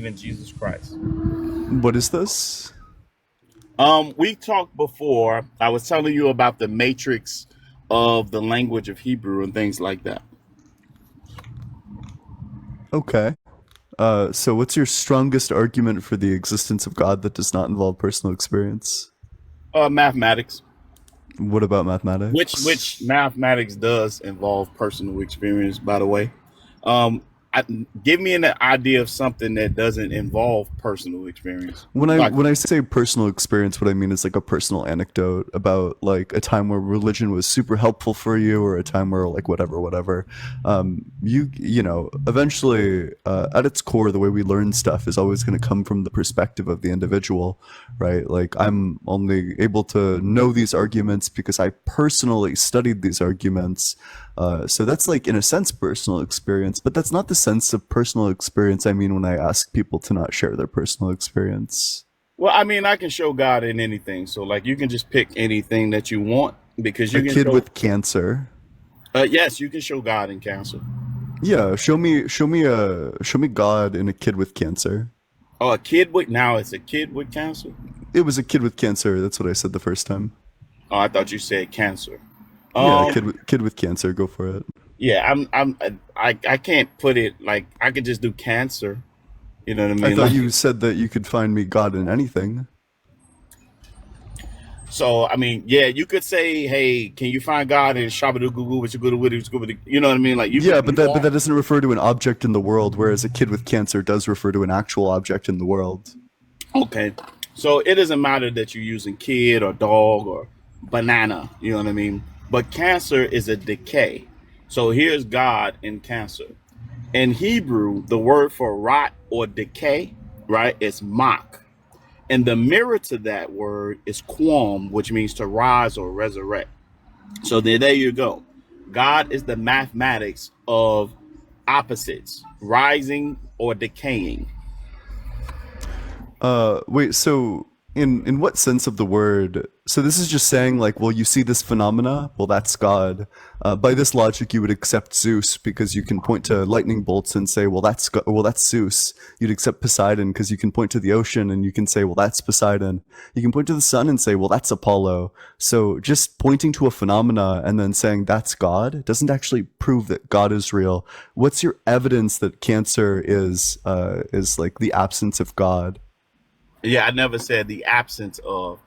believe in Jesus Christ. What is this? We talked before. I was telling you about the matrix of the language of Hebrew and things like that. Okay. So what's your strongest argument for the existence of God that does not involve personal experience? Mathematics, What about which mathematics? mathematics does involve personal experience, by the way. Um, I, Give me an idea of something that doesn't involve personal experience. When I Like, when I say personal experience, what I mean is like a personal anecdote about like a time where religion was super helpful for you, or a time where like whatever. Eventually, at its core, the way we learn stuff is always going to come from the perspective of the individual, right? Like I'm only able to know these arguments because I personally studied these arguments. So that's like in a sense personal experience, but that's not the sense of personal experience I mean when I ask people to not share their personal experience. well, I mean, I can show God in anything. So, like, you can just pick anything that you want because A you can kid show. with cancer. Yes, you can show God in cancer. Yeah, show me God in a kid with cancer. Oh, a kid with now it's a kid with cancer. It was a kid with cancer. That's what I said the first time. Oh, I thought you said cancer. Yeah, Um, kid with cancer. Go for it. yeah, I can't put it like I could just do cancer. You know what I I mean? thought Like, you said that you could find me God in anything. so I mean, yeah, you could say, hey, can you find God in Shabba-doo-goo-goo, what you good with it, you know what I mean? Like, you Yeah, could but do that that. doesn't refer to an object in the world, whereas a kid with cancer does refer to an actual object in the world. Okay, so it doesn't matter that you're using kid or dog or banana. You know what I mean? But cancer is a decay. So here's God in cancer. In Hebrew, the word for rot or decay, right, is mak. And the mirror to that word is quam, which means to rise or resurrect. So there you go. God is the mathematics of opposites, rising or decaying. Wait, so in what sense of the word? So this is just saying like, well, you see this phenomena, well, that's God. By this logic, you would accept Zeus because you can point to lightning bolts and say, well, well, that's Zeus. You'd accept Poseidon because you can point to the ocean and you can say, well, that's Poseidon. You can point to the sun and say, well, that's Apollo. So just pointing to a phenomena and then saying that's God doesn't actually prove that God is real. What's your evidence that cancer is like the absence of God? Yeah, I never said the absence of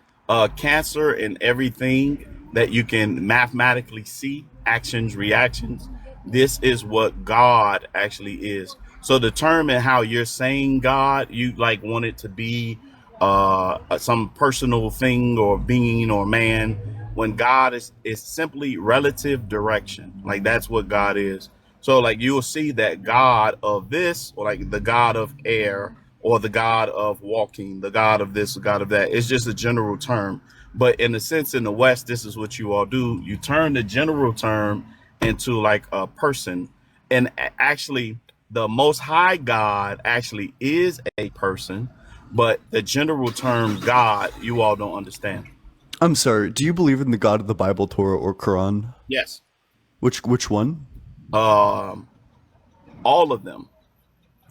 cancer and everything that you can mathematically see, actions, reactions. This is what God actually is. So determine how you're saying God, you like want it to be some personal thing or being or man, when God is simply relative direction. Like that's what God is. So like you'll see that God of this, or like the God of air, or the God of walking, the God of this, the God of that. It's just a general term. But in a sense, in the West, this is what you all do. You turn the general term into like a person. And actually, the most high God actually is a person, but the general term God, you all don't understand. I'm sorry. Do you believe in the God of the Bible, Torah, or Quran? Yes. Which one? Um, all of them.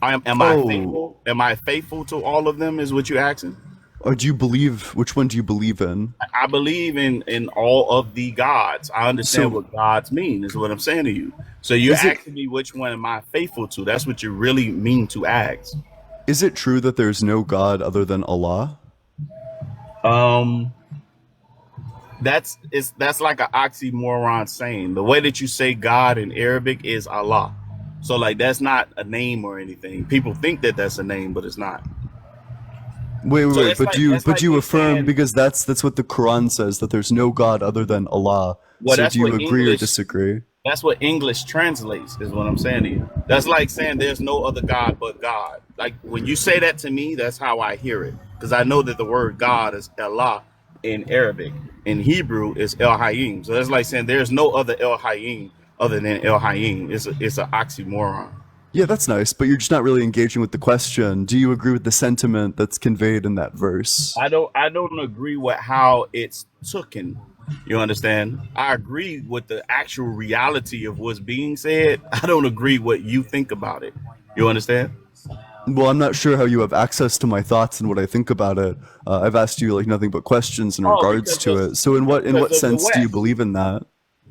Am I Oh, faithful? Am I faithful to all of them? Is what you're asking? or do you believe? Which one do you believe in? I believe in all of the gods. I understand So what gods mean. Is what I'm saying to you. So you're is it asking me which one am I faithful to? That's what you really mean to ask. is it true that there's no God other than Allah? Um, that's like an oxymoron saying. The way that you say God in Arabic is Allah. So like that's not a name or anything. People think that that's a name, but it's not. So Wait. But it's but like you me affirm saying, because that's what the Quran says that there's no God other than Allah. well, So do you agree or disagree? that's what English translates, is what I'm saying to you. That's like saying there's no other God but God. Like when you say that to me, that's how I hear it. Because I know that the word God is Allah in Arabic. In Hebrew, is El Hayim. So that's like saying there's no other El Hayim other than El Hayim. It's an oxymoron. Yeah, that's nice, but you're just not really engaging with the question. Do you agree with the sentiment that's conveyed in that verse? I don't agree with how it's taken. You understand? I agree with the actual reality of what's being said. I don't agree what you think about it. You understand? Well, I'm not sure how you have access to my thoughts and what I think about it. I've asked you like nothing but questions in Oh, regards to it. So in because what of the sense do you West. believe in that?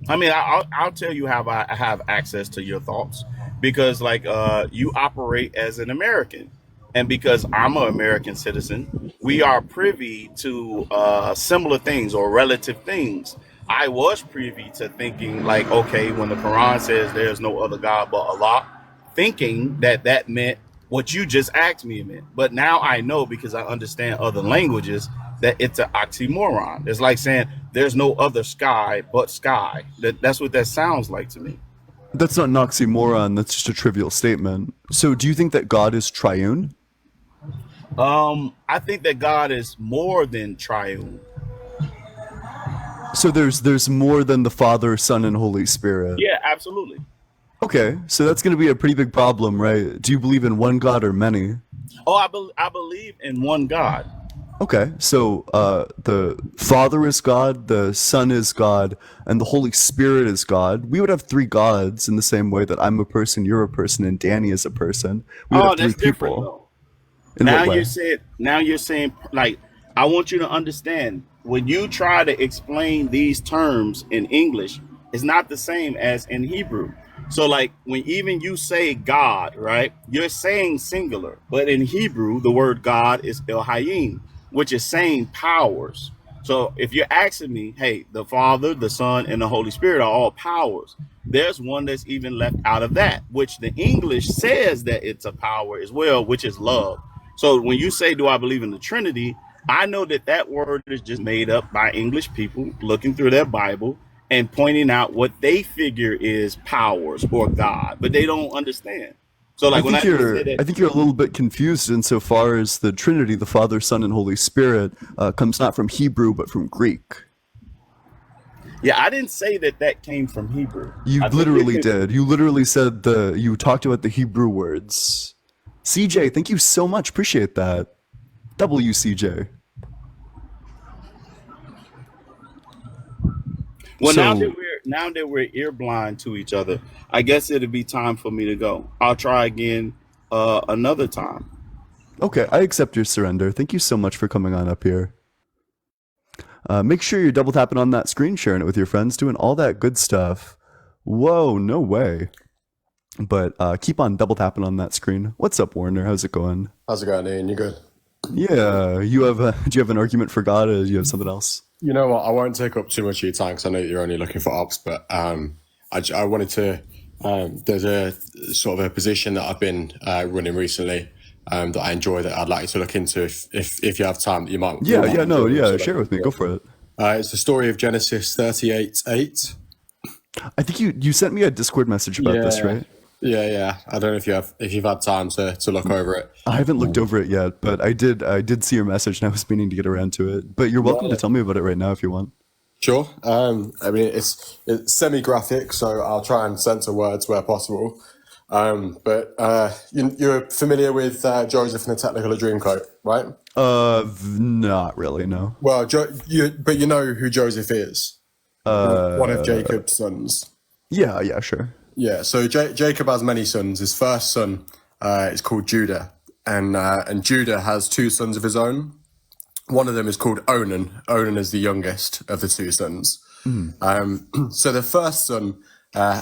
I mean, I'll tell you how I have access to your thoughts because, like, you operate as an American, and because I'm an American citizen, we are privy to similar things or relative things. I was privy to thinking, like, okay, when the Quran says there's no other God but Allah, thinking that that meant what you just asked me it meant. But now I know because I understand other languages that it's an oxymoron. It's like saying there's no other sky but sky. That's what that sounds like to me. That's not an oxymoron, that's just a trivial statement. So do you think that God is triune? I think that God is more than triune. So there's more than the Father, Son, and Holy Spirit. Yeah, absolutely. Okay, so that's going to be a pretty big problem, right? Do you believe in one God or many? Oh, I believe in one God. Okay, so the Father is God, the Son is God, and the Holy Spirit is God. We would have three gods in the same way that I'm a person, you're a person, and Danny is a person. We would Oh, have three that's different people. though. In what way? Now you're saying like I want you to understand when you try to explain these terms in English, it's not the same as in Hebrew. So like when even you say God, right? You're saying singular, but in Hebrew the word God is El Hayim, which is saying powers. So if you're asking me, hey, the Father, the Son, and the Holy Spirit are all powers. There's one that's even left out of that, which the English says that it's a power as well, which is love. So when you say, do I believe in the Trinity? I know that that word is just made up by English people looking through their Bible and pointing out what they figure is powers or God, but they don't understand. So like when I just say that, I think you're a little bit confused insofar as the Trinity, the Father, Son, and Holy Spirit, comes not from Hebrew but from Greek. yeah, I didn't say that that came from Hebrew. You I think it literally came. did. You literally said you talked about the Hebrew words. CJ, thank you so much. Appreciate that. WCJ. Well, So, now that we're ear blind to each other, I guess it'll be time for me to go. I'll try again another time. okay, I accept your surrender. Thank you so much for coming on up here. Make sure you're double tapping on that screen, sharing it with your friends, doing all that good stuff. Whoa, no way. But keep on double tapping on that screen. What's up, Warner? How's it going? How's it going, Ian? You good? Yeah, you have a, do you have an argument for God or do you have something else? You know what? I won't take up too much of your time because I know you're only looking for ops, but I wanted to. There's a sort of a position that I've been running recently that I enjoy that I'd like you to look into if you have time that you Yeah, might yeah, no, enjoy yeah, also share it looking with me. into Go it. for it. It's the story of Genesis 38:8. I think you sent me a Discord message about this, Yeah, right? yeah. I don't know if you've had time to look over it. I haven't looked over it yet, but I did see your message and I was meaning to get around to it. But you're welcome to Yeah. tell me about it right now if you want. Sure. I mean, it's semi-graphic, so I'll try and censor words where possible. But you're familiar with Joseph and the Technicolor Dreamcoat, right? Not really, no. Well, but you know who Joseph is, one of Jacob's sons. Yeah, yeah, sure. Yeah. So Jacob has many sons. His first son is called Judah, and Judah has two sons of his own. One of them is called Onan. Onan is the youngest of the two sons. So the first son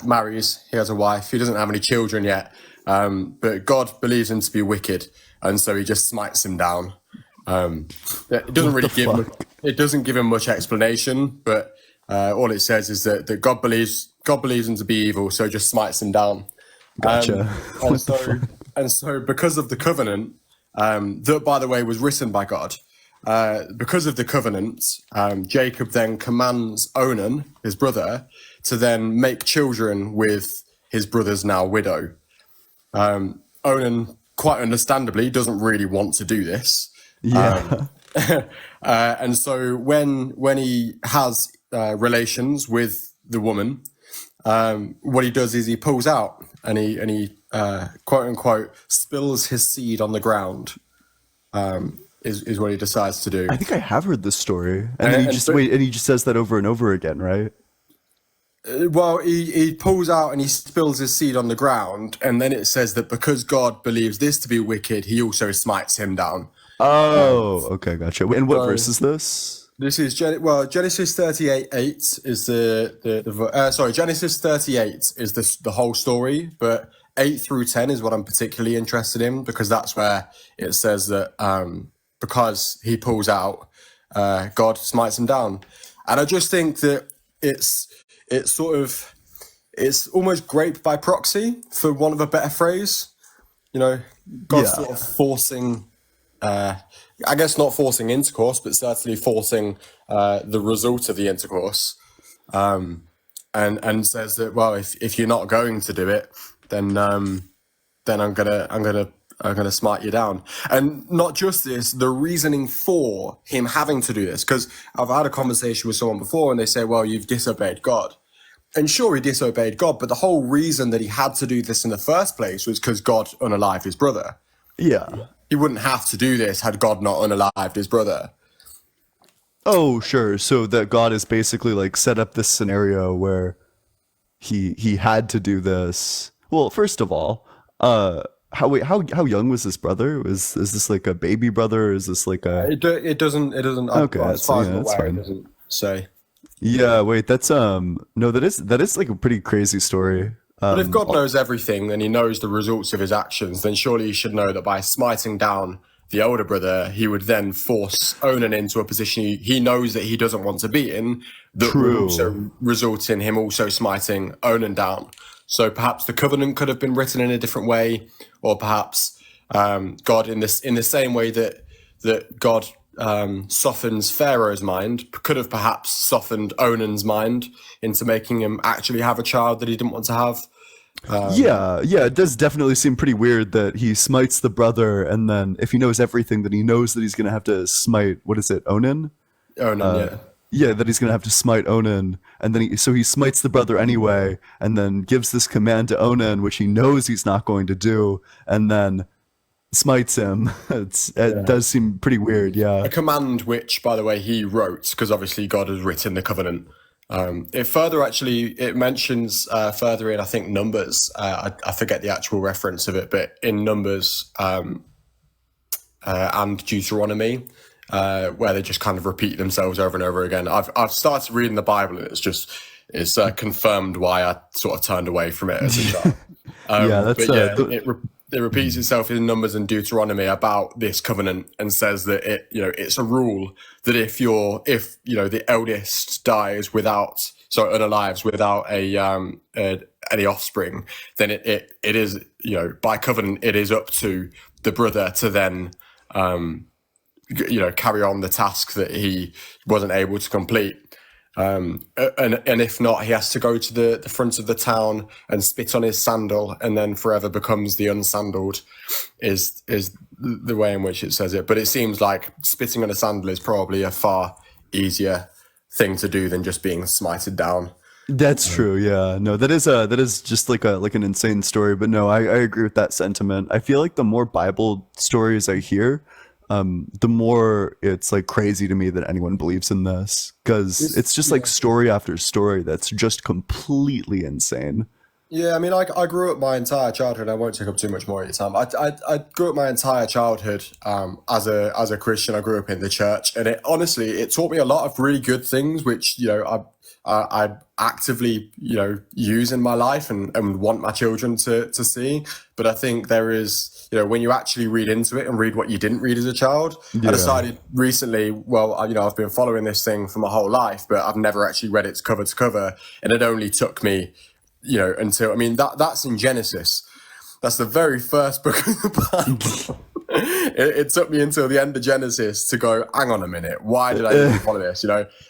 marries. He has a wife. He doesn't have any children yet, but God believes him to be wicked, and so he just smites him down. It doesn't What the really give fuck? it doesn't give him much explanation, but all it says is that God believes him to be evil, so just smites him down. Gotcha. And What the so fuck? and so because of the covenant, that by the way was written by God. Because of the covenant, Jacob then commands Onan, his brother, to then make children with his brother's now widow. Onan, quite understandably, doesn't really want to do this. Yeah. And so when he has relations with the woman, what he does is he pulls out and he quote unquote spills his seed on the ground. Is what he decides to do. I think I have heard this story. And then he And just wait and he just says that over and over again, right? Well, he pulls out and he spills his seed on the ground, and then it says that because God believes this to be wicked, he also smites him down. Oh, okay, gotcha. And what So verse is this? this is Genesis 38:8 is sorry, Genesis 38 is the whole story, but 8 through 10 is what I'm particularly interested in because that's where it says that because he pulls out, God smites him down, and I just think that it's sort of it's almost grape by proxy, for want of a better phrase. You know, God's Yeah. sort of forcing, I guess not forcing intercourse, but certainly forcing the result of the intercourse, and says that, well, if you're not going to do it, then I'm gonna smite you down. And not just this, the reasoning for him having to do this, because I've had a conversation with someone before and they say, well, you've disobeyed God. And sure, he disobeyed God, but the whole reason that he had to do this in the first place was because God unalived his brother. Yeah. He wouldn't have to do this had God not unalived his brother. Oh, sure. So that God has basically like set up this scenario where he had to do this. Well, first of all, how young was this brother? Is this like a baby brother? Or is this like a It doesn't. Okay, as far as yeah, I'm that's aware, it fine. doesn't say. Yeah, wait, that's no, that is like a pretty crazy story. But if God knows everything and he knows the results of his actions, then surely he should know that by smiting down the older brother, he would then force Onan into a position he knows that he doesn't want to be in, that would True. also result in him also smiting Onan down. So perhaps the covenant could have been written in a different way, or perhaps God, in the same way that God softens Pharaoh's mind, could have perhaps softened Onan's mind into making him actually have a child that he didn't want to have. Yeah, it does definitely seem pretty weird that he smites the brother, and then if he knows everything, then he knows that he's gonna have to smite, what is it, Onan? Onan, yeah. Yeah, that he's gonna have to smite Onan, and then so he smites the brother anyway, and then gives this command to Onan, which he knows he's not going to do, and then smites him. It does seem pretty weird, yeah. A command which, by the way, he wrote, because obviously God has written the covenant. It mentions further in, I think, Numbers. I forget the actual reference of it, but in Numbers and Deuteronomy, where they just kind of repeat themselves over and over again. I've started reading the Bible, and it's confirmed why I sort of turned away from it as a child. Yeah, that's but yeah, it repeats itself in Numbers and Deuteronomy about this covenant, and says that it's a rule that if the eldest dies unalives without any offspring, then it is, by covenant, it is up to the brother to then carry on the task that he wasn't able to complete. And if not, he has to go to the front of the town and spit on his sandal, and then forever becomes the unsandaled, is the way in which it says it. But it seems like spitting on a sandal is probably a far easier thing to do than just being smited down. That's true. Yeah. No, that is just like an insane story. But no, I agree with that sentiment. I feel like the more Bible stories I hear, the more it's like crazy to me that anyone believes in this, because it's just like story after story that's just completely insane. Yeah, I mean, I grew up my entire childhood. I won't take up too much more of your time. I grew up my entire childhood as a Christian. I grew up in the church, and it taught me a lot of really good things, which I actively use in my life and want my children to see. But I think there is, when you actually read into it and read what you didn't read as a child. I decided recently, I've been following this thing for my whole life, but I've never actually read it cover to cover, and it only took me until, that's in Genesis. That's the very first book of the Bible. It took me until the end of Genesis to go, hang on a minute, why did I even follow this?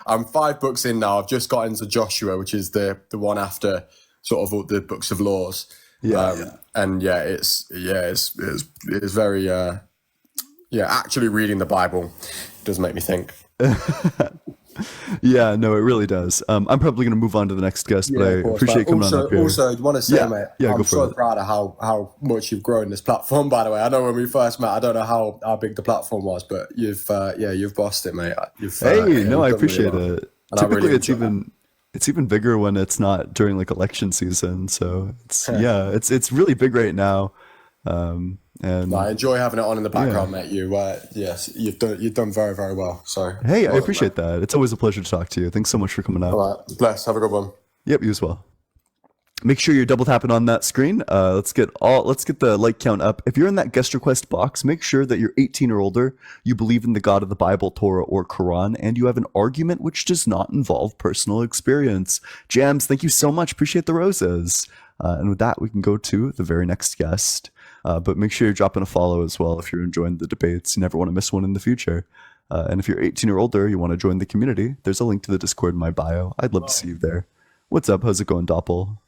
I'm 5 books in now. I've just got into Joshua, which is the one after sort of all the books of laws. And it's very actually reading the Bible does make me think. Yeah, no, it really does. I'm probably going to move on to the next guest, but I appreciate coming on up here. Also, I want to say, mate, go I'm for so it. proud of how much you've grown this platform. By the way, I know when we first met, I don't know how big the platform was, but you've bossed it, mate. Hey, no, I done appreciate really well. it. And I Typically, really it's enjoy even It's even bigger when it's not during like election season. So it's really big right now. And I enjoy having it on in the yeah. background, mate. Yes, you've done very, very well. So, Hey, I well done, appreciate that. It's always a pleasure to talk to you. Thanks so much for coming mate. up. All right, bless. Have a good one. Yep, you as well. Make sure you're double tapping on that screen. Let's get the like count up. If you're in that guest request box, make sure that you're 18 or older, you believe in the God of the Bible, Torah, or Quran, and you have an argument which does not involve personal experience. Jams, thank you so much. Appreciate the roses. And with that, we can go to the very next guest. But make sure you're dropping a follow as well if you're enjoying the debates. You never want to miss one in the future. And if you're 18 or older, you want to join the community, there's a link to the Discord in my bio. I'd love to see you there. What's up? How's it going, Doppel?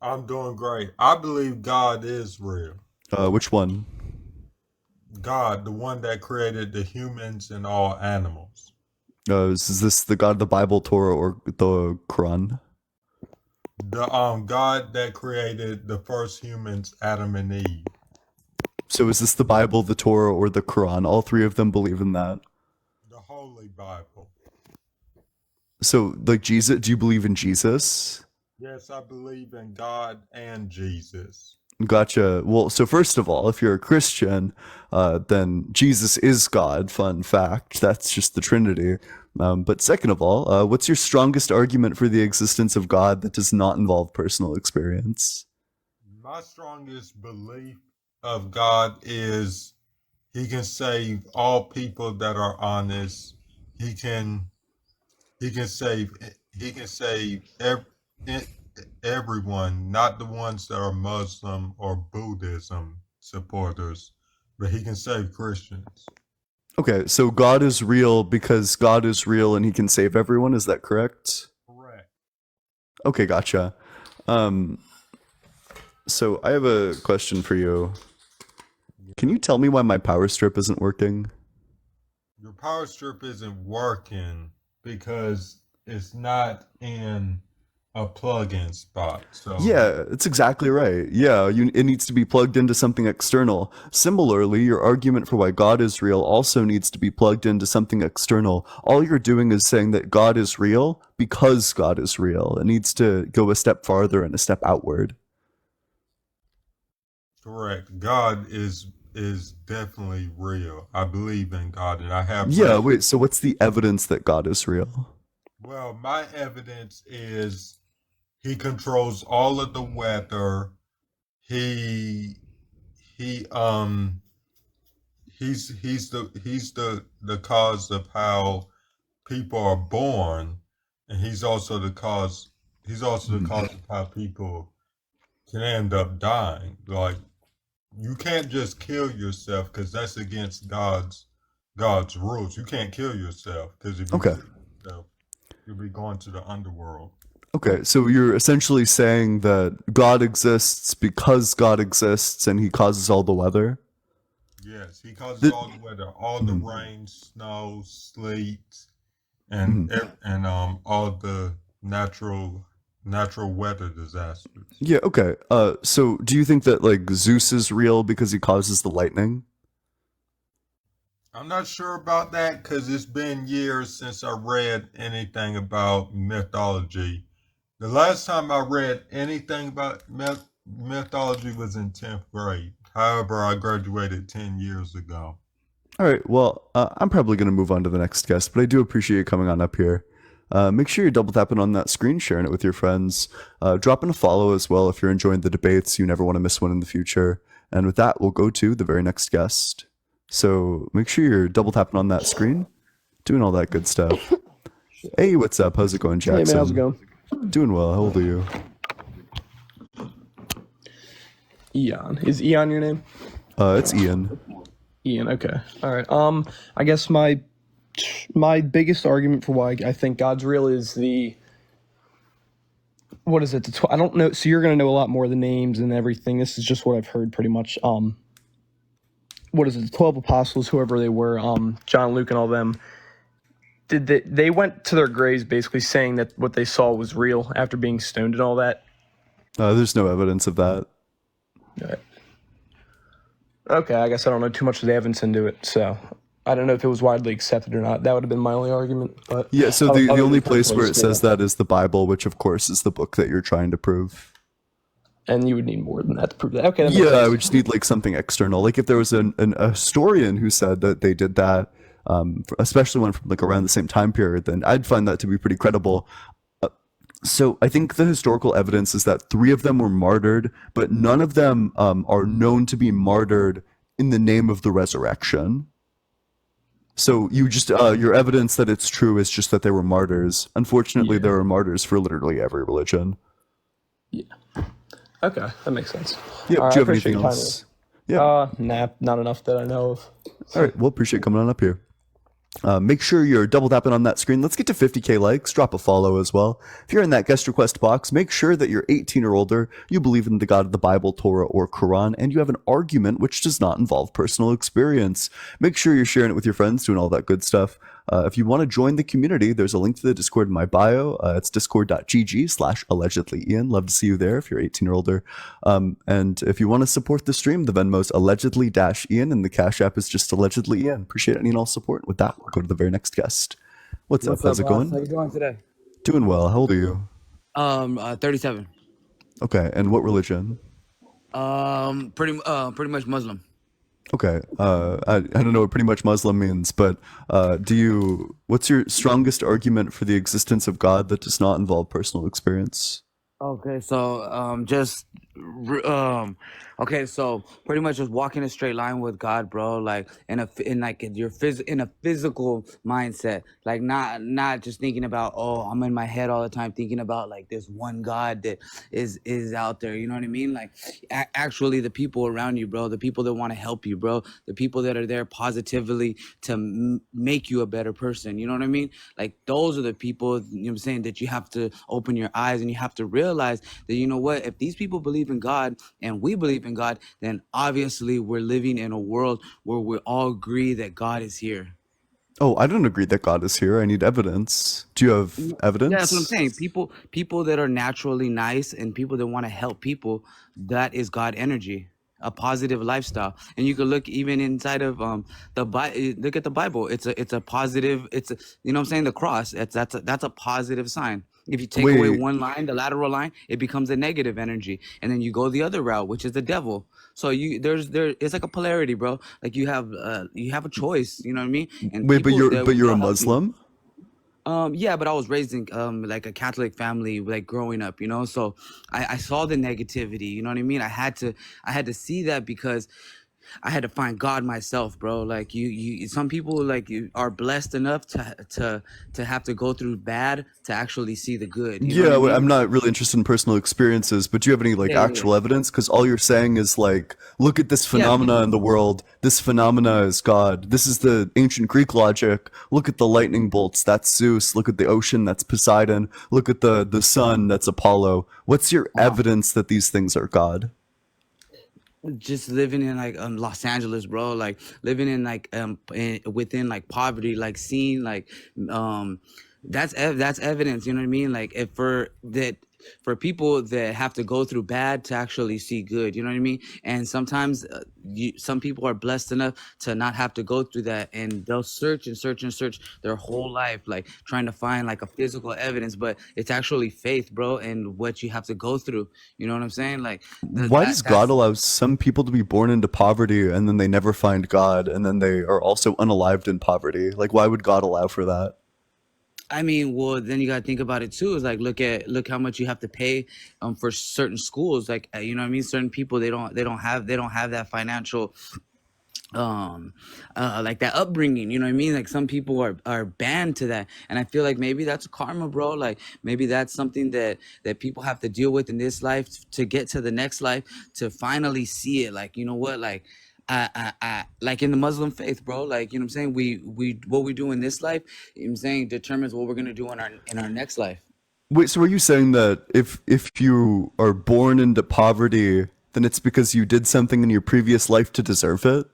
I'm doing great. I believe God is real. Which one? God, the one that created the humans and all animals. Is this the God of the Bible, Torah, or the Quran? The God that created the first humans, Adam and Eve. So is this the Bible, the Torah, or the Quran? All three of them believe in that. The Holy Bible. So, like Jesus, do you believe in Jesus? Yes, I believe in God and Jesus. Gotcha. Well, so first of all, if you're a Christian, then Jesus is God. Fun fact. That's just the Trinity. But second of all, what's your strongest argument for the existence of God that does not involve personal experience? My strongest belief of God is He can save all people that are honest. He can save everyone, not the ones that are Muslim or Buddhism supporters, but He can save Christians. Okay, so God is real because God is real and He can save everyone. Is that correct? Correct. Okay, gotcha. So I have a question for you. Can you tell me why my power strip isn't working? Your power strip isn't working because it's not in a plug-in spot. So Yeah, it's exactly right. Yeah, it needs to be plugged into something external. Similarly, your argument for why God is real also needs to be plugged into something external. All you're doing is saying that God is real because God is real. It needs to go a step farther and a step outward. correct. God is definitely real. I believe in God, and I have Yeah, wait, so what's the evidence that God is real? Well, my evidence is He controls all of the weather. He he he's the cause of how people are born, and he's also the cause of how people can end up dying. Like, you can't just kill yourself because that's against God's rules. You can't kill yourself because if you Okay. kill yourself, you'll be going to the underworld. Okay, so you're essentially saying that God exists because God exists and He causes all the weather? Yes, He causes The- all the weather, all the rain, snow, sleet, Mhm. and all the natural weather disasters. Yeah, okay. So do you think that like Zeus is real because he causes the lightning? I'm not sure about that because it's been years since I read anything about mythology. The last time I read anything about mythology was in 10th grade. However, I graduated 10 years ago. All right, well, I'm probably going to move on to the next guest, but I do appreciate you coming on up here. Make sure you're double tapping on that screen, sharing it with your friends. Dropping a follow as well if you're enjoying the debates. You never want to miss one in the future. And with that, we'll go to the very next guest. So make sure you're double tapping on that screen, doing all that good stuff. Hey, what's up? How's it going, Jackson? Hey man, how's it going? Doing well. How old are you? Eon. Is Eon your name? It's Ian. Ian, okay. All right. I guess my biggest argument for why I think God's real is what is it? I don't know. So you're going to know a lot more of the names and everything. This is just what I've heard pretty much. What is it? The 12 apostles, whoever they were, John, Luke, and all them. They went to their graves basically saying that what they saw was real after being stoned and all that? There's no evidence of that. All right. Okay, I guess I don't know too much of the evidence into it. So, I don't know if it was widely accepted or not. That would have been my only argument. But Yeah, so I the would only be pretty place where close it to says that is the Bible, which of course is the book that you're trying to prove. And you would need more than that to prove that. Okay, that makes Yeah, I sense. would just need like something external. Like if there was a historian who said that they did that, especially one from like around the same time period, then I'd find that to be pretty credible. So I think the historical evidence is that 3 of them were martyred, but none of them are known to be martyred in the name of the resurrection. So you just your evidence that it's true is just that they were martyrs. Unfortunately, there are martyrs for literally every religion. Okay, that makes sense. Yeah. All right, Do I you have appreciate anything your time. else? Yeah. Nah, not enough that I know of. All right. Well, appreciate coming on up here. Make sure you're double tapping on that screen. Let's get to 50K likes. Drop a follow as well. If you're in that guest request box, make sure that you're 18 or older, you believe in the God of the Bible, Torah, or Quran, and you have an argument which does not involve personal experience. Make sure you're sharing it with your friends, doing all that good stuff. If you want to join the community, there's a link to the Discord in my bio. It's discord.gg/allegedlyian. Love to see you there if you're 18 or older. And if you want to support the stream, the Venmo's allegedly-Ian, and the Cash App is just allegedly Ian. Appreciate any and all support. With that, we'll go to the very next guest. What's up? How's it boss? How going? you doing today? Doing well. How old are you? 37. Okay. And what religion? Pretty much Muslim. Okay. I don't know what pretty much Muslim means, but what's your strongest argument for the existence of God that does not involve personal experience? Okay, so okay, so pretty much just walking a straight line with God, bro. Like in a physical mindset, like not just thinking about, oh, I'm in my head all the time thinking about like this one God that is out there. You know what I mean? Like actually, the people around you, bro, the people that want to help you, bro, the people that are there positively to make you a better person. You know what I mean? Like those are the people, you know what I'm saying, that you have to open your eyes and you have to realize that, you know what, if these people believe in God and we believe in God, then obviously we're living in a world where we all agree that God is here. Oh, I don't agree that God is here. I need evidence. Do you have evidence? Yeah, that's what I'm saying. People that are naturally nice and people that want to help people, that is God energy, a positive lifestyle. And you can look even inside of the Bible. Look at the Bible. It's a positive. It's a, you know what I'm saying, the cross. That's a positive sign. If you take away Wait. one line, the lateral line, it becomes a negative energy, and then you go the other route, which is the devil. So it's like a polarity, bro. Like you have a choice. You know what I mean? And Wait, but people you're that a will help you. Muslim? Yeah, but I was raised in like a Catholic family, like growing up, you know. So I saw the negativity, you know what I mean? I had to see that because I had to find God myself, bro. Like you some people like you are blessed enough to have to go through bad to actually see the good. You know Yeah, what I I'm mean? not really interested in personal experiences, but do you have any like Yeah. actual evidence? Because all you're saying is like, look at this phenomena in the world. This phenomena is God. This is the ancient Greek logic. Look at the lightning bolts. That's Zeus. Look at the ocean. That's Poseidon. Look at the sun. That's Apollo. What's your evidence that these things are God? Just living in like Los Angeles, bro, like living in like within like poverty, like seeing like that's evidence, you know what I mean? Like if for people that have to go through bad to actually see good, you know what I mean? And sometimes some people are blessed enough to not have to go through that, and they'll search and search and search their whole life, like trying to find like a physical evidence, but it's actually faith, bro, and what you have to go through. You know what I'm saying? Like Why does God allow some people to be born into poverty and then they never find God and then they are also unalived in poverty? Like, why would God allow for that? I mean, well, then you gotta think about it too. Is like look how much you have to pay for certain schools. Like you know what I mean. Certain people they don't have that financial like that upbringing. You know what I mean. Like some people are banned to that, and I feel like maybe that's karma, bro. Like maybe that's something that people have to deal with in this life to get to the next life to finally see it. Like you know what, like. I like in the Muslim faith, bro. Like you know what I'm saying. We what we do in this life, you know what I'm saying, determines what we're gonna do in our next life. Wait, so are you saying that if you are born into poverty, then it's because you did something in your previous life to deserve it?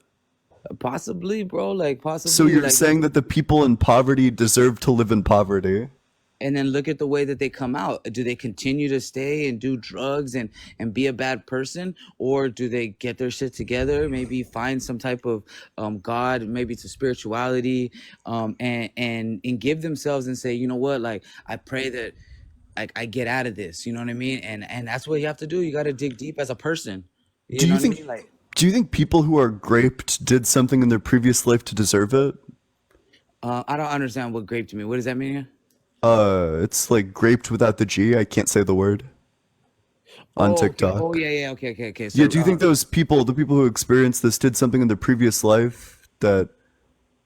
Possibly, bro. Like possibly. So you're like, saying that the people in poverty deserve to live in poverty? and then look at the way that they come out. Do they continue to stay and do drugs and be a bad person, or do they get their shit together, maybe find some type of God, maybe it's a spirituality, and give themselves and say, you know what, like I pray that I get out of this, you know what I mean? And that's what you have to do. You got to dig deep as a person. Do You know you what I think mean? Like, do you think people who are graped did something in their previous life to deserve it? I don't understand what grape to me. What does that mean? It's like graped without the G. I can't say the word on Oh, okay. Oh, TikTok. yeah, yeah. Okay, okay, okay. Yeah, So, do you think those people, the people who experienced this, did something in their previous life that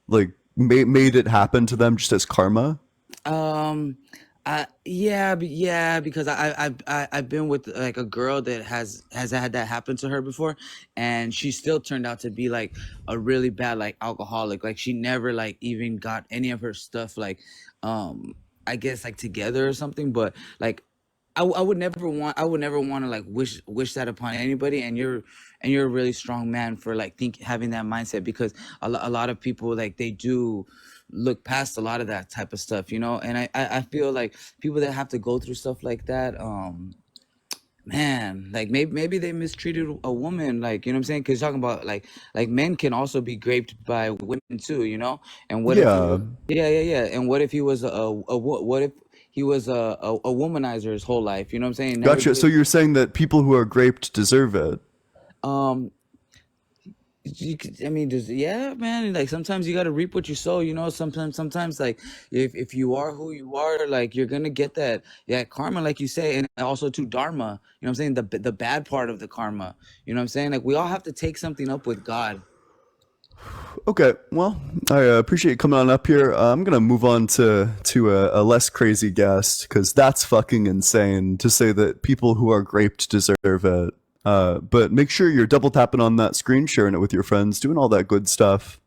like made it happen to them just as karma? Um, yeah, yeah, because I've been with like a girl that has had that happen to her before, and she still turned out to be like a really bad like alcoholic. Like she never like even got any of her stuff like, I guess like together or something. But like, I would never want to like wish that upon anybody. And you're a really strong man for like having that mindset, because a lot of people like they do look past a lot of that type of stuff, you know. And I feel like people that have to go through stuff like that, man, like maybe they mistreated a woman, like, you know what I'm saying? Because talking about like men can also be raped by women too, you know. And what if he Yeah, was, yeah, and what if he was what if he was a womanizer his whole life, you know what I'm saying? Never gotcha. So did. you're saying that people who are graped deserve it? um I mean, just, yeah, man. Like sometimes you gotta reap what you sow. You know, sometimes like if you are who you are, like you're gonna get that, yeah, karma, like you say, and also to dharma. You know what I'm saying? The bad part of the karma. You know what I'm saying? Like we all have to take something up with God. Okay, well, I appreciate you coming on up here. I'm gonna move on to a less crazy guest because that's fucking insane to say that people who are graped deserve it. But make sure you're double tapping on that screen, sharing it with your friends, doing all that good stuff.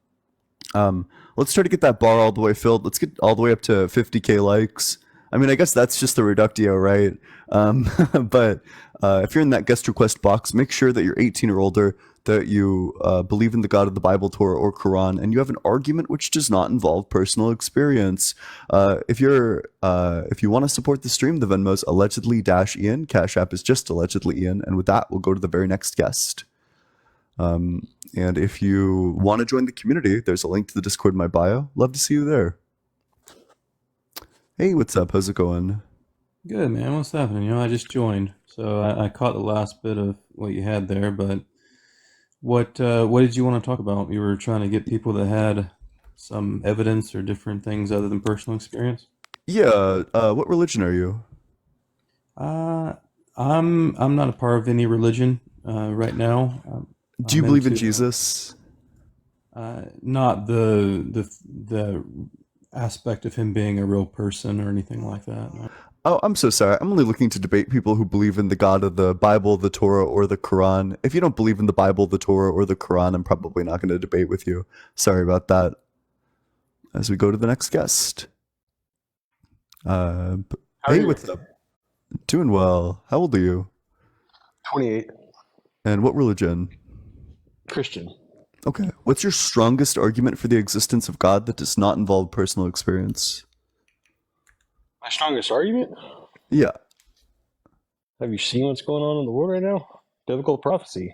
Let's try to get that bar all the way filled. Let's get all the way up to 50K likes. I mean, I guess that's just the reductio, right? But if you're in that guest request box, make sure that you're 18 or older, that you believe in the God of the Bible, Torah, or Quran, and you have an argument which does not involve personal experience. If you want to support the stream, the Venmo's allegedly -Ian. Cash App is just allegedly Ian. And with that, we'll go to the very next guest. And if you want to join the community, there's a link to the Discord in my bio. Love to see you there. Hey, what's up? How's it going? Good, man. What's happening? I just joined, so I caught the last bit of what you had there. But what did you want to talk about? You were trying to get people that had some evidence or different things other than personal experience. Yeah, what religion are you? Uh, I'm not a part of any religion right now. Do you I'm believe in into Jesus? not the aspect of him being a real person or anything like that. No. Oh, I'm so sorry. I'm only looking to debate people who believe in the God of the Bible, the Torah, or the Quran. If you don't believe in the Bible, the Torah, or the Quran, I'm probably not going to debate with you. Sorry about that. As we go to the next guest. How are Hey, you? what's up? Doing well. How old are you? 28. And what religion? Christian. Okay. What's your strongest argument for the existence of God that does not involve personal experience? My strongest argument? Yeah. Have you seen what's going on in the world right now? Biblical prophecy.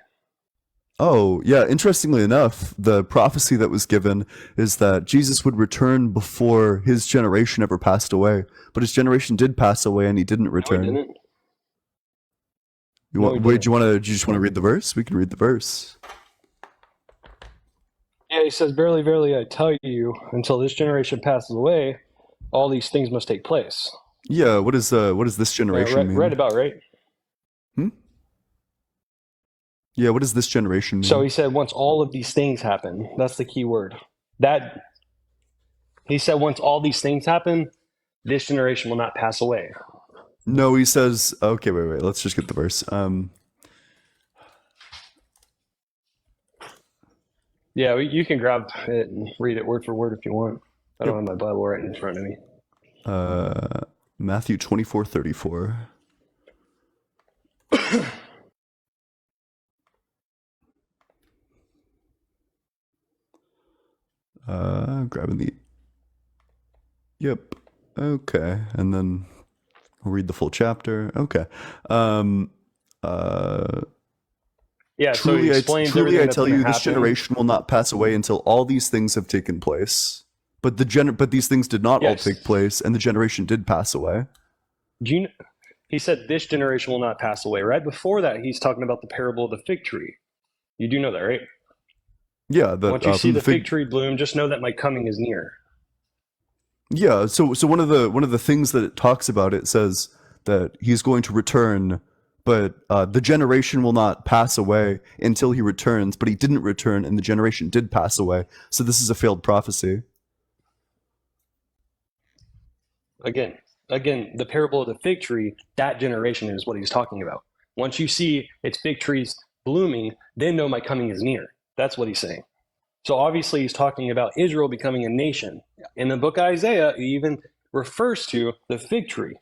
Oh, yeah. Interestingly enough, the prophecy that was given is that Jesus would return before his generation ever passed away. But his generation did pass away and he didn't No, he return. didn't. You No, want, he wait, didn't. do you just want to read the verse? We can read the verse. Yeah, he says, "Verily, verily, I tell you, until this generation passes away, all these things must take place." Yeah, what does this generation Right mean? about, right? Hmm? Yeah, what does this generation So mean? he said, once all of these things happen, that's the key word. That he said, once all these things happen, this generation will not pass away. No, he says, okay, wait, let's just get the verse. Yeah, you can grab it and read it word for word if you want. I don't Yep. have my Bible right in front of me. Matthew 24:34. Grabbing the. Yep. Okay, and then we'll read the full chapter. Okay. Yeah, so he explains truly everything I that's tell gonna you, this happen. generation will not pass away until all these things have taken place. But but these things did not all Yes. take place, and the generation did pass away. Do you, he said this generation will not pass away. Right before that, he's talking about the parable of the fig tree. You do know that, right? Yeah, that Once you see from the fig tree bloom, just know that my coming is near. Yeah, so one of the things that it talks about, it says that he's going to return, but the generation will not pass away until he returns. But he didn't return, and the generation did pass away. So this is a failed prophecy. Again, the parable of the fig tree, that generation is what he's talking about. Once you see its fig trees blooming, then know my coming is near. That's what he's saying. So obviously he's talking about Israel becoming a nation. In the book of Isaiah, he even refers to the fig tree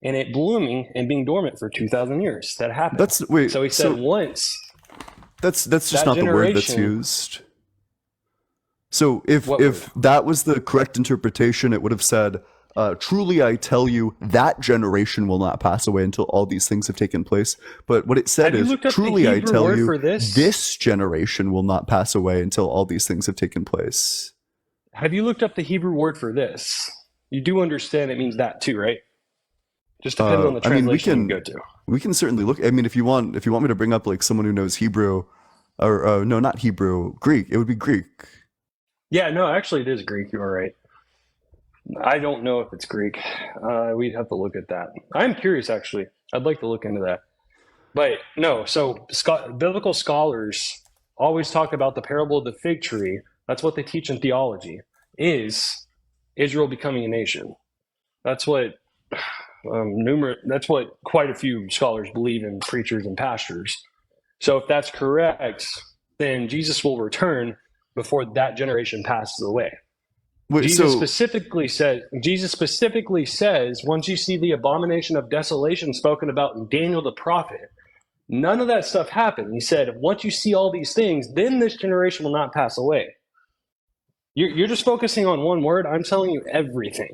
and it blooming and being dormant for 2,000 years. That happened. So he said once. That's just that not the word that's generation- used. So if What that was the correct interpretation, it would have said, truly I tell you, that generation will not pass away until all these things have taken place. But what it said Have you is, looked up the truly I Hebrew tell word you, for this? this generation will not pass away until all these things have taken place. Have you looked up the Hebrew word for this? You do understand it means that too, right? Just depending on the I mean, translation you go to. we can certainly look. I mean, if you want me to bring up like someone who knows Hebrew, or no, not Hebrew, Greek, it would be Greek. Yeah, no, actually it is Greek. You are right. I don't know if it's Greek. We'd have to look at that. I'm curious, actually. I'd like to look into that. But no, so biblical scholars always talk about the parable of the fig tree. That's what they teach in theology, is Israel becoming a nation. That's what that's what quite a few scholars believe in, preachers and pastors. So if that's correct, then Jesus will return before that generation passes away. Wait, Jesus so specifically says, once you see the abomination of desolation spoken about in Daniel the prophet, none of that stuff happened. He said, once you see all these things, then this generation will not pass away. You're just focusing on one word. I'm telling you everything.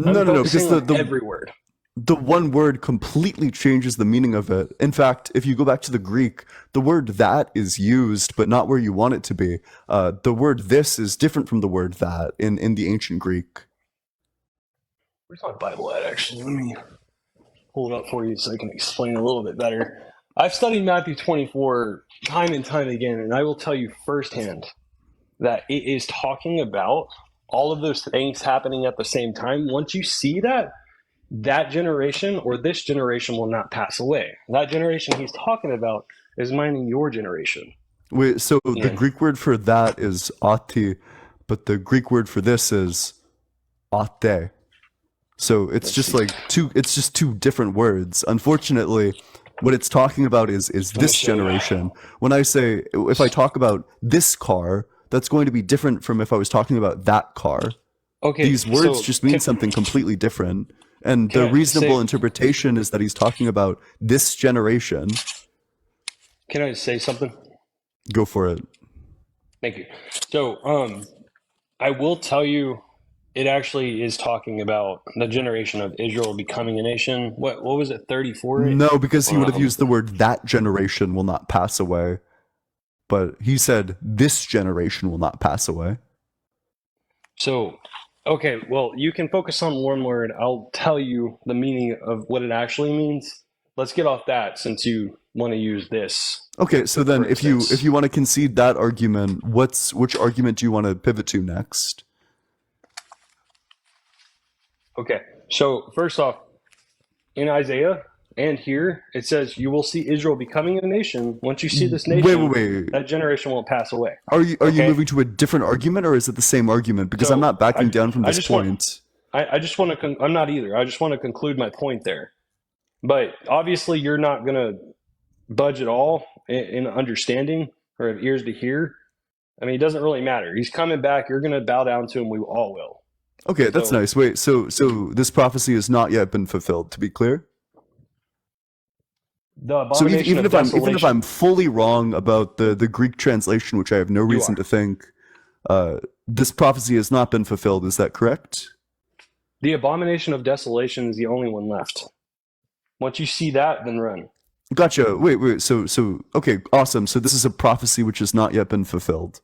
I'm no, because focusing on the every word. the one word completely changes the meaning of it. In fact, if you go back to the Greek, the word that is used, but not where you want it to be. The word this is different from the word that in the ancient Greek. Where's my Bible at, actually? Let me pull it up for you so I can explain a little bit better. I've studied Matthew 24 time and time again, and I will tell you firsthand that it is talking about all of those things happening at the same time. Once you see that, that generation or this generation will not pass away. That generation he's talking about is mining your generation. Wait, so Yeah. the Greek word for that is ati, but the Greek word for this is ate. So it's just like two different words. Unfortunately, what it's talking about is this show you. generation. When I say, if I talk about this car, that's going to be different from if I was talking about that car. Okay, These words so just mean can- something completely different. And the Can I reasonable say- interpretation is that he's talking about this generation. Can I say something? Go for it. Thank you. So, I will tell you, it actually is talking about the generation of Israel becoming a nation. What was it, 34? No, because he would have Wow. used the word that generation will not pass away. But he said this generation will not pass away. So, okay, well, you can focus on one word. I'll tell you the meaning of what it actually means. Let's get off that since you want to use this. Okay, so then For if you instance. want to concede that argument, which argument do you want to pivot to next? Okay, so first off, in Isaiah and here, it says, you will see Israel becoming a nation. Once you see this nation, Wait. that generation won't pass away. Are you Okay. moving to a different argument, or is it the same argument? Because So, I'm not backing I- down from I this just want- point. I just want to, I'm not either. I just want to conclude my point there. But obviously, you're not going to budge at all in understanding or have ears to hear. I mean, it doesn't really matter. He's coming back. You're going to bow down to him. We all will. Okay, that's So- nice. Wait, so this prophecy has not yet been fulfilled, to be clear? The So abomination even of if I'm desolation. fully wrong about the Greek translation, which I have no reason are. to think, this prophecy has not been fulfilled. Is that correct? The abomination of desolation is the only one left. Once you see that, then run. Gotcha. Wait. So okay, awesome. So this is a prophecy which has not yet been fulfilled.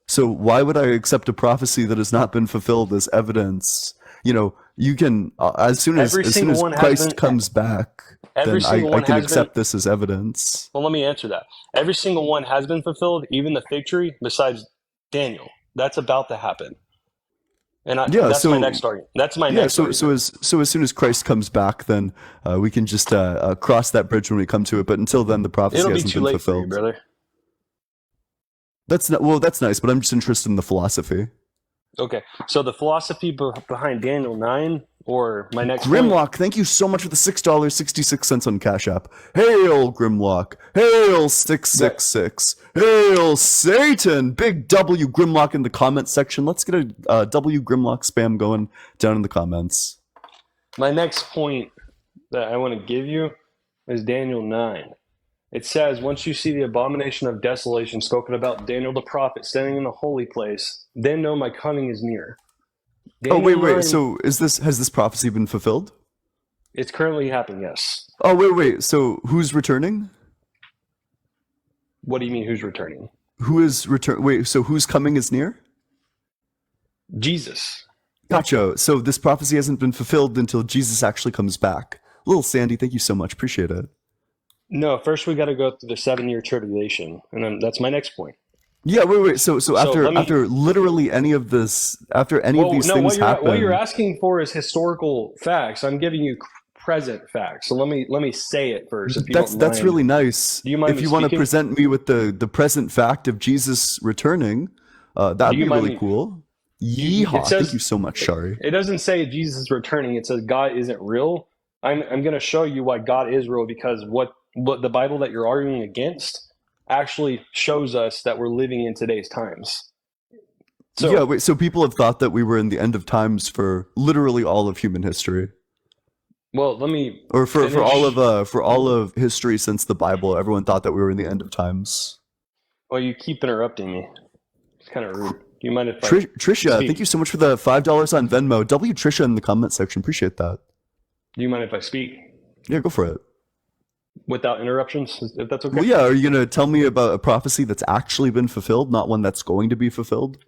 So why would I accept a prophecy that has not been fulfilled as evidence? You know, you can as soon as Christ comes back, then I can accept this as evidence. Well, let me answer that. Every single one has been fulfilled, even the fig tree, besides Daniel. That's about to happen. And that's my next argument. That's my next argument. So as soon as Christ comes back, then we can just cross that bridge when we come to it. But until then, the prophecy hasn't been fulfilled. It'll be too late for you, brother. That's nice, but I'm just interested in the philosophy. Okay, so the philosophy behind Daniel 9, or my next Grimlock, thank you so much for the $6.66 on Cash App. Hail Grimlock, hail 666, hail Satan. Big W Grimlock in the comments section. Let's get a W Grimlock spam going down in the comments. My next point that I want to give you is Daniel 9. It says, once you see the abomination of desolation spoken about Daniel the prophet standing in the holy place, then know my coming is near. Daniel wait. 9, So has this prophecy been fulfilled? It's currently happening, yes. Oh, wait. So who's returning? What do you mean, who's returning? Who is return? Wait, so whose coming is near? Jesus. Gotcha. So this prophecy hasn't been fulfilled until Jesus actually comes back. Little Sandy, thank you so much. Appreciate it. No, first we got to go through the 7-year tribulation, and then that's my next point. Yeah, wait. So after literally any of this, after any of these things happen, what you're asking for is historical facts. I'm giving you present facts. So let me say it first. If you that's really nice. Do you mind if you want to present me with the present fact of Jesus returning, that'd be really cool. Yeehaw! Thank you so much, Shari. It doesn't say Jesus is returning. It says God isn't real. I'm going to show you why God is real, because what the Bible that you're arguing against actually shows us that we're living in today's times. So people have thought that we were in the end of times for literally all of human history. Well, let me for all of history since the Bible, everyone thought that we were in the end of times. Well, you keep interrupting me. It's kind of rude. Do you mind if Trisha, thank you so much for the $5 on Venmo. W Trisha in the comment section. Appreciate that. Do you mind if I speak? Yeah, go for it. Without interruptions, if that's okay? Well, yeah, are you going to tell me about a prophecy that's actually been fulfilled, not one that's going to be fulfilled?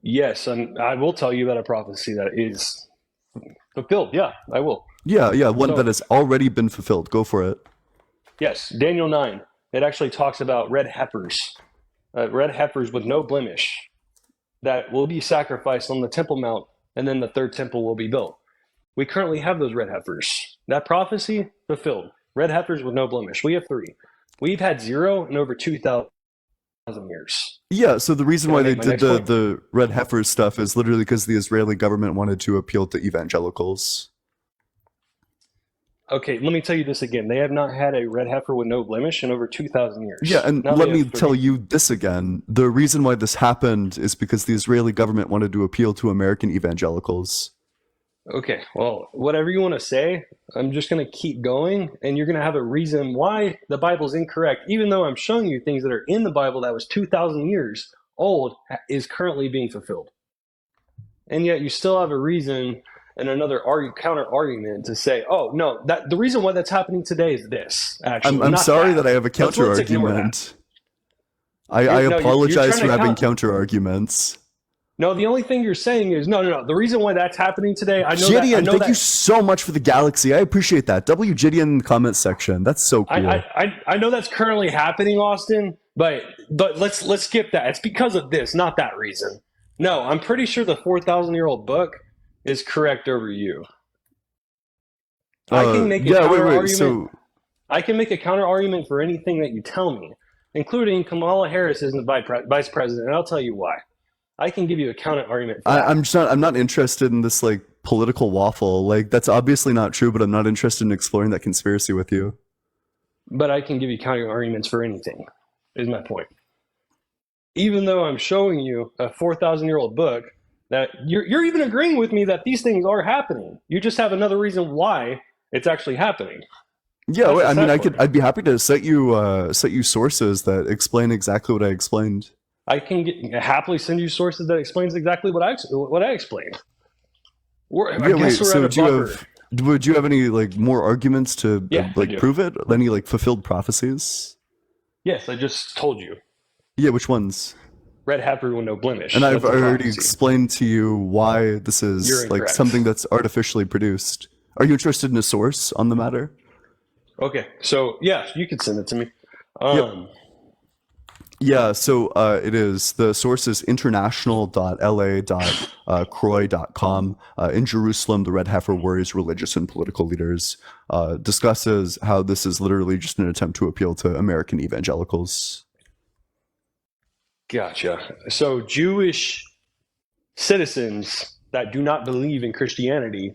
Yes, and I will tell you about a prophecy that is fulfilled. Yeah, I will. Yeah, one that has already been fulfilled. Go for it. Yes, Daniel 9. It actually talks about red heifers with no blemish that will be sacrificed on the Temple Mount, and then the third temple will be built. We currently have those red heifers. That prophecy fulfilled. Red heifers with no blemish. We have 3. We've had 0 in over 2,000 years. Yeah, so the reason why they did the red heifer stuff is literally because the Israeli government wanted to appeal to evangelicals. Okay, let me tell you this again. They have not had a red heifer with no blemish in over 2,000 years. Yeah, and let me tell you this again. The reason why this happened is because the Israeli government wanted to appeal to American evangelicals. Okay, well, whatever you want to say, I'm just going to keep going, and you're going to have a reason why the Bible's incorrect, even though I'm showing you things that are in the Bible that was 2,000 years old is currently being fulfilled. And yet you still have a reason and another counter argument to say, oh, no, the reason why that's happening today is this, actually. I'm sorry that I have a counter argument. I apologize for having counter arguments. No, the only thing you're saying is no. The reason why that's happening today, I know Gideon, thank you so much for the galaxy. I appreciate that. W Gideon in the comment section. That's so cool. I know that's currently happening, Austin, but let's skip that. It's because of this, not that reason. No, I'm pretty sure the 4,000-year-old book is correct over you. I can make a counter argument. I can make a counter argument for anything that you tell me, including Kamala Harris isn't vice president, and I'll tell you why. I can give you a counter argument. I'm not interested in this like political waffle. Like that's obviously not true, but I'm not interested in exploring that conspiracy with you. But I can give you counter arguments for anything. Is my point. Even though I'm showing you a 4,000-year-old book, that you're even agreeing with me that these things are happening. You just have another reason why it's actually happening. Yeah, I mean, I'd be happy to set you sources that explain exactly what I explained. I can happily send you sources that explains exactly what I explained. I Yeah, guess wait. we're So at a buffer. would you have any like more arguments to Yeah, I do. prove it? Any like fulfilled prophecies? Yes, I just told you. Yeah, which ones? Red heifer with no blemish. And I've That's a already prophecy. explained to you why this You're is like incorrect. something that's artificially produced. Are you interested in a source on the matter? Okay, so yeah, you could send it to me. Yeah, so it is. The source is international.la.croy.com. In Jerusalem, the Red Heifer worries religious and political leaders. Discusses how this is literally just an attempt to appeal to American evangelicals. Gotcha. So Jewish citizens that do not believe in Christianity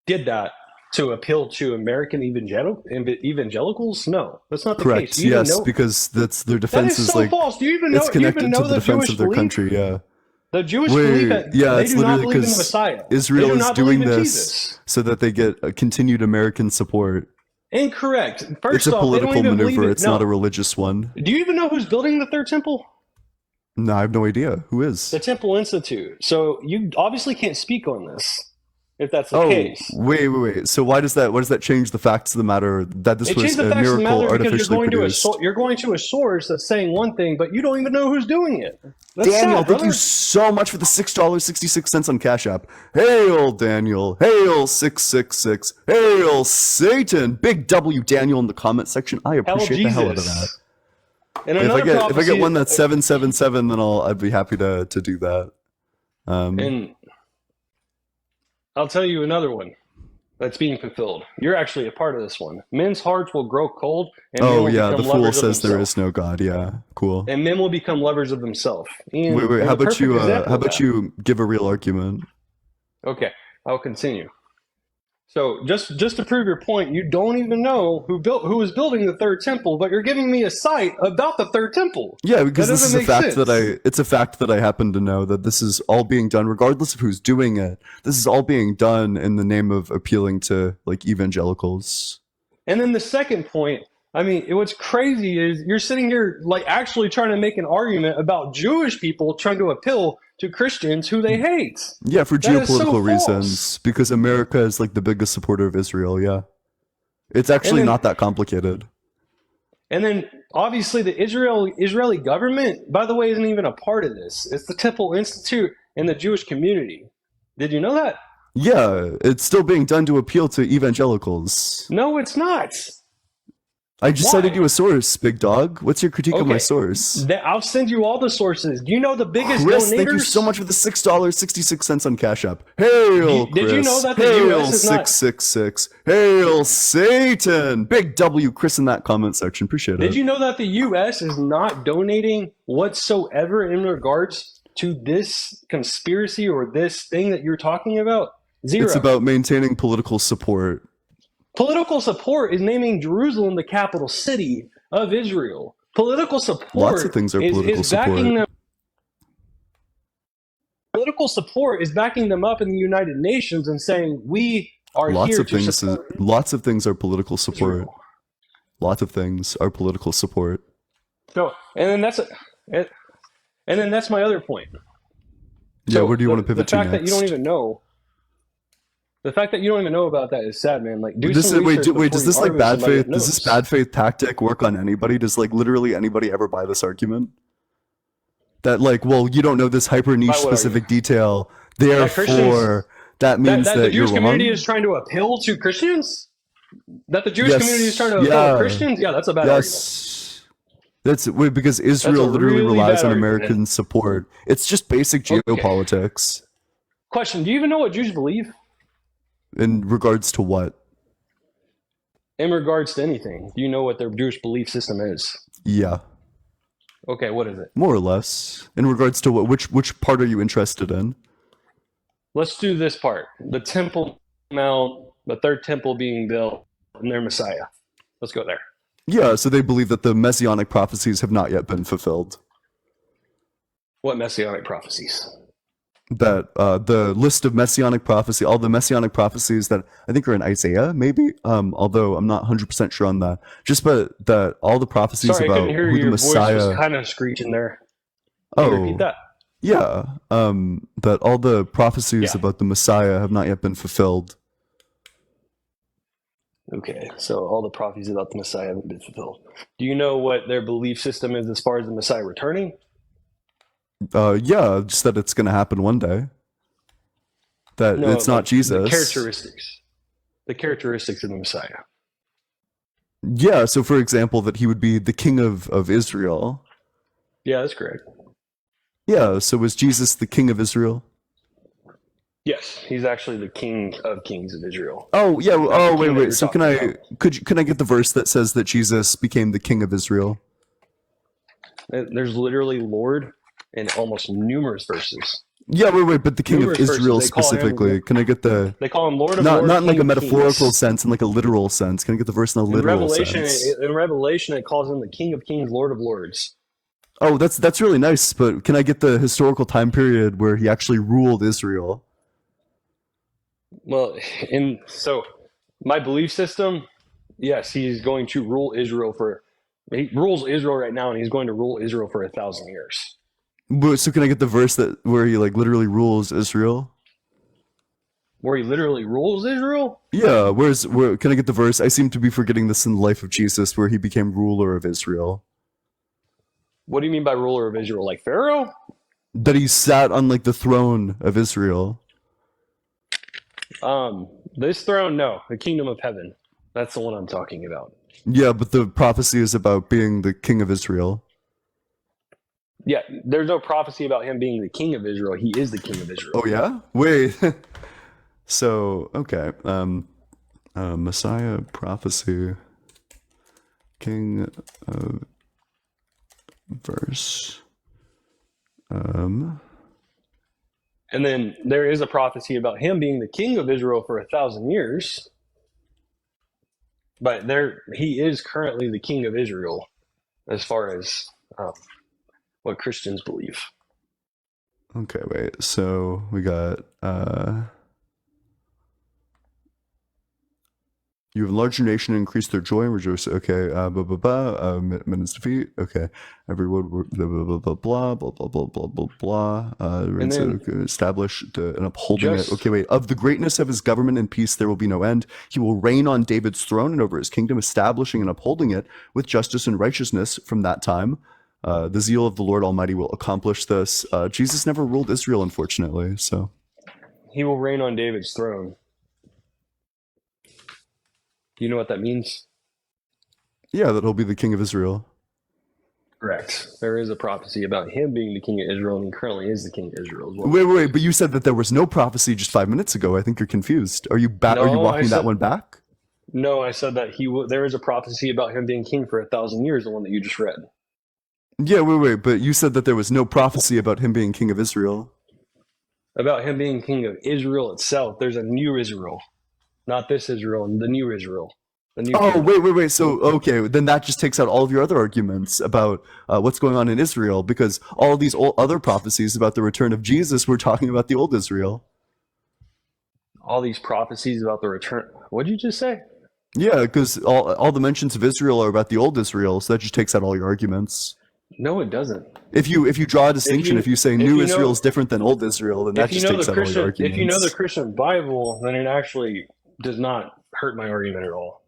did that to appeal to American evangelicals? No, that's not the Correct. case. Do you even Yes, know? because that's their That defense is is so like false. Do you even know? it's Do you even connected know to the the defense Jewish of their belief? country. Yeah. The Jewish Wait, belief that yeah, they it's do not literally believe in the because Messiah. Israel they do is not doing believe in this Jesus. so that they get a continued American support. Incorrect. It's First a off, they don't political even believe maneuver. it. It's No. not a religious one. Do you even know who's building the third temple? No, I have no idea. Who is? The Temple Institute. So you obviously can't speak on this if that's the Oh, case. wait. So why does that change the facts of the matter that this It was changed the a facts of the miracle matter because artificially produced? you're going to a source that's saying one thing, but you don't even know who's doing it. That's Daniel, sad, thank you brother. so much for the $6.66 on Cash App. Hail Daniel, hail 666, hail Satan. Big W Daniel in the comment section. I Hell appreciate the hell out of that. Jesus. And If another I get prophecy, one that's 777, then I'd be happy to do that. and I'll tell you another one that's being fulfilled. You're actually a part of this one. Men's hearts will grow cold, and men Oh will yeah, become the fool lovers of says there themselves. is no God. Yeah, cool. And men will become lovers of themselves. And Wait, there's how a about perfect you? example How of about that. you give a real argument? Okay, I'll continue. So just to prove your point, you don't even know who was building the third temple, but you're giving me a site about the third temple. Yeah, because That this is doesn't a make fact sense. it's a fact that I happen to know that this is all being done, regardless of who's doing it. This is all being done in the name of appealing to like evangelicals. And then the second point, I mean, what's crazy is you're sitting here like actually trying to make an argument about Jewish people trying to appeal to Christians who they hate. Yeah, for That is so geopolitical false. reasons, because America is like the biggest supporter of Israel. Yeah, it's actually then- not that complicated. And then obviously the Israeli government, by the way, isn't even a part of this. It's the Temple Institute and the Jewish community. Did you know that? Yeah, it's still being done to appeal to evangelicals. No, it's not. I just Why? cited you a source, big dog. What's your critique of my Okay. source? I'll send you all the sources. Do you know the biggest Chris, donators? thank you so much for the $6.66 on Cash App. Hail, Did you know Chris. that the Hail, US is not- 666. Hail, Satan. Big W, Chris, in that comment section. Appreciate it. Did you know that the U.S. is not donating whatsoever in regards to this conspiracy or this thing that you're talking about? Zero. It's about maintaining political support. Political support is naming Jerusalem the capital city of Israel. Political support Lots of things are political is backing support. them. Political support is backing them up in the United Nations and saying we are Lots here of to things. support Lots of things are political support. Israel. Lots of things are political support. So, and then that's my other point. Yeah, So where do you the- want to pivot the fact to that next? you don't even know. The fact that you don't even know about that is sad, man. Like, do This some is, wait, research wait, before does you this like argue with bad somebody faith? that Does this knows. bad faith tactic work on anybody? Does like literally anybody ever buy this argument? That like, well, you don't know this hyper niche Buy what specific argument? detail, Christians- therefore that means That that, the you're Jewish wrong. community is trying to appeal to Christians? That the Jewish Yes, community is trying to appeal yeah. to Christians? Yeah, that's a bad argument. Yes, that's wait, because Israel a literally really relies bad on argument. American support. It's just basic Okay. geopolitics Question, do you even know what Jews believe in regards to what? in regards to anything? Do you know what their Jewish belief system is? Yeah, Okay, what is it? more or less. In regards to what? Which part are you interested in? Let's do this part. The Temple Mount, the third temple being built, and their Messiah. Let's go there. Yeah, so they believe that the messianic prophecies have not yet been fulfilled. What messianic prophecies? That the list of messianic prophecy, all the messianic prophecies that I think are in Isaiah, maybe. Although I'm not 100% sure on that. Just but that all the prophecies Sorry, I about couldn't hear who the your voice Messiah. was kind of screeching there. Can you repeat that? Yeah, that all the prophecies Yeah. about the Messiah have not yet been fulfilled. Okay, so all the prophecies about the Messiah haven't been fulfilled. Do you know what their belief system is as far as the Messiah returning? Yeah, just that it's going to happen one day. That No, it's not like the Jesus. characteristics. The characteristics of the Messiah. Yeah, so for example, that he would be the king of Israel. Yeah, that's correct. Yeah, so was Jesus the king of Israel? Yes, he's actually the King of Kings of Israel. Oh, yeah. Not the Oh, king wait, that wait. you're So can talking I about. can I get the verse that says that Jesus became the king of Israel? There's literally Lord in almost numerous verses. Yeah, wait, but the king of Numerous verses. Israel They call him specifically. Can I get the They call him Lord of not Lords, in like King a of metaphorical Kings. sense, in like a literal sense? Can I get the verse in a literal sense? In Revelation, it calls him the King of Kings, Lord of Lords. Oh, that's really nice, but can I get the historical time period where he actually ruled Israel? Well, so my belief system, yes, he's going to rule Israel he rules Israel right now, and he's going to rule Israel for 1,000 years. So can I get the verse that where he like literally rules Israel? Where he literally rules Israel? Yeah, where can I get the verse? I seem to be forgetting this in the life of Jesus where he became ruler of Israel. What do you mean by ruler of Israel? Like Pharaoh? That he sat on like the throne of Israel. This throne, no, the kingdom of heaven. That's the one I'm talking about. Yeah, but the prophecy is about being the king of Israel. Yeah, there's no prophecy about him being the king of Israel. He is the king of Israel. Oh yeah? Wait. So, okay. Messiah prophecy. King of verse. And then there is a prophecy about him being the king of Israel for 1,000 years. But he is currently the king of Israel, as far as what Christians believe. Okay, wait. So we got you have enlarged your nation and increased their joy and rejoice. Okay, Minutes defeat. Okay, everyone, blah blah blah blah blah blah blah blah blah blah. And then Established and upholding it. just Okay, wait. Of the greatness of his government and peace, there will be no end. He will reign on David's throne and over his kingdom, establishing and upholding it with justice and righteousness from that time. The zeal of the Lord Almighty will accomplish this. Jesus never ruled Israel, unfortunately. So he will reign on David's throne. Do you know what that means? yeah, that he'll be the king of Israel. Correct. There is a prophecy about him being the king of Israel, and he currently is the king of Israel as well. Wait, but you said that there was no prophecy just 5 minutes ago. I think you're confused. Are you are you No, I walking that said one back? no. I said that there is a prophecy about him being king for 1,000 years, the one that you just read. Yeah, wait, but you said that there was no prophecy about him being king of Israel. About him being king of Israel itself. There's a new Israel, not this Israel, the new Israel, the new Oh, kingdom. wait. So, okay, then that just takes out all of your other arguments about what's going on in Israel, because all these other prophecies about the return of Jesus were talking about the old Israel. All these prophecies about the return. What did you just say? Yeah, because all the mentions of Israel are about the old Israel, so that just takes out all your arguments. No, it doesn't. If you draw a distinction, if you say new Israel is different than old Israel, then that just takes out all your arguments. If you know the Christian Bible, then it actually does not hurt my argument at all.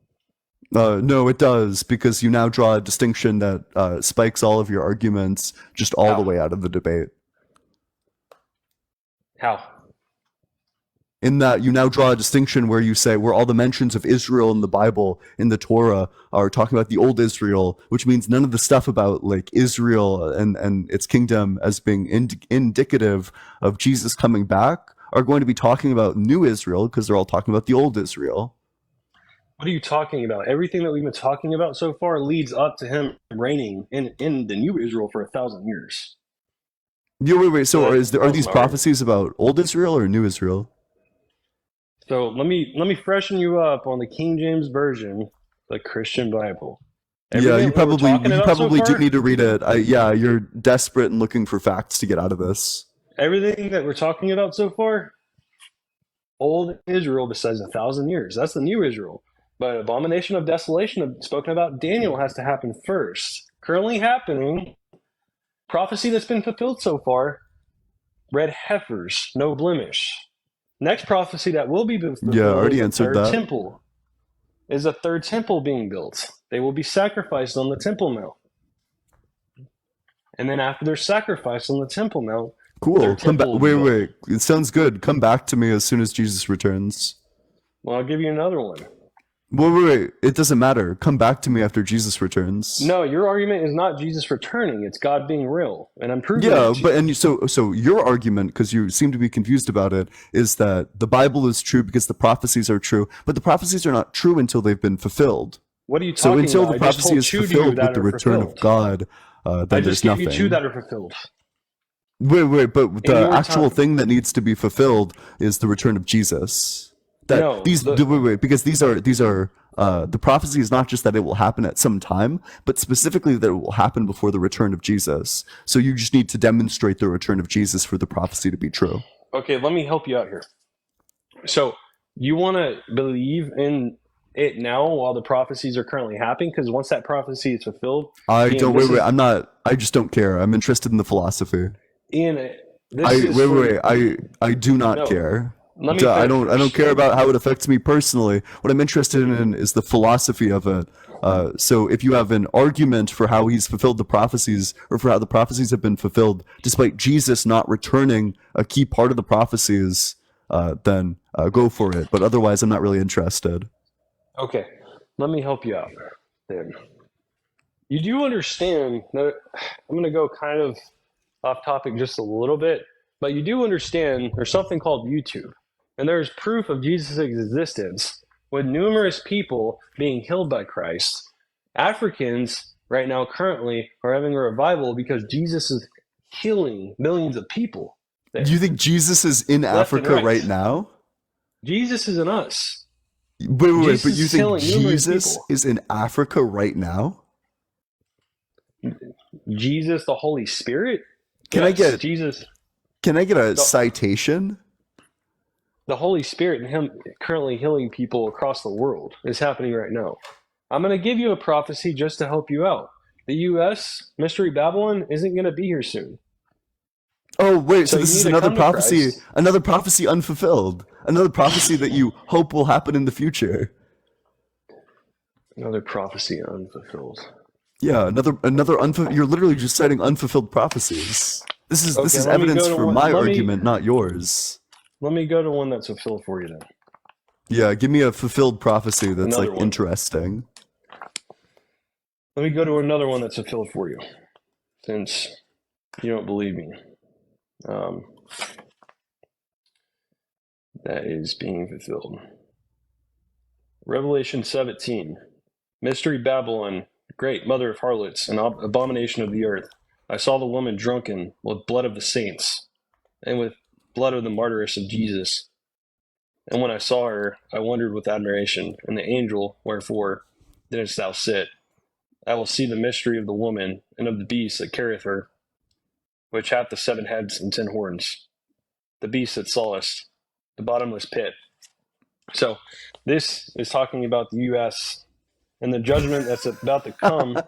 No, it does, because you now draw a distinction that spikes all of your arguments just all the way out of the debate. How? In that you now draw a distinction where you say where all the mentions of Israel in the Bible, in the Torah, are talking about the old Israel, which means none of the stuff about like Israel and its kingdom as being indicative of Jesus coming back are going to be talking about new Israel, because they're all talking about the old Israel. What are you talking about? Everything that we've been talking about so far leads up to him reigning in the new Israel for 1,000 years. Yeah, wait. So are these smart. prophecies about old Israel or new Israel? So let me freshen you up on the King James Version, the Christian Bible. Yeah, you probably do need to read it. You're desperate and looking for facts to get out of this. Everything that we're talking about so far, old Israel besides 1,000 years. That's the new Israel. But abomination of desolation spoken about Daniel has to happen first. Currently happening, prophecy that's been fulfilled so far, red heifers, no blemish. Next prophecy that will be fulfilled Yeah, already is a answered third that. temple. Is a third temple being built? They will be sacrificed on the Temple Mount, and then after they're sacrificed on the Temple Mount, Cool. their Come back. temple will be Wait. built. It sounds good. Come back to me as soon as Jesus returns. Well, I'll give you another one. Wait. It doesn't matter. Come back to me after Jesus returns. No, your argument is not Jesus returning; it's God being real, and I'm proving Yeah, it to but you. and so your argument, because you seem to be confused about it, is that the Bible is true because the prophecies are true, but the prophecies are not true until they've been fulfilled. What are you So talking until about? the I just prophecy told is two to you fulfilled with that the are return of fulfilled. God, I then just there's gave you two nothing. that are fulfilled Wait, but in the your actual time. thing that needs to be fulfilled is the return of Jesus. That No, wait, because these are the prophecy is not just that it will happen at some time, but specifically that it will happen before the return of Jesus. So you just need to demonstrate the return of Jesus for the prophecy to be true. okay, let me help you out here. So you want to believe in it now while the prophecies are currently happening? Because once that prophecy is fulfilled, I Ian, don't this wait. is I'm not. I just don't care. I'm interested in the philosophy. Ian. This is Wait, for I do not no. care. Let me I finish don't first. care about how it affects me personally. What I'm interested in is the philosophy of it. So if you have an argument for how he's fulfilled the prophecies, or for how the prophecies have been fulfilled, despite Jesus not returning a key part of the prophecies, then go for it. But otherwise, I'm not really interested. Okay, let me help you out. Then you do understand that I'm going to go kind of off topic just a little bit, but you do understand there's something called YouTube, and there's proof of Jesus' existence with numerous people being healed by Christ. Africans right now currently are having a revival because Jesus is healing millions of people there, Do you think Jesus is in left and Africa right. right now? Jesus is in us. Wait, Jesus but you is think healing numerous Jesus people. is in Africa right now? Jesus, the Holy Spirit? Can I Yes, get Jesus, a the, citation? the Holy Spirit and Him currently healing people across the world is happening right now. I'm going to give you a prophecy just to help you out. The U.S. Mystery Babylon isn't going to be here soon. Oh wait, so So you this is need to come to Christ. another prophecy unfulfilled, another prophecy that you hope will happen in the future. Another prophecy unfulfilled. Yeah, you're literally just citing unfulfilled prophecies. This Okay, is let me evidence go to for one. my argument, not yours. Let me go to one that's fulfilled for you then. Yeah, give me a fulfilled prophecy that's Another like one. interesting. Let me go to another one that's fulfilled for you, since you don't believe me. That is being fulfilled. Revelation 17. Mystery Babylon, great mother of harlots, an abomination of the earth. I saw the woman drunken with blood of the saints, and with blood of the martyrs of Jesus. And when I saw her, I wondered with admiration, and the angel, wherefore didst thou sit? I will see the mystery of the woman, and of the beast that carrieth her, which hath the 7 heads and 10 horns. The beast that sawest, the bottomless pit. So, this is talking about the U.S. and the judgment that's about to come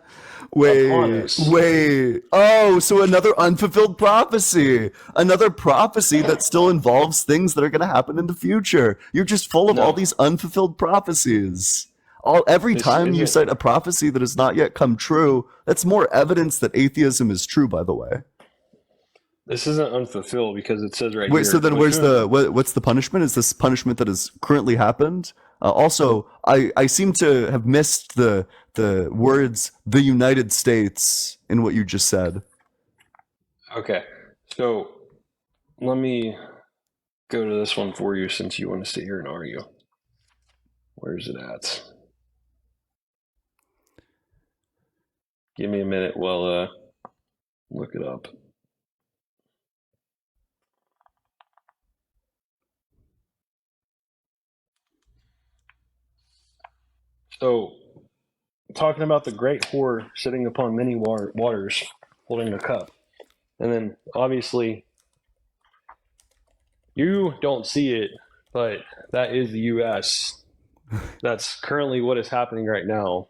upon us. Wait. Oh, so another unfulfilled prophecy. Another prophecy that still involves things that are going to happen in the future. You're just full of all No, these unfulfilled prophecies. Every this time you isn't. cite a prophecy that has not yet come true, that's more evidence that atheism is true, by the way. This isn't unfulfilled because it says right Wait, here. so then where's what's the punishment? Is this punishment that has currently happened? Also, I seem to have missed the words "the United States" in what you just said. Okay, so let me go to this one for you since you want to sit here and argue. Where's it at? Give me a minute while look it up. So, talking about the great whore sitting upon many waters, holding a cup. And then, obviously, you don't see it, but that is the U.S. That's currently what is happening right now.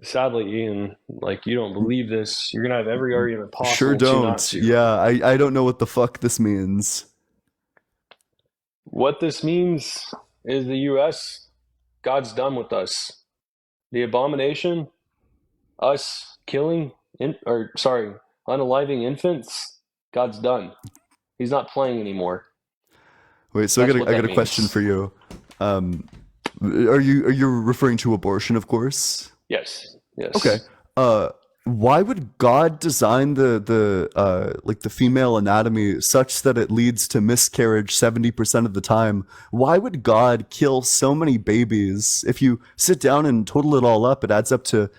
Sadly, Ian, like, you don't believe this. You're gonna have every argument possible Sure to not don't. to. Yeah, I don't know what the fuck this means. What this means is the U.S., God's done with us. The abomination, us killing, unaliving infants, God's done. He's not playing anymore. Wait, so I That's got what a that question means. for you. Are you referring to abortion, of course? Yes. Okay. Why would God design the female anatomy such that it leads to miscarriage 70% of the time? Why would God kill so many babies? If you sit down and total it all up, it adds up to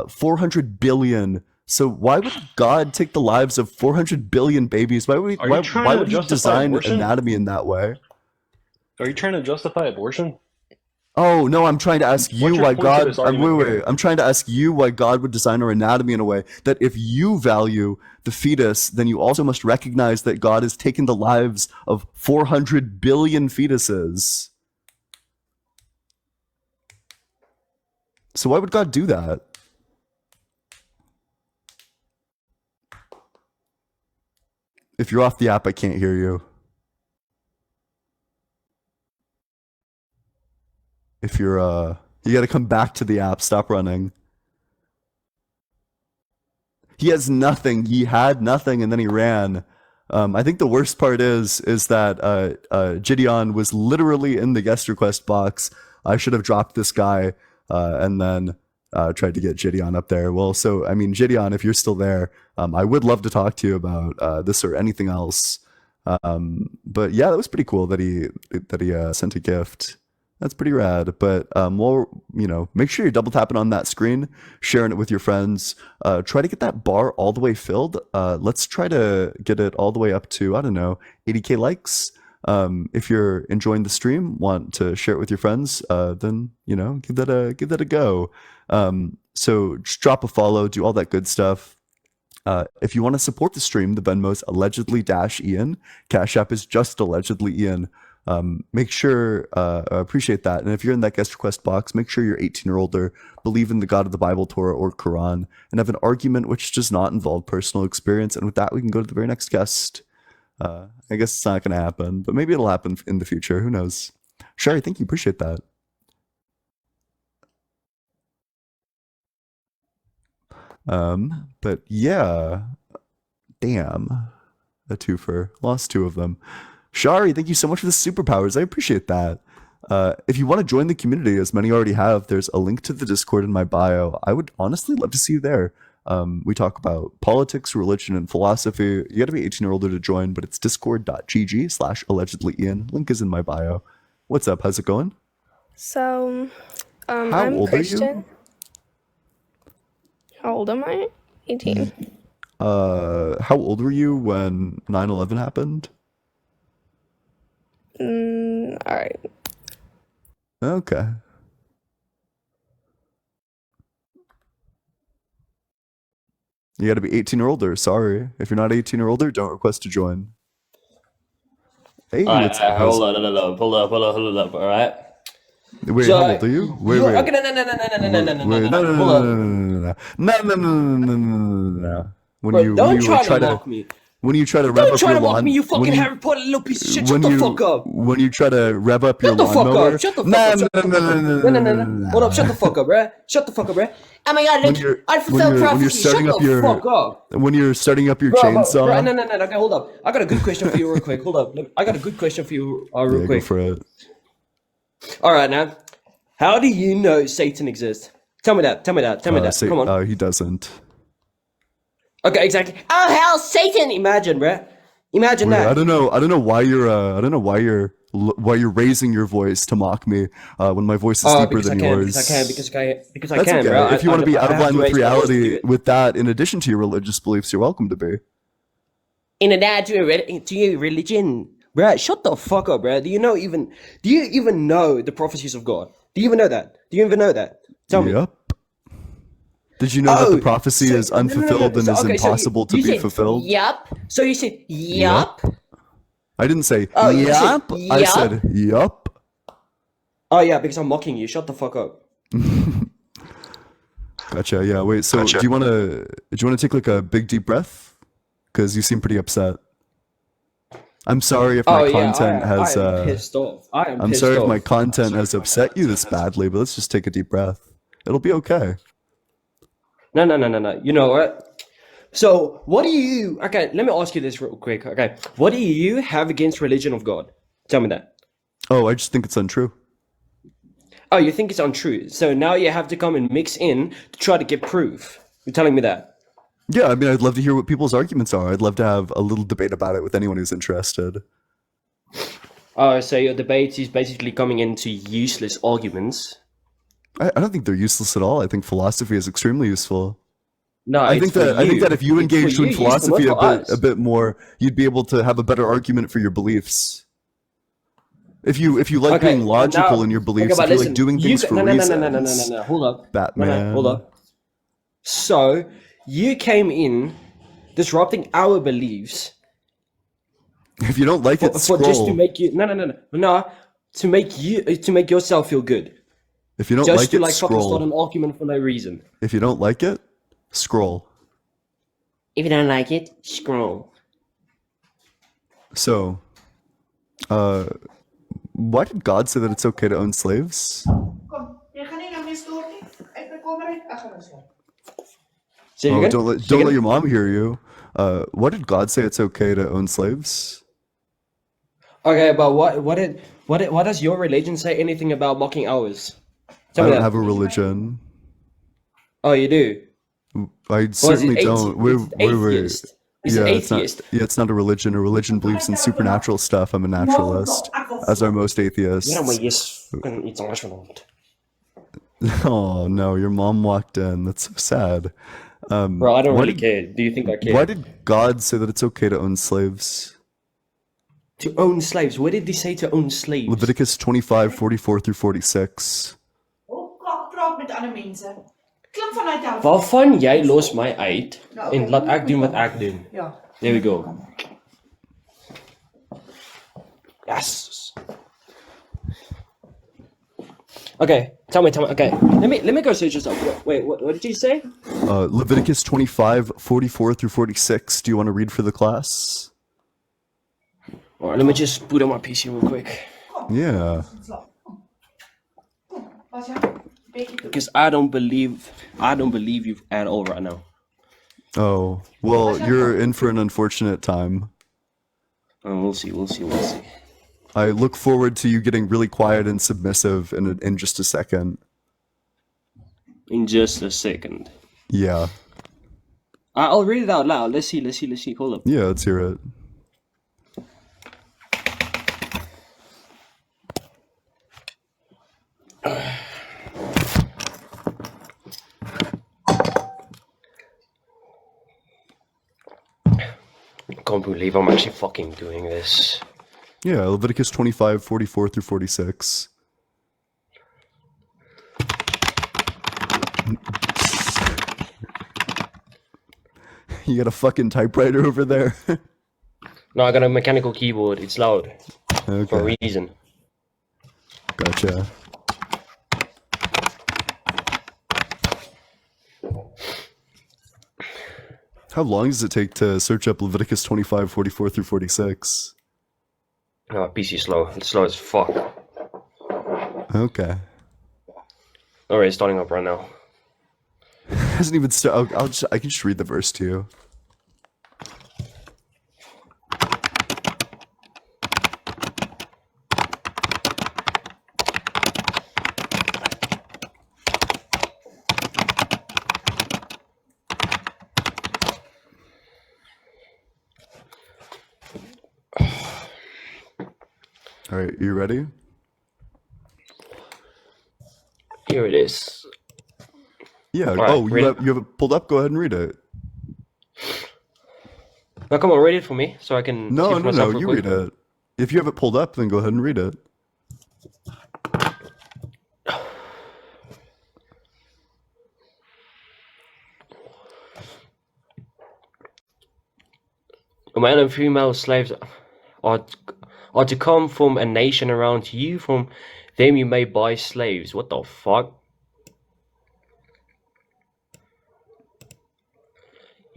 400 billion. So why would God take the lives of 400 billion babies? Why would he, Are you trying why to would he justify design abortion? anatomy in that way? Are you trying to justify abortion? Oh no, I'm trying to ask you What's your why point to God. this argument here? I'm trying to ask you why God would design our anatomy in a way that if you value the fetus, then you also must recognize that God has taken the lives of 400 billion fetuses. So why would God do that? If you're off the app, I can't hear you. If you're you got to come back to the app. Stop running. He has nothing. He had nothing, and then he ran. I think the worst part is that Gideon was literally in the guest request box. I should have dropped this guy and then tried to get Gideon up there. Well, so I mean, Gideon, if you're still there, I would love to talk to you about this or anything else. But yeah, that was pretty cool that he sent a gift. That's pretty rad. But make sure you're double tapping on that screen, sharing it with your friends. Try to get that bar all the way filled. Let's try to get it all the way up to, I don't know, 80K likes. If you're enjoying the stream, want to share it with your friends, then give that a go. So just drop a follow, do all that good stuff. If you want to support the stream, the Venmo's allegedly-Ian. Cash App is just allegedly Ian. Make sure appreciate that. And if you're in that guest request box, make sure you're 18 or older, believe in the God of the Bible, Torah, or Quran, and have an argument which does not involve personal experience. And with that, we can go to the very next guest. I guess it's not going to happen, but maybe it'll happen in the future. Who knows? Sherry, thank you. Appreciate that. But yeah, damn, a twofer. Lost two of them. Shari, thank you so much for the superpowers. I appreciate that. If you want to join the community, as many already have, there's a link to the Discord in my bio. I would honestly love to see you there. We talk about politics, religion, and philosophy. You got to be 18 or older to join, but it's discord.gg/allegedlyian. Link is in my bio. What's up? How's it going? So, How I'm old Christian. are you? How old am I? 18. How old were you when 9/11 happened? All right. Okay. You got to be 18 or older. Sorry. If you're not 18 or older, don't request to join. Hey, All right, what's up? hold on, hold up. All right. Wait, So, how old are you? Wait. Okay, no. Wait, no. Hold No. When Bro, you don't try try to to mock me. when you try to rev Don't up try your to mock lawn me, you fucking when you Harry Potter little piece of shit. when Shut the you fuck up. when you try to rev up your Shut the fuck lawnmower. up. Shut the fuck up. Shut the fuck up. No. Hold up. Shut the fuck up, bruh. Shut the fuck up, bruh. Oh my god, When look. you're Unfulfilled when you're prophecy. Shut starting up the fuck up. when you're starting up your Bro, chainsaw. no. Okay, hold up. I got a good question for you real quick. Hold up. Look, I got a good question for you real Yeah, quick. go for it. All right, now. How do you know Satan exists? Tell me that. Come on. He doesn't. Okay, exactly. Oh, hell, Satan! Imagine, bruh. Imagine Wait, that. I don't know why you're raising your voice to mock me when my voice is deeper because than I can, yours. because I That's can, okay. bro. If you want to be out of have line to with raise my voice to reality do it. with that, in addition to your religious beliefs, you're welcome to be. In addition to your religion, bruh, shut the fuck up, bruh. Do you even know the prophecies of God? Do you even know that? Tell me. Yep. Did you know that the prophecy is unfulfilled and is impossible to be fulfilled? Yup. So you said yup. I didn't say Oh, you said yup. I yup? said yup. Oh yeah, because I'm mocking you. Shut the fuck up. Gotcha. Yeah. Wait. So do you want to take like a big deep breath? Because you seem pretty upset. I'm sorry if Oh my yeah, content has. I am pissed off. I am I'm pissed sorry if off. my content has upset you this badly, but let's just take a deep breath. It'll be okay. No. You know what? So, what do you? Okay, let me ask you this real quick. Okay, what do you have against religion of God? Tell me that. Oh, I just think it's untrue. Oh, you think it's untrue. So now you have to come and mix in to try to get proof. You're telling me that? Yeah, I mean, I'd love to hear what people's arguments are. I'd love to have a little debate about it with anyone who's interested. Oh, so your debate is basically coming into useless arguments. I don't think they're useless at all. I think philosophy is extremely useful. No, I it's think for that you. if you It's for engaged you, in useful, not philosophy for us. a bit more, you'd be able to have a better argument for your beliefs. If you like Okay, being but logical now, in your okay, beliefs, but if you listen, like doing you things for no, reasons, hold up, Batman. hold up. So you came in disrupting our beliefs If you don't like it, for just to scroll. make you to make yourself feel good. If you don't Just like to it, like fucking start scroll. an argument for no reason. If you don't like it, scroll. If you don't like it, scroll. So, why did God say that it's okay to own slaves? Say it Oh, again? don't Say it let again? your mom hear you. Why did God say it's okay to own slaves? Okay, but what does your religion say anything about mocking ours? Tell I me don't that. have a religion. Oh, you do? I Or is certainly it don't. it's atheist? It's Yeah, atheist. it's not a religion. A religion believes in supernatural stuff. I'm a naturalist, as are most Waarom maar atheists. yes iets anders vanochtend? Oh no, your mom walked in. That's so sad. Bro, I don't Why really did care. Do you think I care? why did God say that it's okay to own slaves? To own slaves. Where did they say to own slaves? Leviticus 25:44 through 46. Waarvan jij los mij uit en laat ek doen wat ek doen. There we go. Yes. Okay, tell me. Okay, let me go search this up. Wait, what did you say? Leviticus 25:44 through 46. Do you want to read for the class? Alright, let me just boot on my PC real quick. Yeah. Because I don't believe you at all right now. Oh, well, you're in for an unfortunate time. We'll see. I look forward to you getting really quiet and submissive in just a second. In just a second. Yeah. I'll read it out loud. Let's see. Hold up. Yeah, let's hear it. I can't believe I'm actually fucking doing this. Yeah, Leviticus 25:44 through 46. You got a fucking typewriter over there? No, I got a mechanical keyboard. It's loud. For a Okay, reason. gotcha. How long does it take to search up Leviticus 25:44 through 46? No, PC is slow. It's slow as fuck. Okay. Alright, it's starting up right now. Hasn't even started. I can just read the verse to you. All right, you ready? Here it is. Yeah. Alright, Oh, ready? you have it pulled up? Go ahead and read it. Now come on, read it for me so I can see No, for no, myself no. real You quick. read it. If you have it pulled up, then go ahead and read it. A male and female slaves are to come from a nation around you. From them you may buy slaves. What the fuck?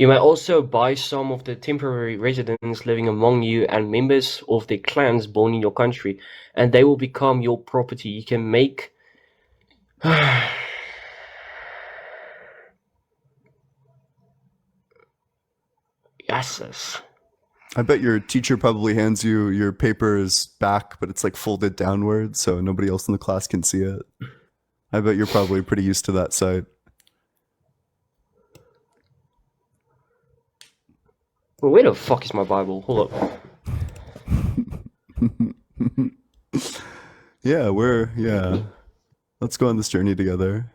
You may also buy some of the temporary residents living among you and members of the clans born in your country, and they will become your property. You can make yes. I bet your teacher probably hands you your papers back, but it's like folded downward so nobody else in the class can see it. I bet you're probably pretty used to that sight. Well, where the fuck is my Bible? Hold up. Yeah. Let's go on this journey together.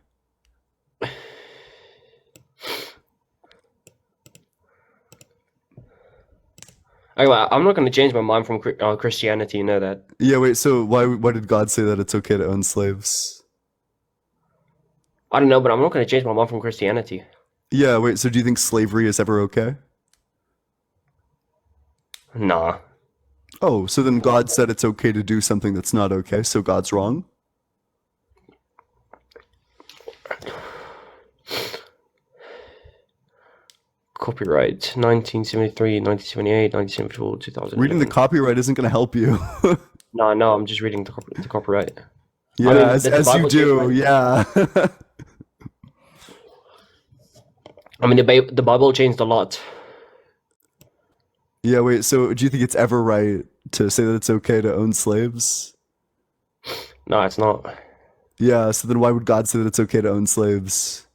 Anyway, I'm not going to change my mind from Christianity, you know that. Yeah, wait, so why did God say that it's okay to own slaves? I don't know, but I'm not going to change my mind from Christianity. Yeah, wait, so do you think slavery is ever okay? Nah. Oh, so then God said it's okay to do something that's not okay, so God's wrong? Copyright 1973, 1978, 1974, 2000. Reading the copyright isn't going to help you. No, I'm just reading the copyright. Yeah, I mean, as you Bible do, changed yeah. I mean, the Bible changed a lot. Yeah, wait, so do you think it's ever right to say that it's okay to own slaves? No, it's not. Yeah, so then why would God say that it's okay to own slaves?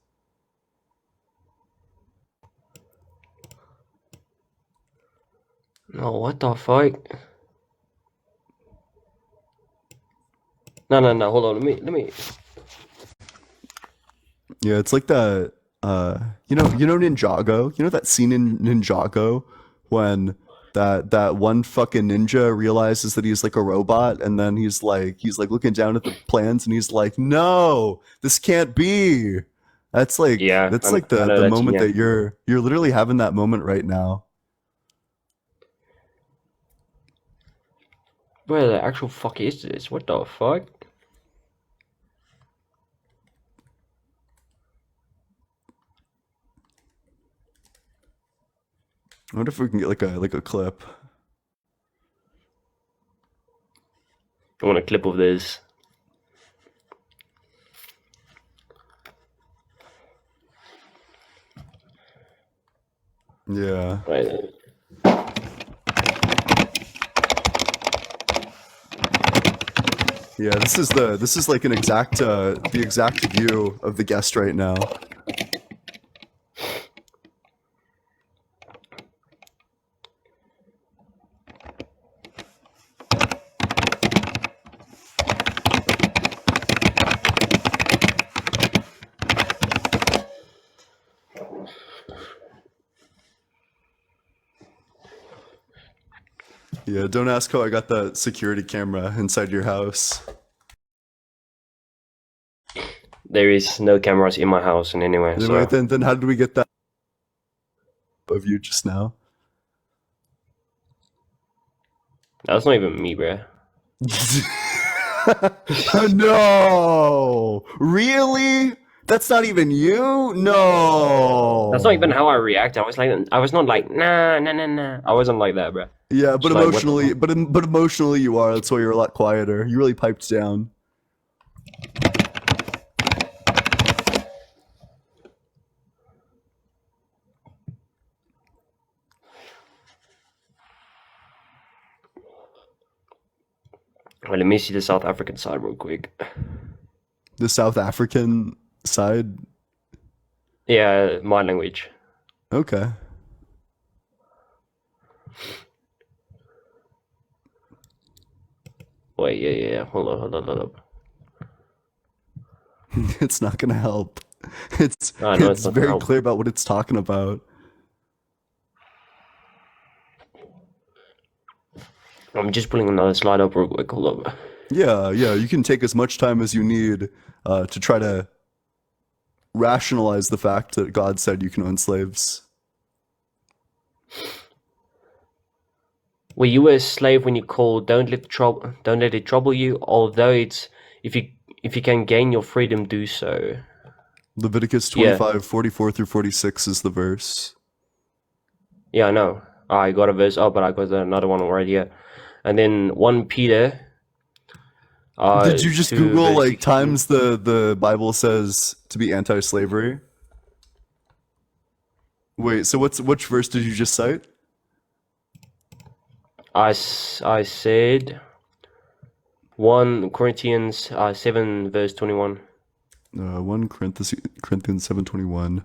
No, what the fuck? No. Hold on. Let me. Yeah, it's like that. You know Ninjago. You know that scene in Ninjago when that one fucking ninja realizes that he's like a robot, and then he's like looking down at the plans, and he's like, "No, this can't be." That's like that's like the moment that you're literally having that moment right now. Where the actual fuck is this? What the fuck? I wonder if we can get like a clip. I want a clip of this. Yeah. Right. Yeah, this is like an exact the exact view of the guest right now. Yeah, don't ask how I got that security camera inside your house. There is no cameras in my house in any way. Anyway, So then how did we get that of you just now? that's not even me, bruh. No, really? That's not even you? No. That's not even how I react. I was not like nah. I wasn't like that, bruh. Yeah, but Just like, what the emotionally, fuck? but emotionally, you are. That's why you're a lot quieter. You really piped down. Well, let me see the South African side real quick. The South African side. Yeah, my language. Okay. Wait, yeah. Hold up. It's not gonna help. It's I know it's it's not gonna very help. clear about what it's talking about. I'm just pulling another slide up real quick. Hold up. Yeah, you can take as much time as you need to try to rationalize the fact that God said you can own slaves. Were you a slave when you called? Don't let it trouble you. Although it's if you can gain your freedom, do so. Leviticus Yeah. 25, 44 through 46 is the verse. Yeah, I know. I got a verse up, but I got another one right here. And then 1 Peter Did you just 2 Google verse like 16. times the Bible says to be anti-slavery? Wait, so which verse did you just cite? I said 1 Corinthians 7 verse 21. 1 Corinthians 7:21.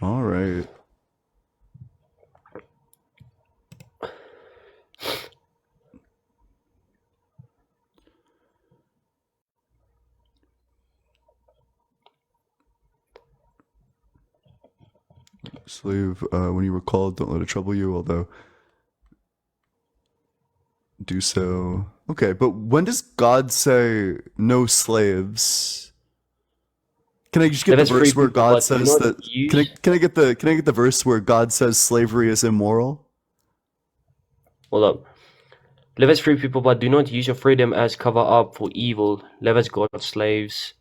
All right. Slave, when you were called, don't let it trouble you, although do so. Okay, but when does God say no slaves? Can I just get Let the us free verse where people, God but do says not that? use. Can I get the verse where God says slavery is immoral? Hold up. Live as free people, but do not use your freedom as cover up for evil. Live as God's slaves.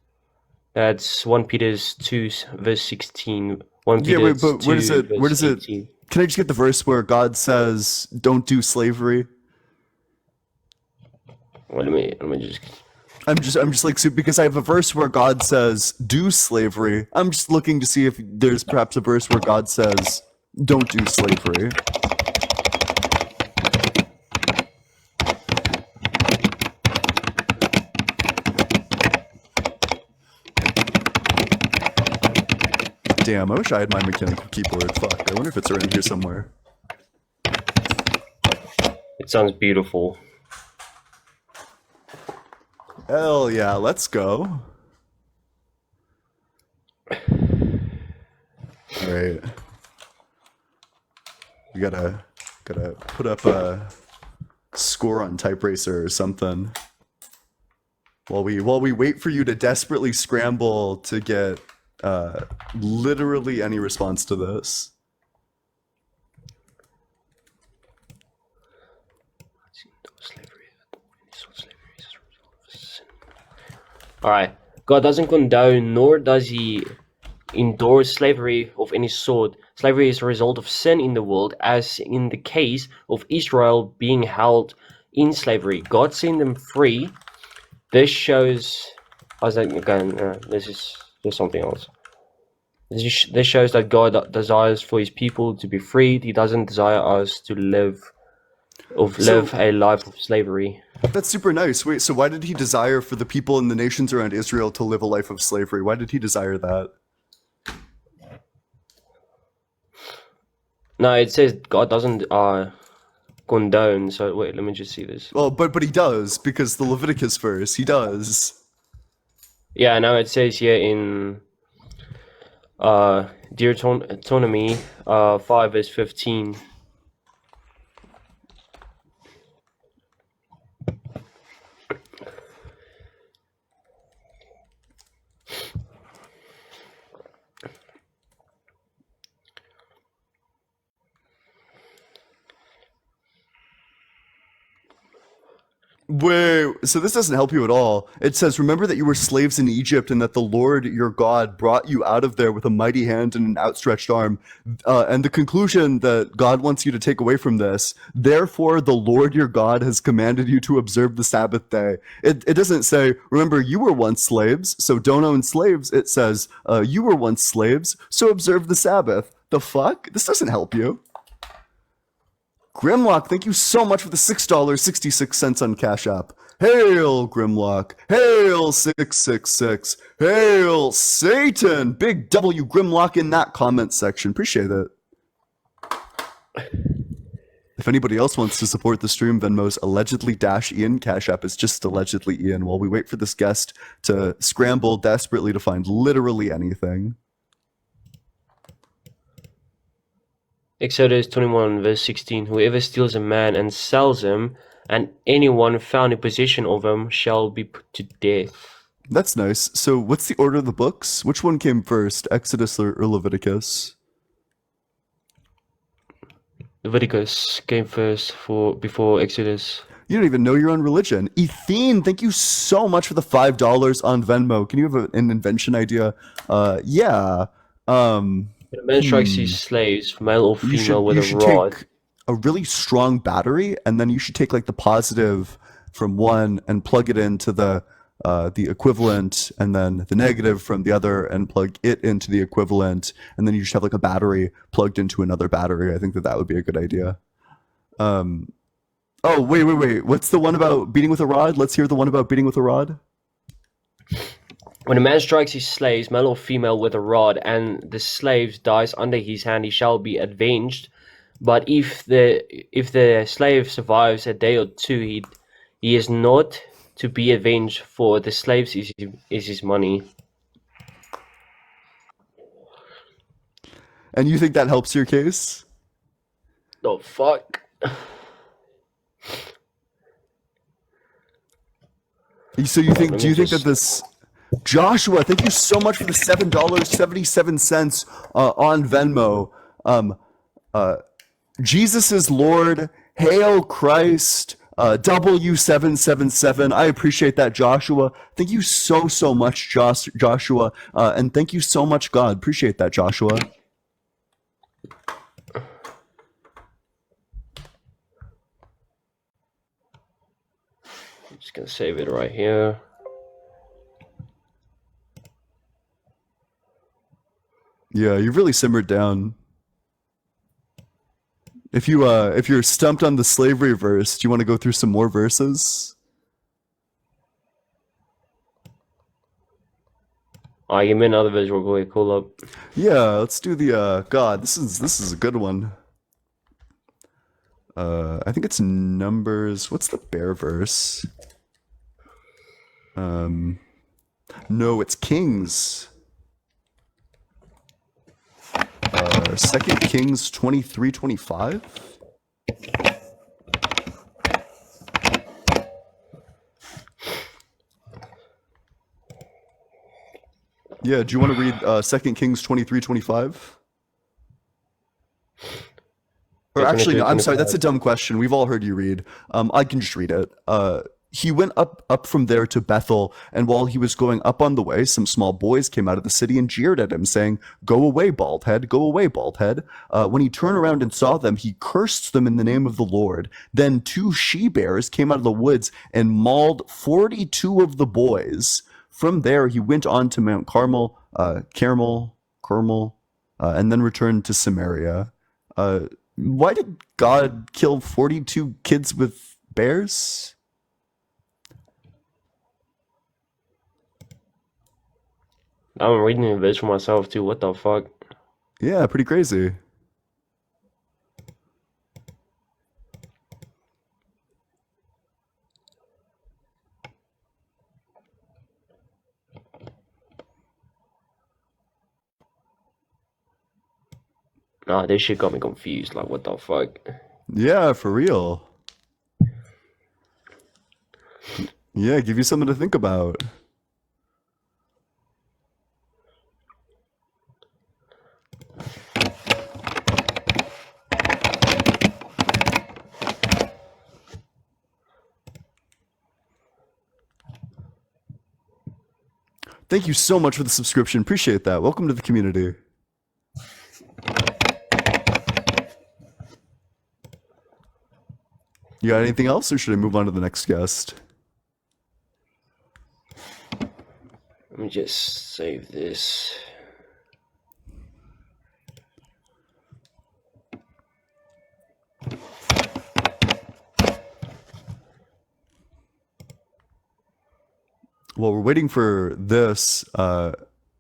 That's 1 Peter 2 verse 16. 1 Yeah, Peter wait, but 2 where verse does it? 18. Can I just get the verse where God says don't do slavery? Well, let me just. I'm just like, so because I have a verse where God says do slavery. I'm just looking to see if there's perhaps a verse where God says don't do slavery. Damn, I wish I had my mechanical keyboard. Fuck, I wonder if it's around here somewhere. It sounds beautiful. Hell yeah, let's go. Alright. We gotta put up a score on Type Racer or something. While we wait for you to desperately scramble to get literally any response to this. Alright. God doesn't condone nor does he endorse slavery of any sort. Slavery is a result of sin in the world, as in the case of Israel being held in slavery. God set them free. This shows. I was like, okay, there's something else. This shows that God desires for his people to be freed. He doesn't desire us to live a life of slavery. That's super nice. Wait, so why did he desire for the people in the nations around Israel to live a life of slavery? Why did he desire that? No, it says God doesn't condone. So wait, let me just see this. Well, but he does, because the Leviticus verse, he does. Yeah, now it says here in Deuteronomy 5 verse 15. Wait, so this doesn't help you at all. It says, remember that you were slaves in Egypt and that the Lord your God brought you out of there with a mighty hand and an outstretched arm. And the conclusion that God wants you to take away from this, therefore the Lord your God has commanded you to observe the Sabbath day. It doesn't say, remember you were once slaves, so don't own slaves. It says, you were once slaves, so observe the Sabbath. The fuck? This doesn't help you. Grimlock, thank you so much for the $6.66 on Cash App. Hail, Grimlock. Hail, 666. Hail, Satan. Big W Grimlock in that comment section. Appreciate it. If anybody else wants to support the stream, Venmo's allegedly-Ian. Cash App is just allegedly Ian while we wait for this guest to scramble desperately to find literally anything. Exodus 21 verse 16. Whoever steals a man and sells him, and anyone found in possession of him shall be put to death. That's nice. So what's the order of the books? Which one came first, Exodus or Leviticus? Leviticus came first before Exodus. You don't even know your own religion. Ethene, thank you so much for the $5 on Venmo. Can you have an invention idea? Yeah. When a man strikes his slaves, male or You female, should with you a should rod. take a really strong battery, and then you should take like the positive from one and plug it into the equivalent, and then the negative from the other and plug it into the equivalent, and then you just have like a battery plugged into another battery. I think that would be a good idea. Oh, wait. What's the one about beating with a rod? Let's hear the one about beating with a rod. When a man strikes his slaves, male or female, with a rod, and the slave dies under his hand, he shall be avenged. But if the slave survives a day or two, he is not to be avenged, for the slaves is his money. And you think that helps your case? Oh, fuck. So do you think that this Joshua, thank you so much for the $7.77 on Venmo. Jesus is Lord. Hail Christ. W777. I appreciate that, Joshua. Thank you so much, Joshua. And thank you so much, God. Appreciate that, Joshua. I'm just gonna save it right here. Yeah, you've really simmered down. If you're stumped on the slavery verse, do you want to go through some more verses? Give me another visual quick. Hold up. Yeah, let's do the God. This is a good one. I think it's Numbers. What's the bear verse? No, it's Kings. 2 Kings 23:25. Yeah, do you want to read 2 Kings 23:25? Or actually, no, I'm sorry, that's a dumb question. We've all heard you read. I can just read it. He went up from there to Bethel, and while he was going up on the way, some small boys came out of the city and jeered at him, saying, "Go away, bald head, go away, bald head." When he turned around and saw them, he cursed them in the name of the Lord. Then 2 she-bears came out of the woods and mauled 42 of the boys. From there, he went on to Mount Carmel, and then returned to Samaria. Why did God kill 42 kids with bears? I'm reading the verse for myself too. What the fuck? Yeah, pretty crazy. Nah, this shit got me confused. Like, what the fuck? Yeah, for real. Yeah, give you something to think about. Thank you so much for the subscription. Appreciate that. Welcome to the community. You got anything else, or should I move on to the next guest? Let me just save this. While we're waiting for this,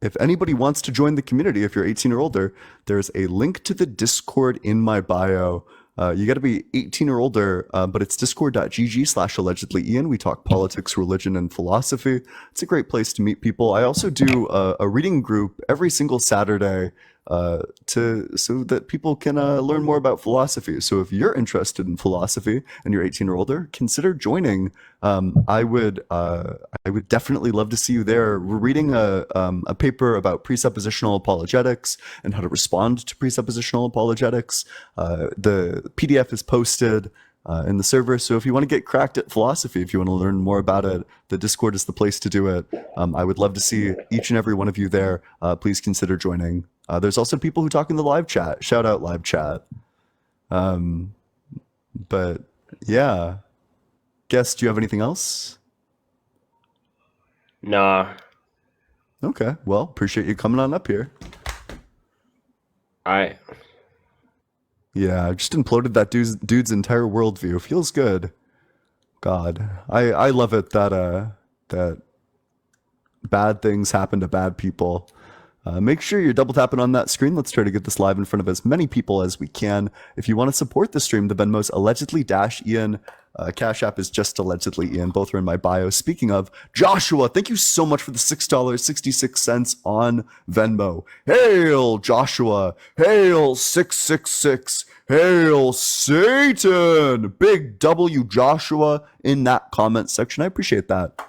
if anybody wants to join the community, if you're 18 or older, there's a link to the Discord in my bio. You got to be 18 or older, but it's discord.gg/allegedlyian. We talk politics, religion, and philosophy. It's a great place to meet people. I also do a reading group every single Saturday so that people can learn more about philosophy. So if you're interested in philosophy and you're 18 or older, consider joining. I would definitely love to see you there. We're reading a paper about presuppositional apologetics and how to respond to presuppositional apologetics. The PDF is posted in the server. So if you want to get cracked at philosophy, if you want to learn more about it, the Discord is the place to do it. I would love to see each and every one of you there. Please consider joining. There's also people who talk in the live chat. Shout out live chat. But yeah, Guess, do you have anything else? Nah. Okay, well, appreciate you coming on up here. Alright. Yeah, I just imploded that dude's entire worldview. Feels good. God, I love it that that bad things happen to bad people. Make sure you're double tapping on that screen. Let's try to get this live in front of as many people as we can. If you want to support the stream, the Venmo's allegedly -Ian. Cash App is just allegedly Ian. Both are in my bio. Speaking of, Joshua, thank you so much for the $6.66 on Venmo. Hail Joshua! Hail 666! Hail Satan! Big W Joshua in that comment section. I appreciate that.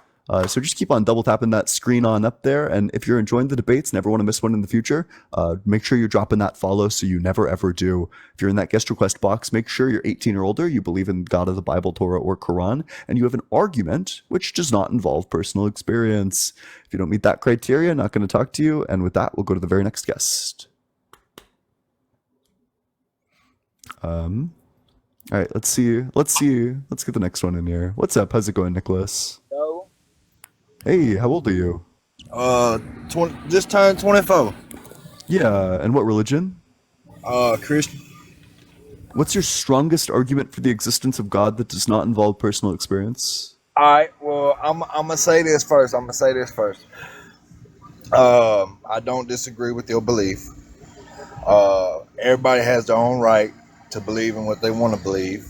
So just keep on double tapping that screen on up there. And if you're enjoying the debates, never want to miss one in the future, make sure you're dropping that follow so you never ever do. If you're in that guest request box, make sure you're 18 or older, you believe in God of the Bible, Torah, or Quran, and you have an argument which does not involve personal experience. If you don't meet that criteria, not going to talk to you. And with that, we'll go to the very next guest. All right, let's see. Let's get the next one in here. What's up? How's it going, Nicholas? Yo. Hey, how old are you? 20, just turned 24. Yeah, and what religion? Christian. What's your strongest argument for the existence of God that does not involve personal experience? All right. Well, I'm gonna say this first. I don't disagree with your belief. Everybody has their own right to believe in what they want to believe.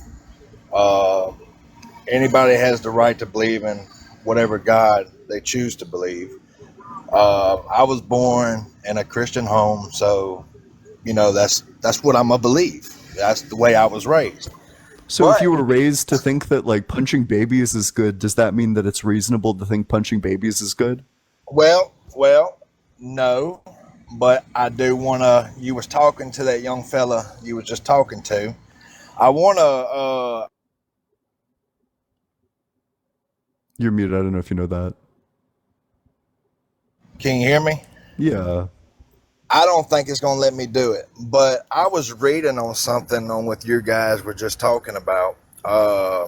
Anybody has the right to believe in whatever God they choose to believe. I was born in a Christian home, so that's what I'm gonna believe. That's the way I was raised. So if you were raised to think that like punching babies is good, does that mean that it's reasonable to think punching babies is good? Well, no, but I do wanna. You was talking to that young fella you was just talking to. I wanna. You're muted. I don't know if you know that. Can you hear me? Yeah. I don't think it's gonna let me do it. But I was reading on something on what you guys were just talking about. I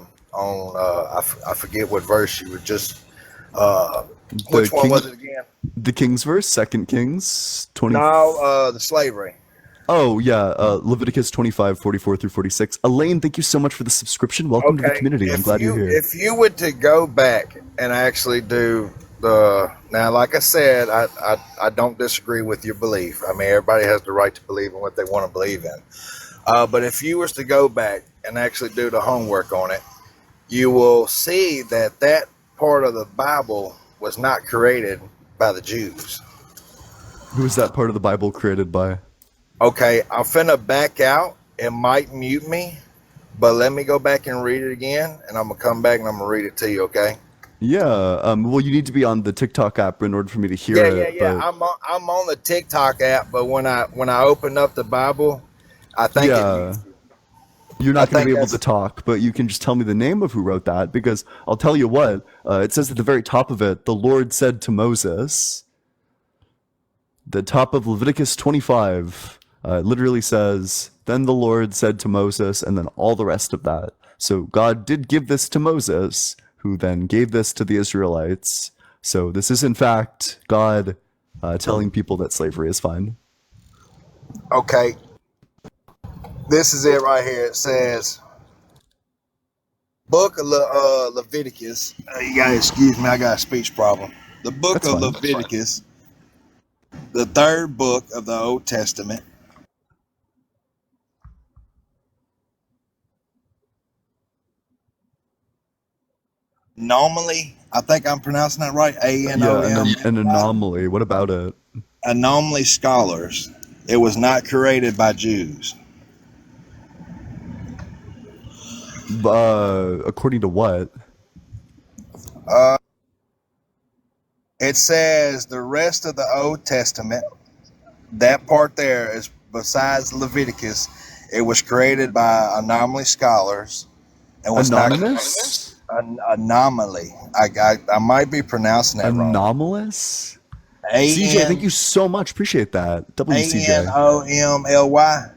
forget what verse you were just. Which one was it again? The King's verse, 2 Kings 20. No, the slavery. Oh yeah, Leviticus 25:44-46. Elaine, thank you so much for the subscription. Welcome to the community. I'm glad you're here. If you were to go back and actually do now, like I said, I don't disagree with your belief. I mean, everybody has the right to believe in what they want to believe in. But if you was to go back and actually do the homework on it, you will see that that part of the Bible was not created by the Jews. Who is that part of the Bible created by? Okay, I'm finna back out. It might mute me, but let me go back and read it again, and I'm gonna come back and I'm gonna read it to you, okay? Yeah. Well, you need to be on the TikTok app in order for me to hear it. Yeah. But... I'm on the TikTok app, but when I open up the Bible, I think you're not going to be able to talk, but you can just tell me the name of who wrote that, because I'll tell you what, it says at the very top of it, the Lord said to Moses, the top of Leviticus 25, literally says, then the Lord said to Moses, and then all the rest of that. So God did give this to Moses, who then gave this to the Israelites. So this is in fact God telling people that slavery is fine. Okay. This is it right here. It says, Book of Leviticus. You gotta excuse me, I got a speech problem. The book of Leviticus, the third book of the Old Testament. Anomaly, I think I'm pronouncing that right. A-N-O-M. Yeah, an anomaly. What about it? Anomaly scholars. It was not created by Jews. According to what? It says the rest of the Old Testament, that part there is besides Leviticus, it was created by anomaly scholars. and what's not Anonymous? an anomaly. I might be pronouncing that wrong. Anomalous? A CJ, thank N you so much. Appreciate that. A WCJ. N O M L Y.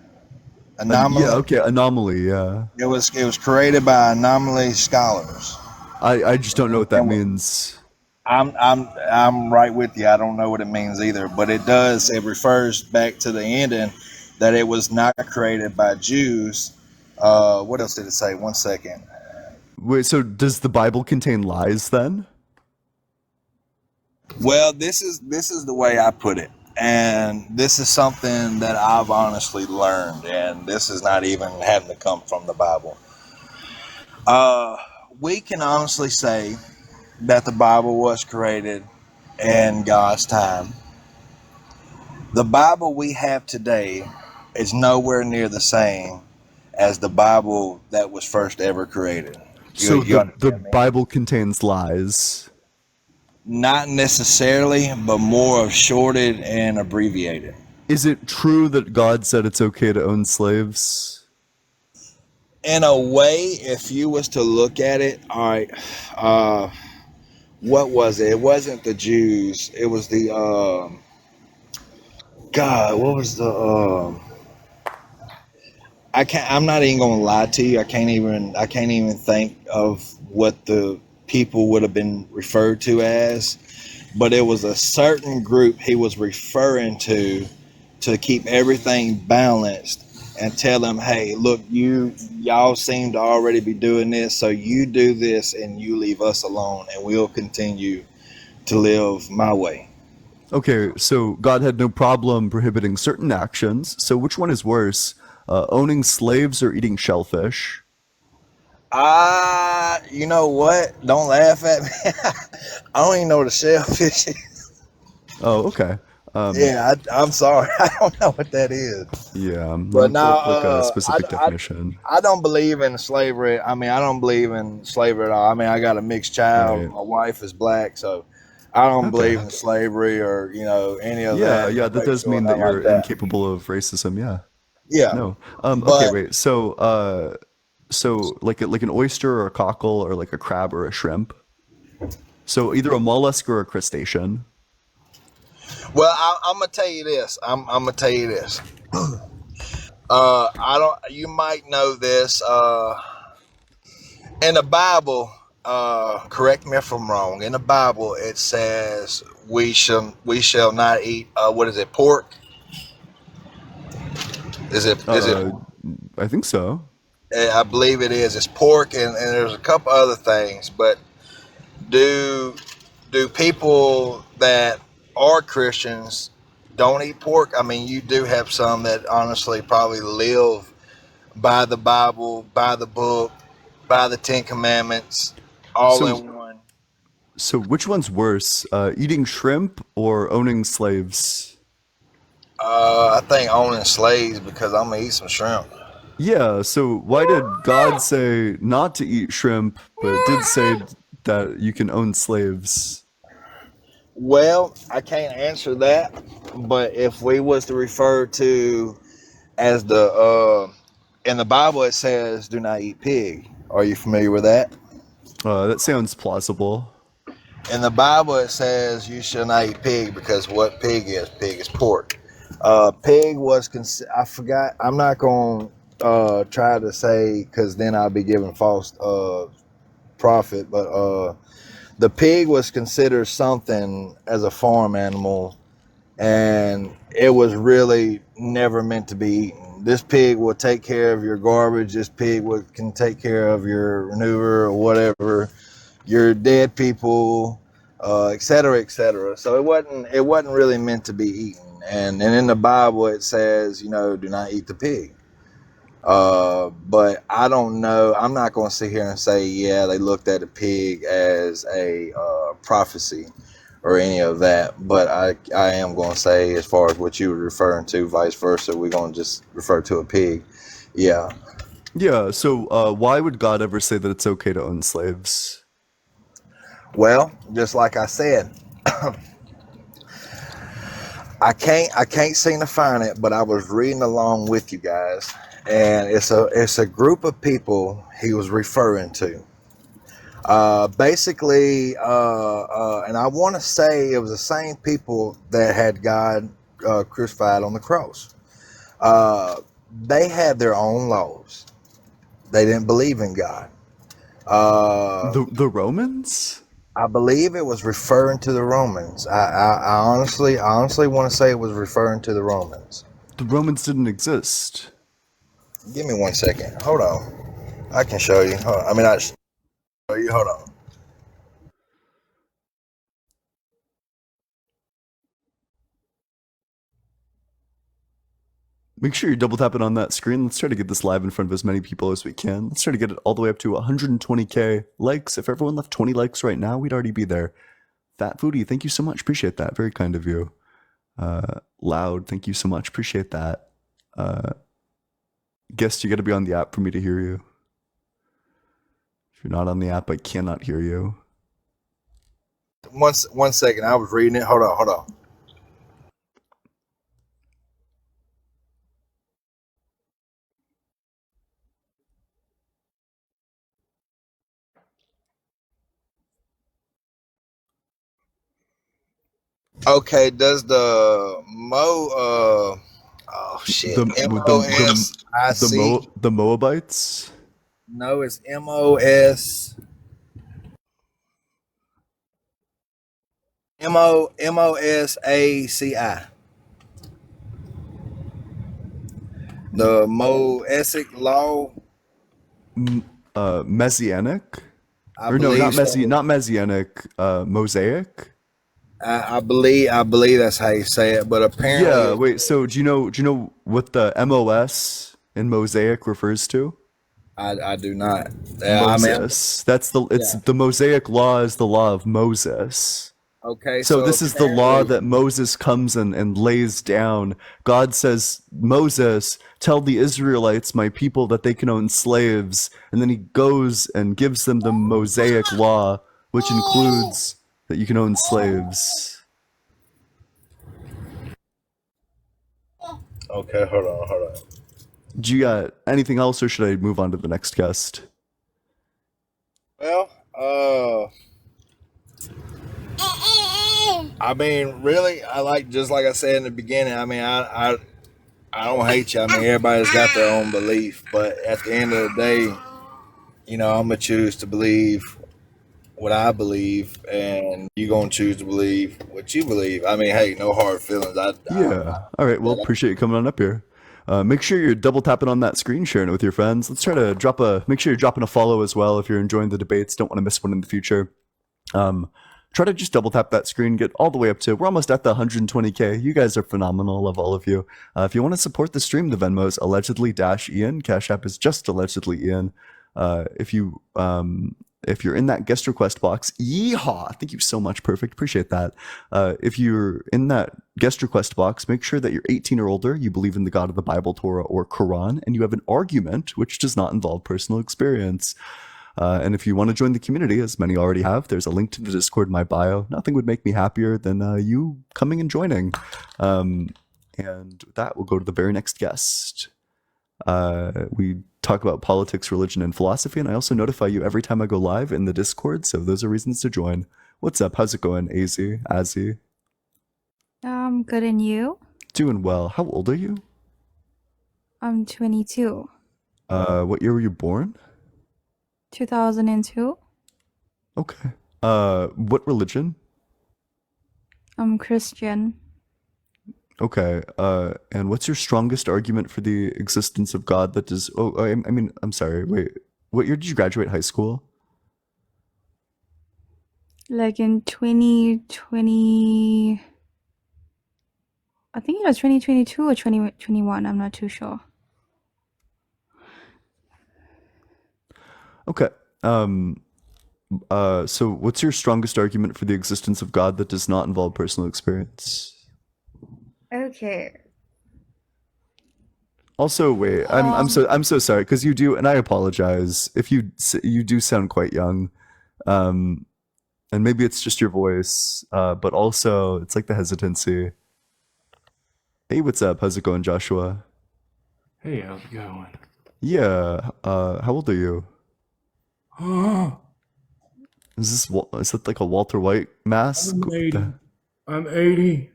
Anomaly. Yeah, okay, anomaly, yeah. It was created by anomaly scholars. I just don't know what that And means. I'm right with you. I don't know what it means either, but it does. It refers back to the ending that it was not created by Jews. What else did it say? One second. Wait, so does the Bible contain lies then? Well, this is the way I put it, and this is something that I've honestly learned, and this is not even having to come from the Bible. We can honestly say that the Bible was created in God's time. The Bible we have today is nowhere near the same as the Bible that was first ever created. So You the understand me? Bible contains lies. Not necessarily, but more of shorted and abbreviated. Is it true that God said it's okay to own slaves? In a way, if you was to look at it, all right, what was it? It wasn't the Jews. It was the God. What was the I'm not even gonna lie to you. I can't even think of what the people would have been referred to as, but it was a certain group he was referring to keep everything balanced and tell them, hey, look, y'all seem to already be doing this, so you do this and you leave us alone, and we'll continue to live my way. Okay, so God had no problem prohibiting certain actions. So which one is worse, owning slaves or eating shellfish? You know what? Don't laugh at me. I don't even know what a shellfish is. Oh, okay. Yeah, I'm sorry. I don't know what that is. Yeah, But look up like a now, specific definition. I don't believe in slavery. I mean, I don't believe in slavery at all. I mean, I got a mixed child. Right. My wife is black, so I don't Okay. believe in slavery or any of Yeah, that. yeah, that does racial or mean that nothing like you're that. incapable of racism. Yeah. Yeah, No. Okay, but wait. So like an oyster or a cockle or like a crab or a shrimp. So either a mollusk or a crustacean. well, I'm gonna tell you this. I'm gonna tell you this. I don't. You might know this. In the Bible, correct me if I'm wrong. In the Bible, it says we shall not eat. What is it? Pork? Is it? I think so. I believe it is. It's pork, and there's a couple other things. But do people that are Christians don't eat pork? I mean, you do have some that honestly probably live by the Bible, by the book, by the Ten Commandments, all So in one. so which one's worse, eating shrimp or owning slaves? I think owning slaves because I'm gonna eat some shrimp. Yeah, so why did God say not to eat shrimp, but did say that you can own slaves? Well, I can't answer that, but if we was to refer to as the in the Bible, it says do not eat pig. Are you familiar with that? That sounds plausible. In the Bible, it says you shall not eat pig because what pig is? Pig is pork. Pig was I forgot. I'm not going to try to say because then I'll be giving false profit. But the pig was considered something as a farm animal, and it was really never meant to be eaten. This pig will take care of your garbage. This pig can take care of your manure or whatever, your dead people, et cetera, et cetera. So it wasn't really meant to be eaten. And in the Bible it says, do not eat the pig. But I don't know. I'm not going to sit here and say, yeah, they looked at the pig as a prophecy or any of that. But I am going to say, as far as what you were referring to, vice versa, we're going to just refer to a pig. Yeah. Yeah, so why would God ever say that it's okay to own slaves? Well, just like I said, I can't seem to find it, but I was reading along with you guys, and it's a group of people he was referring to. Basically, and I want to say it was the same people that had God crucified on the cross. They had their own laws. They didn't believe in God. The Romans? I believe it was referring to the Romans. I honestly want to say it was referring to the Romans. The Romans didn't exist. Give me 1 second. Hold on. I can show you. Hold on. I mean, I show you. Hold on. Make sure you're double tapping on that screen. Let's try to get this live in front of as many people as we can. Let's try to get it all the way up to 120k likes. If everyone left 20 likes right now, we'd already be there. Fat Foodie, thank you so much. Appreciate that. Very kind of you. Loud, thank you so much. Appreciate that. Guest, you got to be on the app for me to hear you. If you're not on the app, I cannot hear you. 1 second. I was reading it. Hold on. Okay, does the oh shit, MOSIC? The Moabites? No, it's MOSACI. The Moesic law. Messianic? I Or no, believe not Messianic. Mosaic? I believe that's how you say it, but apparently, Yeah. Wait. So do you know what the MOS in Mosaic refers to? I do not. I mean, Moses. The Mosaic law is the law of Moses. okay. So this is the law apparently- that Moses comes and lays down. God says, Moses, tell the Israelites, my people, that they can own slaves. And then he goes and gives them the Mosaic law, which includes that you can own slaves. Okay, hold on. Do you got anything else, or should I move on to the next guest? Well, I mean, really, just like I said in the beginning. I mean, I don't hate you. I mean, everybody's got their own belief, but at the end of the day, I'm gonna choose to believe what I believe, and you're gonna choose to believe what you believe. I mean, hey, no hard feelings. Yeah. All right. Well, appreciate you coming on up here. Make sure you're double tapping on that screen, sharing it with your friends. Let's try to make sure you're dropping a follow as well if you're enjoying the debates. Don't want to miss one in the future. Try to just double tap that screen, get all the way up to, we're almost at the 120k. You guys are phenomenal. Love all of you. If you want to support the stream, the Venmo's allegedly-Ian. Cash App is just allegedly Ian. If you're in that guest request box, yeehaw! Thank you so much, Perfect. Appreciate that. If you're in that guest request box, make sure that you're 18 or older, you believe in the God of the Bible, Torah, or Quran, and you have an argument which does not involve personal experience. And if you want to join the community, as many already have, there's a link to the Discord in my bio. Nothing would make me happier than you coming and joining. And with that, we'll go to the very next guest. We talk about politics, religion, and philosophy, and I also notify you every time I go live in the Discord, so those are reasons to join. What's up? How's it going, Azzy? Good, and you? Doing well. How old are you? I'm 22. What year were you born? 2002. Okay. What religion? I'm Christian. Okay. And what's your strongest argument for the existence of God that does... Oh, I'm sorry. Wait. What year did you graduate high school? Like in 2020... I think it was 2022 or 2021. I'm not too sure. Okay. So what's your strongest argument for the existence of God that does not involve personal experience? Okay. Also, wait, I'm so sorry, because you do, and I apologize if you do sound quite young, and maybe it's just your voice, but also it's like the hesitancy. Hey, what's up? How's it going, Joshua? Hey, how's it going? Yeah. How old are you? Oh, Is that like a Walter White mask? I'm 80. I'm 80.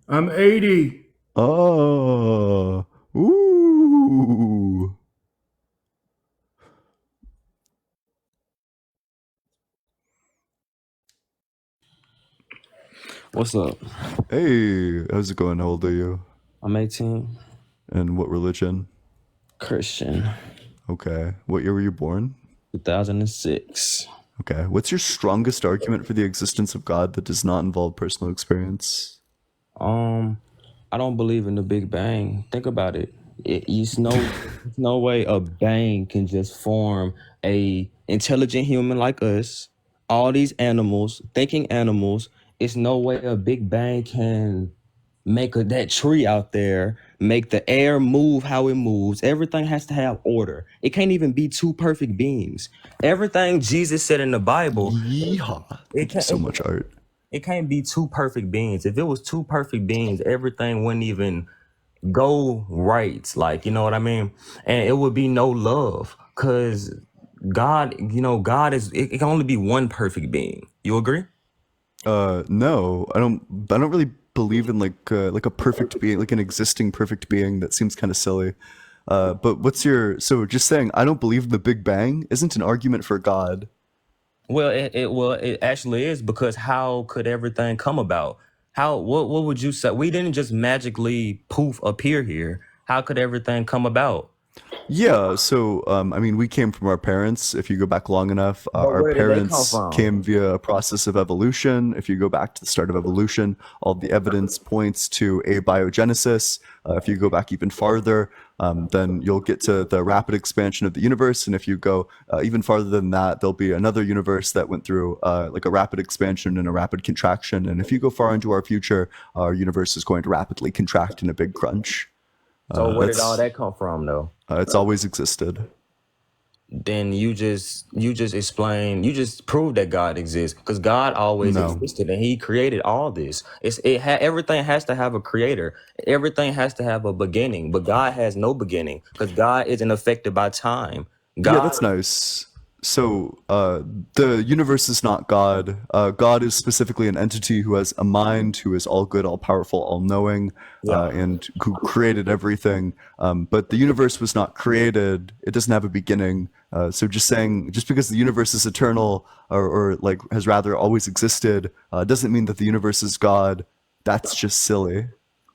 I'm 80. Oh. Ooh. What's up? Hey, how's it going? How old are you? I'm 18. And what religion? Christian. Okay. What year were you born? 2006. Okay. What's your strongest argument for the existence of God that does not involve personal experience? I don't believe in the Big Bang. Think about it. It's no way a bang can just form a intelligent human like us. All these animals, thinking animals. It's no way a Big Bang can make that tree out there, make the air move how it moves. Everything has to have order. It can't even be two perfect beings. Everything Jesus said in the Bible, Yeehaw. Thank you so much, Art. it can't be two perfect beings. If it was two perfect beings, everything wouldn't even go right. Like, you know what I mean? And it would be no love. Cause God, God it can only be one perfect being. You agree? No, I don't really believe in like a perfect being, like an existing perfect being. That seems kind of silly. But so just saying I don't believe in the Big Bang isn't an argument for God. Well, it actually is, because how could everything come about? What would you say? We didn't just magically poof appear here. How could everything come about? Yeah, so I mean, we came from our parents. If you go back long enough, But our where did they come parents from? came via a process of evolution. If you go back to the start of evolution, all the evidence points to abiogenesis. If you go back even farther, then you'll get to the rapid expansion of the universe. And if you go even farther than that, there'll be another universe that went through like a rapid expansion and a rapid contraction. And if you go far into our future, our universe is going to rapidly contract in a big crunch. So where did all that come from, though? It's always existed. Then you just proved that God exists, because God always No. existed and He created all this. Everything has to have a creator. Everything has to have a beginning, but God has no beginning because God isn't affected by time. Yeah, that's nice. So the universe is not God. God is specifically an entity who has a mind, who is all good, all powerful, all knowing, and who created everything. But the universe was not created. It doesn't have a beginning. So just because the universe is eternal or like has rather always existed, doesn't mean that the universe is God. That's just silly.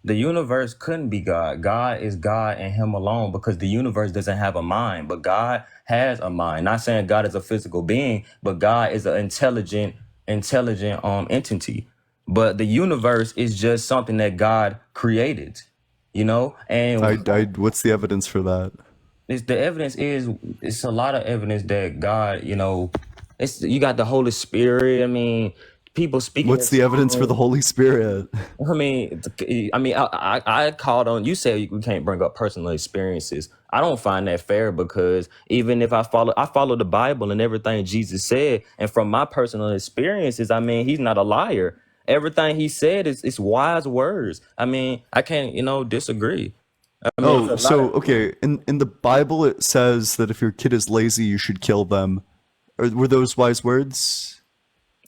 The universe couldn't be God. God is God and Him alone, because the universe doesn't have a mind, but God has a mind. Not saying God is a physical being, but God is an intelligent entity. But the universe is just something that God created, And What's the evidence for that? It's a lot of evidence that God, you got the Holy Spirit. I mean, people speaking. What's the evidence for the Holy Spirit? I called on you. Say we can't bring up personal experiences. I don't find that fair, because even if I follow the Bible and everything Jesus said, and from my personal experiences, I mean, He's not a liar. Everything He said is wise words. I mean, I can't disagree. Okay. In the Bible, it says that if your kid is lazy, you should kill them. Were those wise words?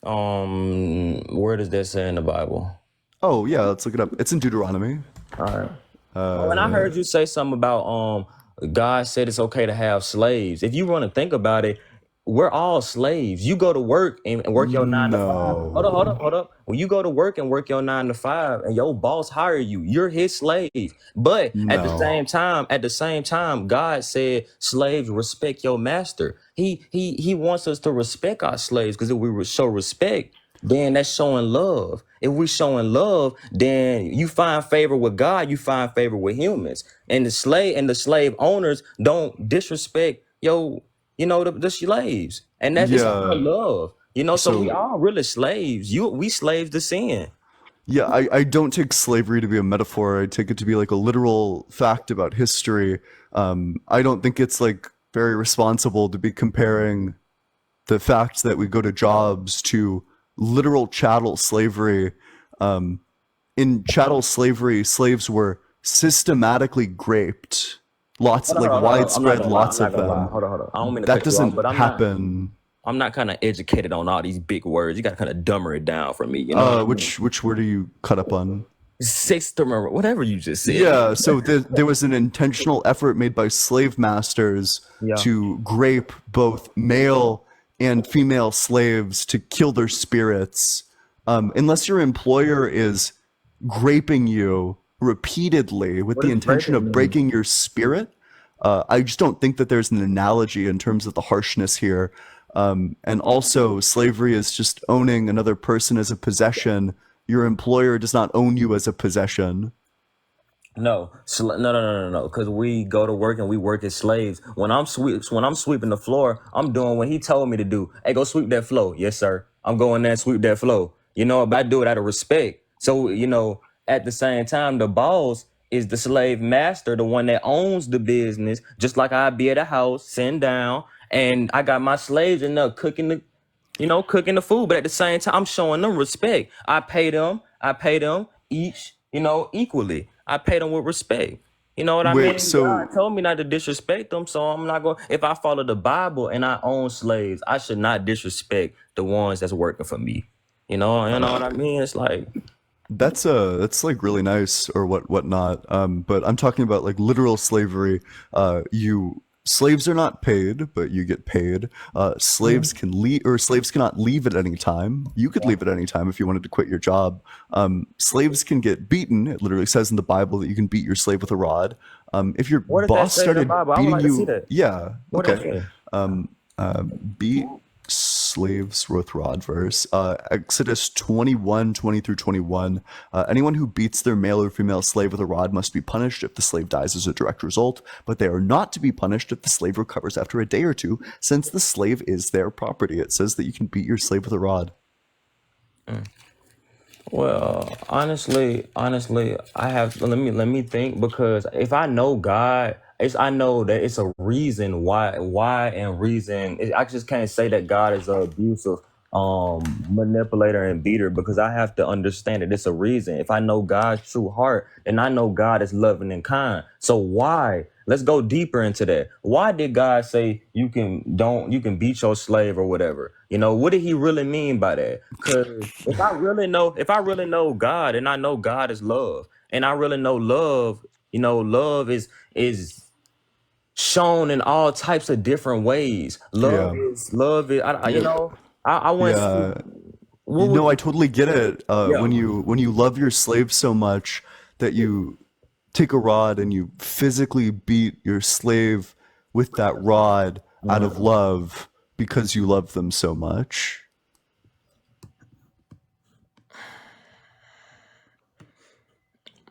Where does that say in the Bible? Oh yeah, let's look it up. It's in Deuteronomy. All right. And I heard you say something about God said it's okay to have slaves. If you want to think about it, we're all slaves. You go to work and work your 9 to 5. Hold up. When you go to work and work your 9 to 5, and your boss hire you, you're his slave. But at the same time, God said, slaves, respect your master. He wants us to respect our slaves, because if we show respect, then that's showing love. If we showing love, then you find favor with God, you find favor with humans. And the slave owners don't disrespect the slaves. And that's just love. So we all really slaves. We slaves to sin. Yeah, I don't take slavery to be a metaphor. I take it to be like a literal fact about history. I don't think it's like very responsible to be comparing the fact that we go to jobs to literal chattel slavery. In chattel slavery, slaves were systematically graped. Lots, Hold on, like hold on, hold on. I'm not widespread, gonna lie. I'm lots not of gonna lie. them. Hold on, hold on. I don't mean to That cut you off, doesn't but happen. I'm not kind of educated on all these big words. You got to kind of dumber it down for me. You know what I mean? Which word are you cut up on? System, whatever you just said. Yeah, so there was an intentional effort made by slave masters Yeah. to grape both male and female slaves to kill their spirits. Unless your employer is graping you repeatedly with What the does intention graping of breaking your spirit, I just don't think that there's an analogy in terms of the harshness here. And also, slavery is just owning another person as a possession. Your employer does not own you as a possession. No, no. Because we go to work and we work as slaves. When I'm sweeping the floor, I'm doing what he told me to do. Hey, go sweep that floor. Yes, sir. I'm going there and sweep that floor. You know, but I do it out of respect. So, you know, at the same time, the boss is the slave master, the one that owns the business. Just like I'd be at a house, sitting down, and I got my slaves in there cooking the food. But at the same time, I'm showing them respect. I pay them each, equally. I pay them with respect. You know what I mean? Wait, so God told me not to disrespect them, so I'm not going. If I follow the Bible and I own slaves, I should not disrespect the ones that's working for me. You know what I mean? It's like that's like really nice or whatnot. But I'm talking about like literal slavery. Slaves are not paid, but you get paid. Slaves can leave, or slaves cannot leave at any time. You could leave at any time if you wanted to quit your job. Slaves can get beaten. It literally says in the Bible that you can beat your slave with a rod. If your what does that boss say in the started Bible? I would beating like to see you, that. yeah, What does it okay. say? Beat slaves with rod verse. Exodus 21, 20 through 21. Anyone who beats their male or female slave with a rod must be punished if the slave dies as a direct result, but they are not to be punished if the slave recovers after a day or two, since the slave is their property. It says that you can beat your slave with a rod. Well, honestly, I have let me think, because if I know God, I know that it's a reason why and reason. I just can't say that God is an abusive manipulator and beater, because I have to understand that it's a reason. If I know God's true heart, then I know God is loving and kind. So why? Let's go deeper into that. Why did God say you can beat your slave or whatever? You know, what did he really mean by that? Because if I really know God, and I know God is love, and I really know love, love is shown in all types of different ways. Love Yeah. is I want Yeah. what would I totally get it. yeah. When you love your slave so much that you take a rod and you physically beat your slave with that rod out of love because you love them so much.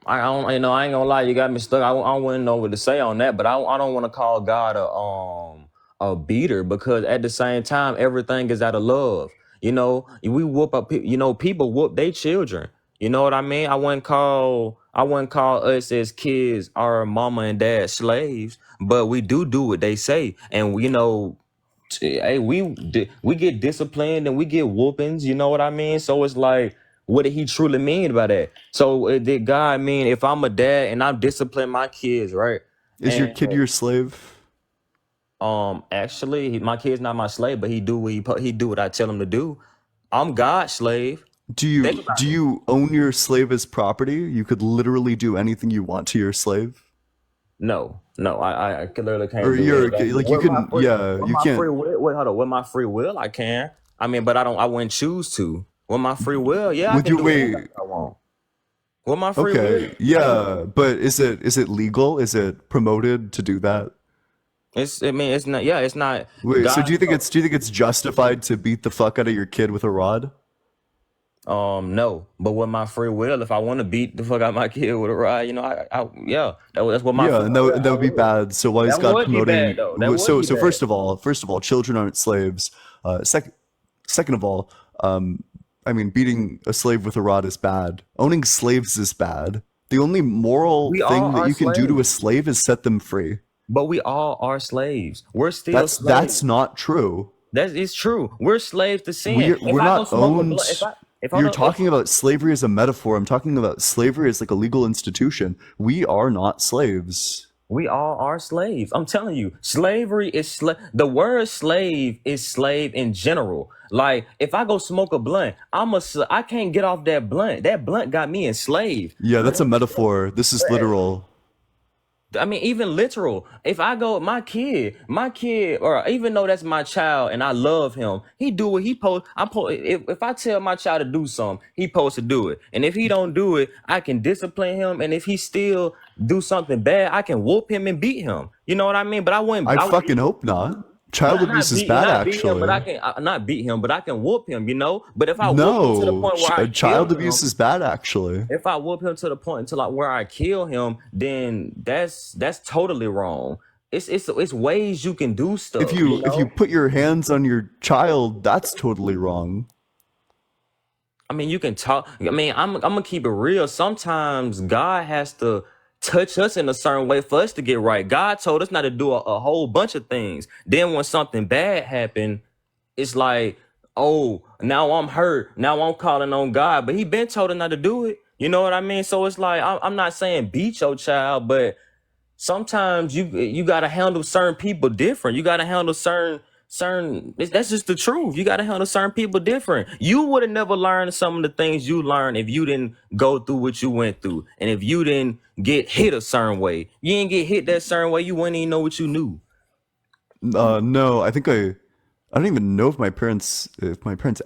I don't, I ain't gonna lie, you got me stuck. I wouldn't know what to say on that, but I don't want to call God a beater, because at the same time, everything is out of love. We whoop up, people whoop their children. You know what I mean? I wouldn't call us as kids our mama and dad slaves, but we do what they say, and hey, we get disciplined and we get whoopings. You know what I mean? So it's like, what did he truly mean by that? So did God mean if I'm a dad and I'm disciplining my kids, right? Is your And kid your slave? actually, my kid's not my slave, but he do what I tell him to do. I'm God's slave. Do Think about it. you own your slave as property? You could literally do anything you want to your slave? No, I literally can't Or do you're anything. like you With my can free, yeah, with you my can't free will, wait, hold on. With my free will, I can. I mean, but I wouldn't choose to. With my free will, yeah, I with can your do anything wait. I want. With my free will, Okay. Yeah, but is it legal? Is it promoted to do that? it's not. Yeah, it's not. Wait, so God, do you think it's justified to beat the fuck out of your kid with a rod? no, but with my free will, if I want to beat the fuck out my kid with a rod, yeah, that's what my Yeah, free and will. that would be bad. So why is That God would be bad promoting? though. That would So be bad. first of all, children aren't slaves. Second of all, I mean, beating a slave with a rod is bad. Owning slaves is bad. The only moral We thing all that are you can do to a slaves, slave is set them free. but we all are slaves. We're still That's slaves. not true. That is true. We're slaves to sin. We're If I go not smoke a owned. blunt, If You're talking about slavery as a metaphor. I'm talking about slavery as like a legal institution. We are not slaves. we all are slaves. I'm telling you, slavery is the word slave is slave in general. Like if I go smoke a blunt, I can't get off that blunt. That blunt got me enslaved. Yeah, that's a metaphor. This is literal. I mean, even literal. If I go, my kid, or even though that's my child and I love him, he do what he post. If I tell my child to do something, he supposed to do it. And if he don't do it, I can discipline him. And if he still do something bad, I can whoop him and beat him. You know what I mean? But I wouldn't. I fucking hope not. Child abuse is bad, actually. But I can not beat him, but I can whoop him. You know. But if I whoop him to the point where I child kill abuse him, is bad, actually. if I whoop him to the point until where I kill him, then that's totally wrong. It's ways you can do stuff. If you put your hands on your child, that's totally wrong. I mean, you can talk. I mean, I'm gonna keep it real. Sometimes God has to touch us in a certain way for us to get right. God told us not to do a whole bunch of things. Then when something bad happened, it's like, oh, now I'm hurt. Now I'm calling on God, but he been told us not to do it. You know what I mean? So it's like I'm not saying beat your child, but sometimes you gotta handle certain people different. You gotta handle certain. That's just the truth. You gotta handle certain people different. You would have never learned some of the things you learned if you didn't go through what you went through, and if you didn't get hit a certain way. You didn't get hit that certain way, you wouldn't even know what you knew. No, I don't even know if my parents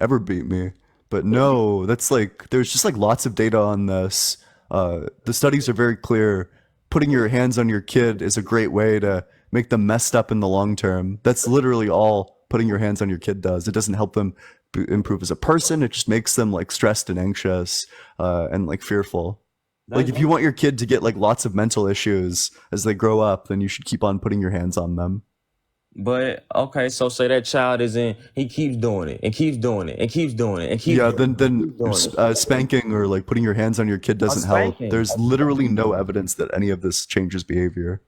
ever beat me. But no, that's like there's just like lots of data on this. The studies are very clear. Putting your hands on your kid is a great way to make them messed up in the long term. That's literally all putting your hands on your kid does. It doesn't help them improve as a person. It just makes them like stressed and anxious and like fearful. Like if you want your kid to get like lots of mental issues as they grow up, then you should keep on putting your hands on them. But okay, so say that child he keeps doing it and keeps doing it and keeps doing it and keeps Yeah, doing then spanking or like putting your hands on your kid doesn't help. spanking. There's literally no evidence that any of this changes behavior.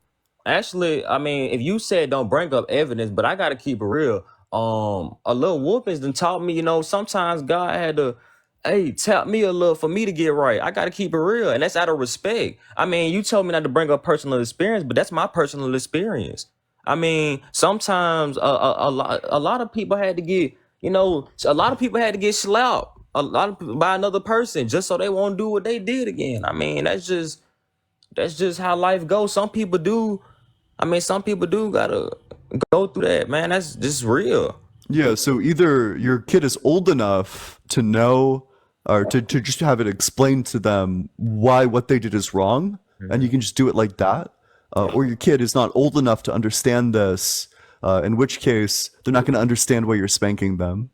Actually, I mean, if you said don't bring up evidence, but I gotta keep it real. A little whoopings done taught me, sometimes God had to, tap me a little for me to get right. I gotta keep it real, and that's out of respect. I mean, you told me not to bring up personal experience, but that's my personal experience. I mean, sometimes a lot of people had to get, a lot of people had to get slapped by another person just so they won't do what they did again. I mean, that's just how life goes. Some people do gotta go through that, man. That's just real. Yeah, so either your kid is old enough to know or to just have it explained to them why what they did is wrong, and you can just do it like that, or your kid is not old enough to understand this, in which case they're not going to understand why you're spanking them.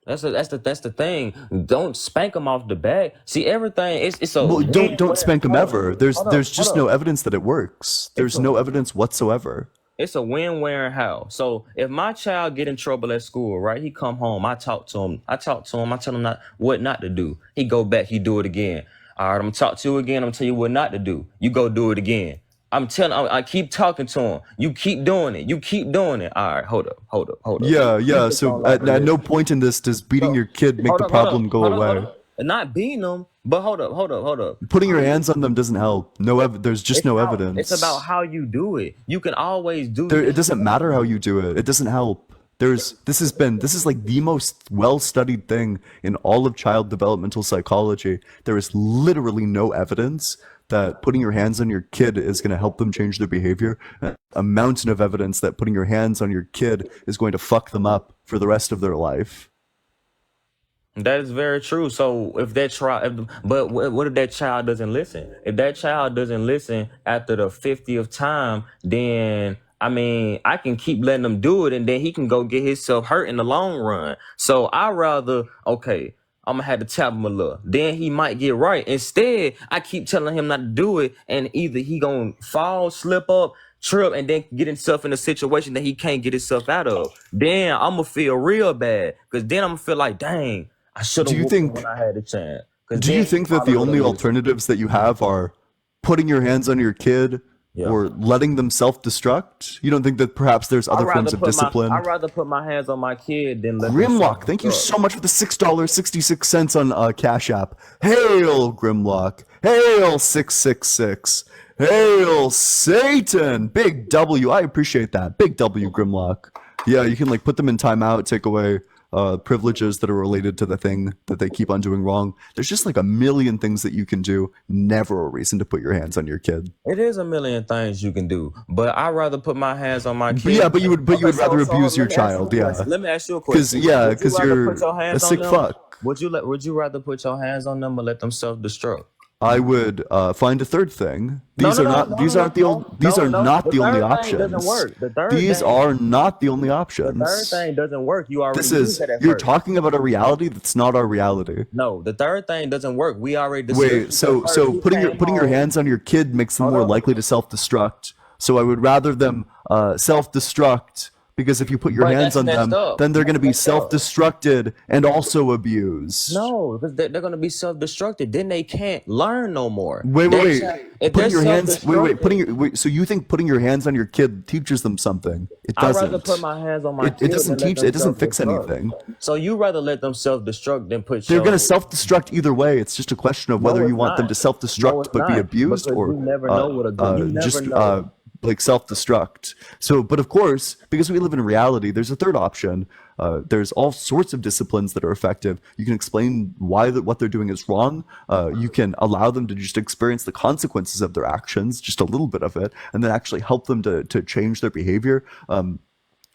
That's the thing. Don't spank them off the back. See, everything it's a Well, don't spank them ever. There's just hold no up. evidence that it works. There's no evidence whatsoever. It's a win, where, and how. So if my child get in trouble at school, right? He come home, I talk to him. I tell him what not to do. He go back, he do it again. All right, I'm gonna talk to you again. I'm gonna tell you what not to do. You go do it again. I keep talking to him. You keep doing it. You keep doing it. All right, hold up. Yeah. So at no point in this does beating your kid make the problem go away. Not beating them, but hold up. Putting your hands on them doesn't help. There's just no evidence. It's about how you do it. You can always do It it. doesn't matter how you do it. It doesn't help. This is like the most well-studied thing in all of child developmental psychology. There is literally no evidence that putting your hands on your kid is going to help them change their behavior. A mountain of evidence that putting your hands on your kid is going to fuck them up for the rest of their life. That is very true. So if that child, but what if that child doesn't listen? If that child doesn't listen after the 50th time, then I mean, I can keep letting him do it, and then he can go get himself hurt in the long run. So I rather, okay, I'm gonna have to tap him a little. Then he might get right. Instead, I keep telling him not to do it, and either he gonna fall, slip up, trip, and then get himself in a situation that he can't get himself out of. Then I'm gonna feel real bad, because then I'm gonna feel like, dang, I should have whooped him when I had the chance. Do you think that the only alternatives that you have are putting your hands on your kid, Yeah. or letting them self-destruct? You don't think that perhaps there's other forms of discipline? I'd rather put my hands on my kid than let them Grimlock, thank you self-destruct. so much for the $6.66 on Cash App. Hail Grimlock. Hail 666. Hail Satan. Big W. I appreciate that. Big W Grimlock. Yeah, you can like put them in timeout, take away privileges that are related to the thing that they keep on doing wrong. There's just like a million things that you can do. Never a reason to put your hands on your kid. It is a million things you can do, but I'd rather put my hands on my But kid. yeah, but you would Okay, rather so abuse your let me ask you child. a Yeah, question. Let me ask you a because question. yeah, Would you because rather you're put your a hands on sick them? fuck. Would you rather put your hands on them or let them self-destruct? I would find a third thing. No, These no, are no, not. no, These no, aren't the no, these no, are no. not The the only third thing doesn't options. work. The third These thing, are not the only the third options. thing doesn't work. You already This used is it at you're first. talking about a reality that's not our reality. No, the third thing doesn't work. We already discussed Wait, this at first. so You putting your came putting your home. hands on your kid makes them Hold more on. likely to self-destruct. So I would rather them self-destruct because if you put your But hands that's on messed them, up. then they're going to be That's messed up. self-destructed and also abused. No, because they're going to be self-destructed. Then they can't learn no more. Wait, They wait, can't- wait. If they're Putting your hands. Wait. Putting self-destructed, your. Wait, so you think putting your hands on your kid teaches them something? It I'd doesn't. rather put my hands on my It kid doesn't than let teach. them It doesn't fix self-destruct. anything. So you rather let them self-destruct than put They're your... going to self-destruct either way. It's just a question of No, whether it's you want them not. to No, self-destruct it's but be not. abused, Because or you never know what a good... You never just know. like self-destruct. So, but of course, because we live in reality, there's a third option. There's all sorts of disciplines that are effective. You can explain why what they're doing is wrong. You can allow them to just experience the consequences of their actions, just a little bit of it, and then actually help them to change their behavior.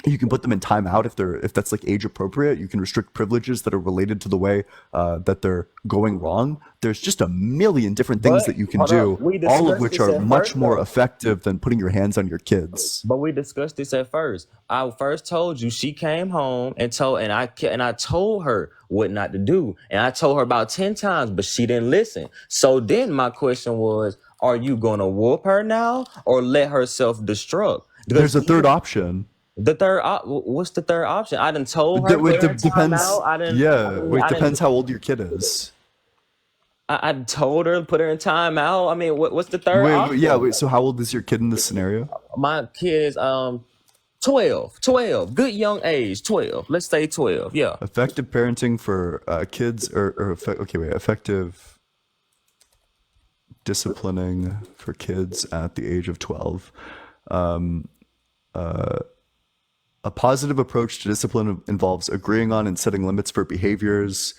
You can put them in timeout if that's like age appropriate. You can restrict privileges that are related to the way that they're going wrong. There's just a million different things But, that you can hold do, up. We all of discussed which this are at much first, more though. effective than putting your hands on your kids. But we discussed this at first. I first told you she came home and I told her what not to do. And I told her about 10 times, but she didn't listen. So then my question was, are you going to whoop her now or let her self-destruct? There's a third option. What's the third option? I done told her, It put her in depends. timeout. Yeah, it depends how old your kid is. I told her, put her in timeout. I mean, what's the third option? Wait. So how old is your kid in this scenario? My kid is 12, good young age, 12. Let's say 12. Yeah. Effective parenting for kids, effective disciplining for kids at the age of 12. A positive approach to discipline involves agreeing on and setting limits for behaviors.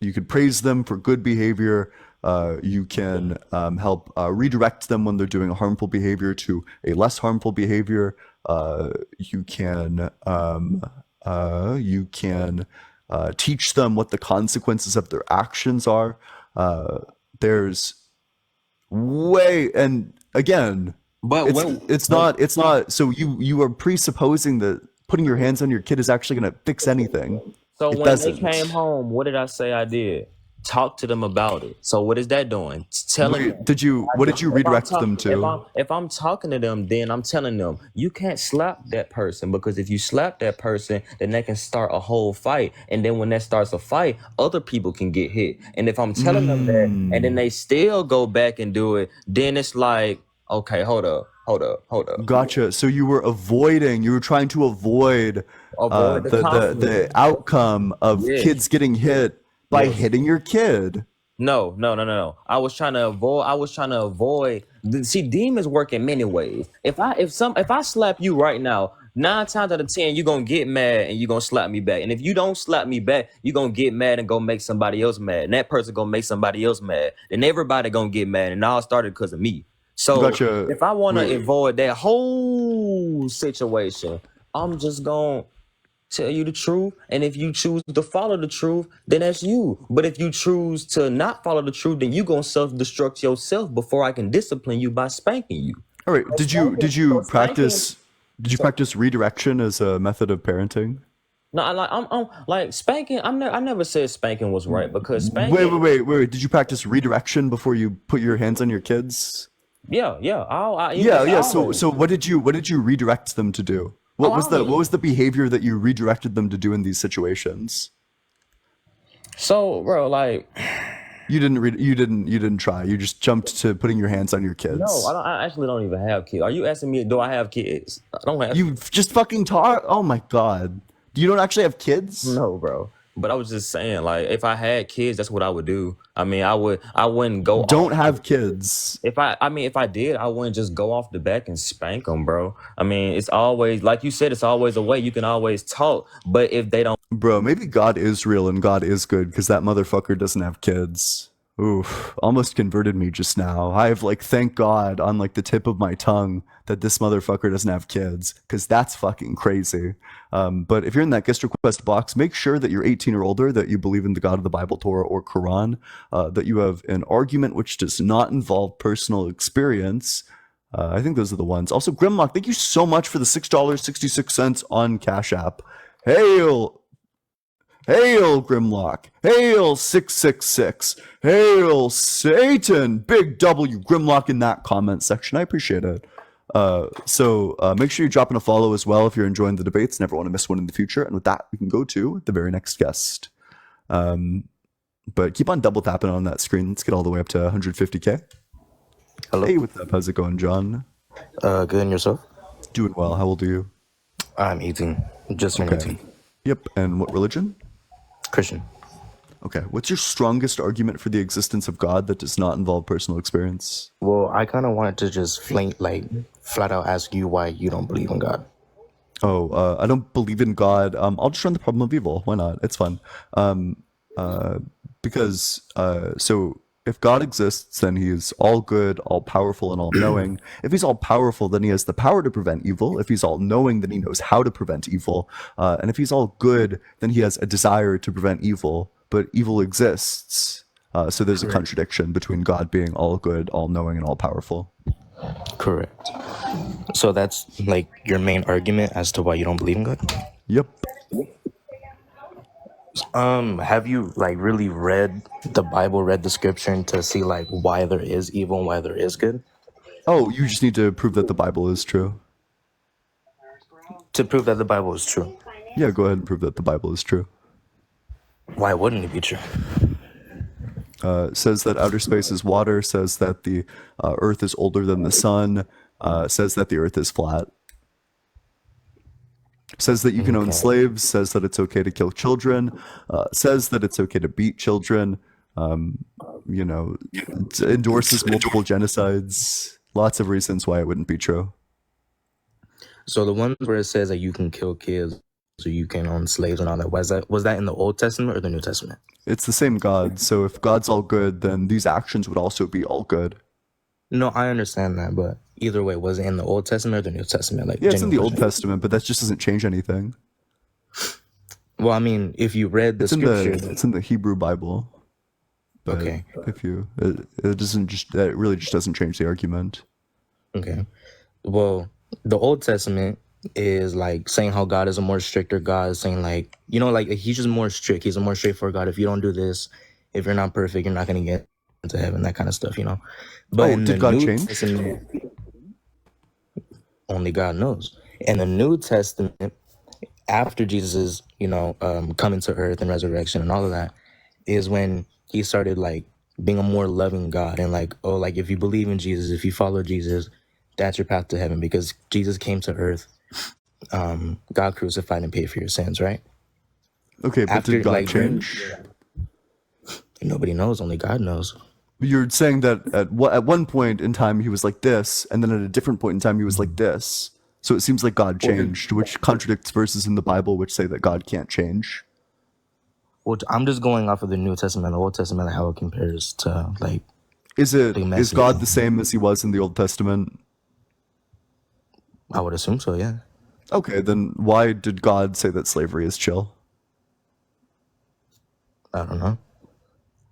You could praise them for good behavior. You can help redirect them when they're doing a harmful behavior to a less harmful behavior. You can teach them what the consequences of their actions are. There's and again, but it's not. So you are presupposing that putting your hands on your kid is actually going to fix anything. So It when doesn't. they came home, what did I say I did? Talk to them about it. So what is that doing? Telling them. What did you If I'm redirect talk- them to? If I'm talking to them, then I'm telling them you can't slap that person, because if you slap that person, then they can start a whole fight, and then when that starts a fight, other people can get hit. And if I'm telling them that, and then they still go back and do it, then it's like, okay, hold up. Gotcha. So you were trying to avoid Avoid the conflict. the outcome of Yeah. kids getting hit by Yes. hitting your kid. No. I was trying to avoid. See, demons work in many ways. If I slap you right now, 9 times out of 10, you're gonna get mad and you're gonna slap me back. And if you don't slap me back, you're gonna get mad and go make somebody else mad. And that person gonna make somebody else mad. And everybody gonna get mad. And it all started because of me. So Gotcha. if I want to Wait. avoid that whole situation, I'm just gonna tell you the truth. And if you choose to follow the truth, then that's you. But if you choose to not follow the truth, then you're gonna self-destruct yourself before I can discipline you by spanking you. All right. Did you practice redirection as a method of parenting? No, I'm like spanking. I never said spanking was right, because spanking. Wait. Did you practice redirection before you put your hands on your kids? Yeah. So what did you redirect them to do? What was the behavior that you redirected them to do in these situations? So, bro, like, You didn't read. You didn't try. You just jumped to putting your hands on your No, kids. I actually don't even have kids. Are you asking me, do I have kids? I don't have. You just fucking talk. Oh my god. You don't actually have kids? No, bro. But I was just saying, like, if I had kids, that's what I would do. I mean, I wouldn't go. Don't have kids. If I did, I wouldn't just go off the back and spank them, bro. I mean, it's always, like you said, it's always a way. You can always talk, but if they don't, Bro, maybe God is real and God is good because that motherfucker doesn't have kids. Oof, almost converted me just now. I have like, thank God on like the tip of my tongue that this motherfucker doesn't have kids because that's fucking crazy. But if you're in that guest request box, make sure that you're 18 or older, that you believe in the God of the Bible, Torah, or Quran, that you have an argument which does not involve personal experience. I think those are the ones. Also, Grimlock, thank you so much for the $6.66 on Cash App. Hail, Grimlock. Hail, 666. Hail, Satan. Big W, Grimlock in that comment section. I appreciate it. So make sure you're dropping a follow as well if you're enjoying the debates. Never want to miss one in the future. And with that, we can go to the very next guest. But keep on double tapping on that screen. Let's get all the way up to 150K. Hello. Hey, what's up? How's it going, John? Good, and yourself? Doing well. How old are you? I'm 18. Just turned 18. Yep. And what religion? Christian. Okay. What's your strongest argument for the existence of God that does not involve personal experience? Well, I kind of wanted to just flat out ask you why you don't believe in God. Oh, I don't believe in God. I'll just run the problem of evil. Why not? It's fun. Because so if God exists, then he is all good, all powerful, and all knowing. If he's all powerful, then he has the power to prevent evil. If he's all knowing, then he knows how to prevent evil. And if he's all good, then he has a desire to prevent evil. But evil exists. So there's a contradiction between God being all good, all knowing, and all powerful. Correct. So that's like your main argument as to why you don't believe in God? Yep. Have you like really read the Bible, read the scripture to see like why there is evil and why there is good? Oh, you just need to prove that the Bible is true. To prove that the Bible is true. Yeah, go ahead and prove that the Bible is true. Why wouldn't it be true? Says that outer space is water, says that the earth is older than the sun, says that the earth is flat. Says that you can own slaves, says that it's okay to kill children, says that it's okay to beat children, endorses multiple genocides. Lots of reasons why it wouldn't be true. So the ones where it says that you can kill kids, so you can own slaves and all that, was that in the Old Testament or the New Testament? It's the same God, so if God's all good, then these actions would also be all good. No, I understand that, but either way, was it in the Old Testament or the New Testament? Like, yeah, it's in the genuine Old question. Testament, but that just doesn't change anything. Well, I mean, if you read the scripture, It's in the Hebrew Bible. But Okay. if you, it doesn't just, that really just doesn't change the argument. okay. Well, the Old Testament is like saying how God is a more stricter God, saying like, like he's just more strict. He's a more straightforward God. If you don't do this, if you're not perfect, you're not going to get into heaven, that kind of stuff, But in did the God New change? Testament, only God knows. In the New Testament, after Jesus' coming to earth and resurrection and all of that, is when he started like being a more loving God and like, oh, like if you believe in Jesus, if you follow Jesus, that's your path to heaven, because Jesus came to earth, God crucified and paid for your sins, right? Okay, but did God change? Nobody knows, only God knows. You're saying that at one point in time he was like this, and then at a different point in time he was like this. So it seems like God changed, which contradicts verses in the Bible which say that God can't change. Well, I'm just going off of the New Testament and the Old Testament and how it compares to like. Is God the same as he was in the Old Testament? I would assume so, yeah. Okay, then why did God say that slavery is chill? I don't know.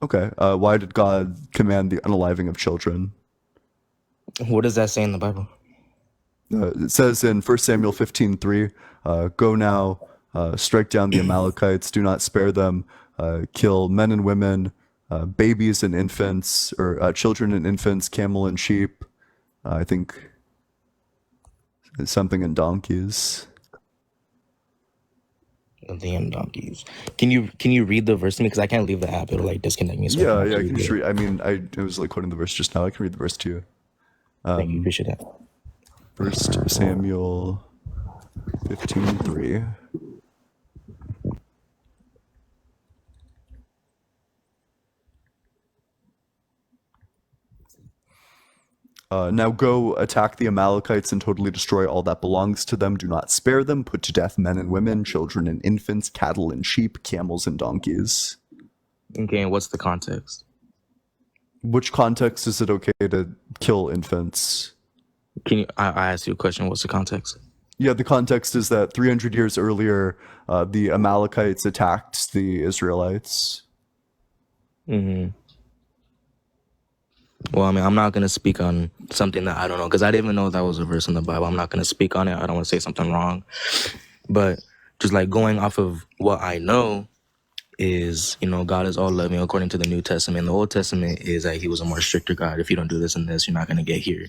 Okay, why did God command the unaliving of children? What does that say in the Bible? It says in 1 Samuel 15:3, go now, strike down the Amalekites, do not spare them, kill men and women, babies and infants, or children and infants, camel and sheep. I think something in donkeys. of the young donkeys. Can you read the verse to me? Because I can't leave the app. It'll like disconnect me. So Yeah, I yeah, I can can read just it. read. I mean, I was like quoting the verse just now. I can read the verse to you. Thank you. Appreciate that. 1 Samuel 15:3. Now go attack the Amalekites and totally destroy all that belongs to them. Do not spare them. Put to death men and women, children and infants, cattle and sheep, camels and donkeys. Okay, and what's the context? Which context is it okay to kill infants? Can you? I asked you a question. What's the context? Yeah, the context is that 300 years earlier, the Amalekites attacked the Israelites. Mm-hmm. Well, I mean, I'm not gonna speak on something that I don't know because I didn't even know that was a verse in the Bible. I'm not gonna speak on it. I don't want to say something wrong, but just like going off of what I know is, God is all loving according to the New Testament. The Old Testament is that He was a more stricter God. If you don't do this and this, you're not gonna get here.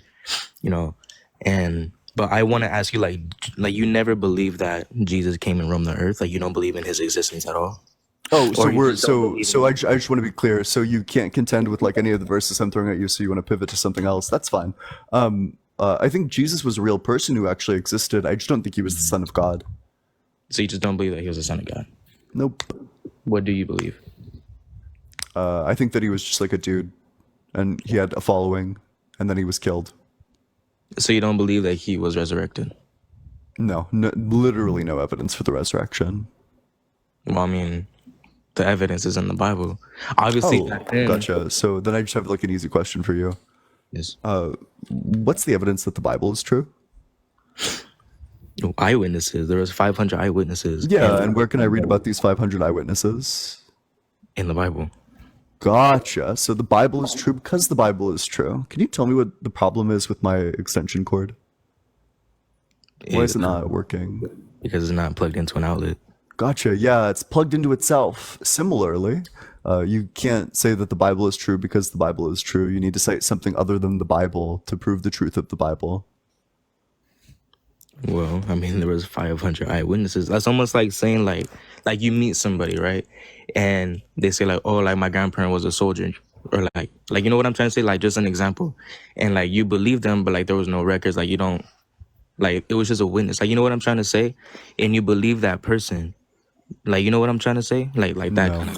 But I want to ask you, like you never believe that Jesus came and roamed the earth. Like you don't believe in His existence at all. Oh, so Or you we're just don't believe in I just want to be clear. So you can't contend with like any of the verses I'm throwing at you. So you want to pivot to something else? That's fine. I think Jesus was a real person who actually existed. I just don't think He was the Son of God. So you just don't believe that He was the Son of God. Nope. What do you believe? I think that He was just like a dude, and He had a following, and then He was killed. So you don't believe that He was resurrected? No, literally no evidence for the resurrection. Well, I mean, the evidence is in the Bible. Obviously, Oh, back then, gotcha. So then I just have like an easy question for you. Yes. What's the evidence that the Bible is true? Eyewitnesses. There was 500 eyewitnesses. Yeah, and where can I read about these 500 eyewitnesses? In the Bible. Gotcha. So the Bible is true because the Bible is true. Can you tell me what the problem is with my extension cord? Why is it not working? Because it's not plugged into an outlet. Gotcha. Yeah, it's plugged into itself. Similarly, you can't say that the Bible is true because the Bible is true. You need to cite something other than the Bible to prove the truth of the Bible. Well, I mean, there was 500 eyewitnesses. That's almost like saying like you meet somebody, right? And they say like, oh, like my grandparent was a soldier, or like you know what I'm trying to say? Like just an example, and like you believe them, but like there was no records. Like you don't, like it was just a witness. Like you know what I'm trying to say, and you believe that person. Like you know what I'm trying to say? Like that. No. Kind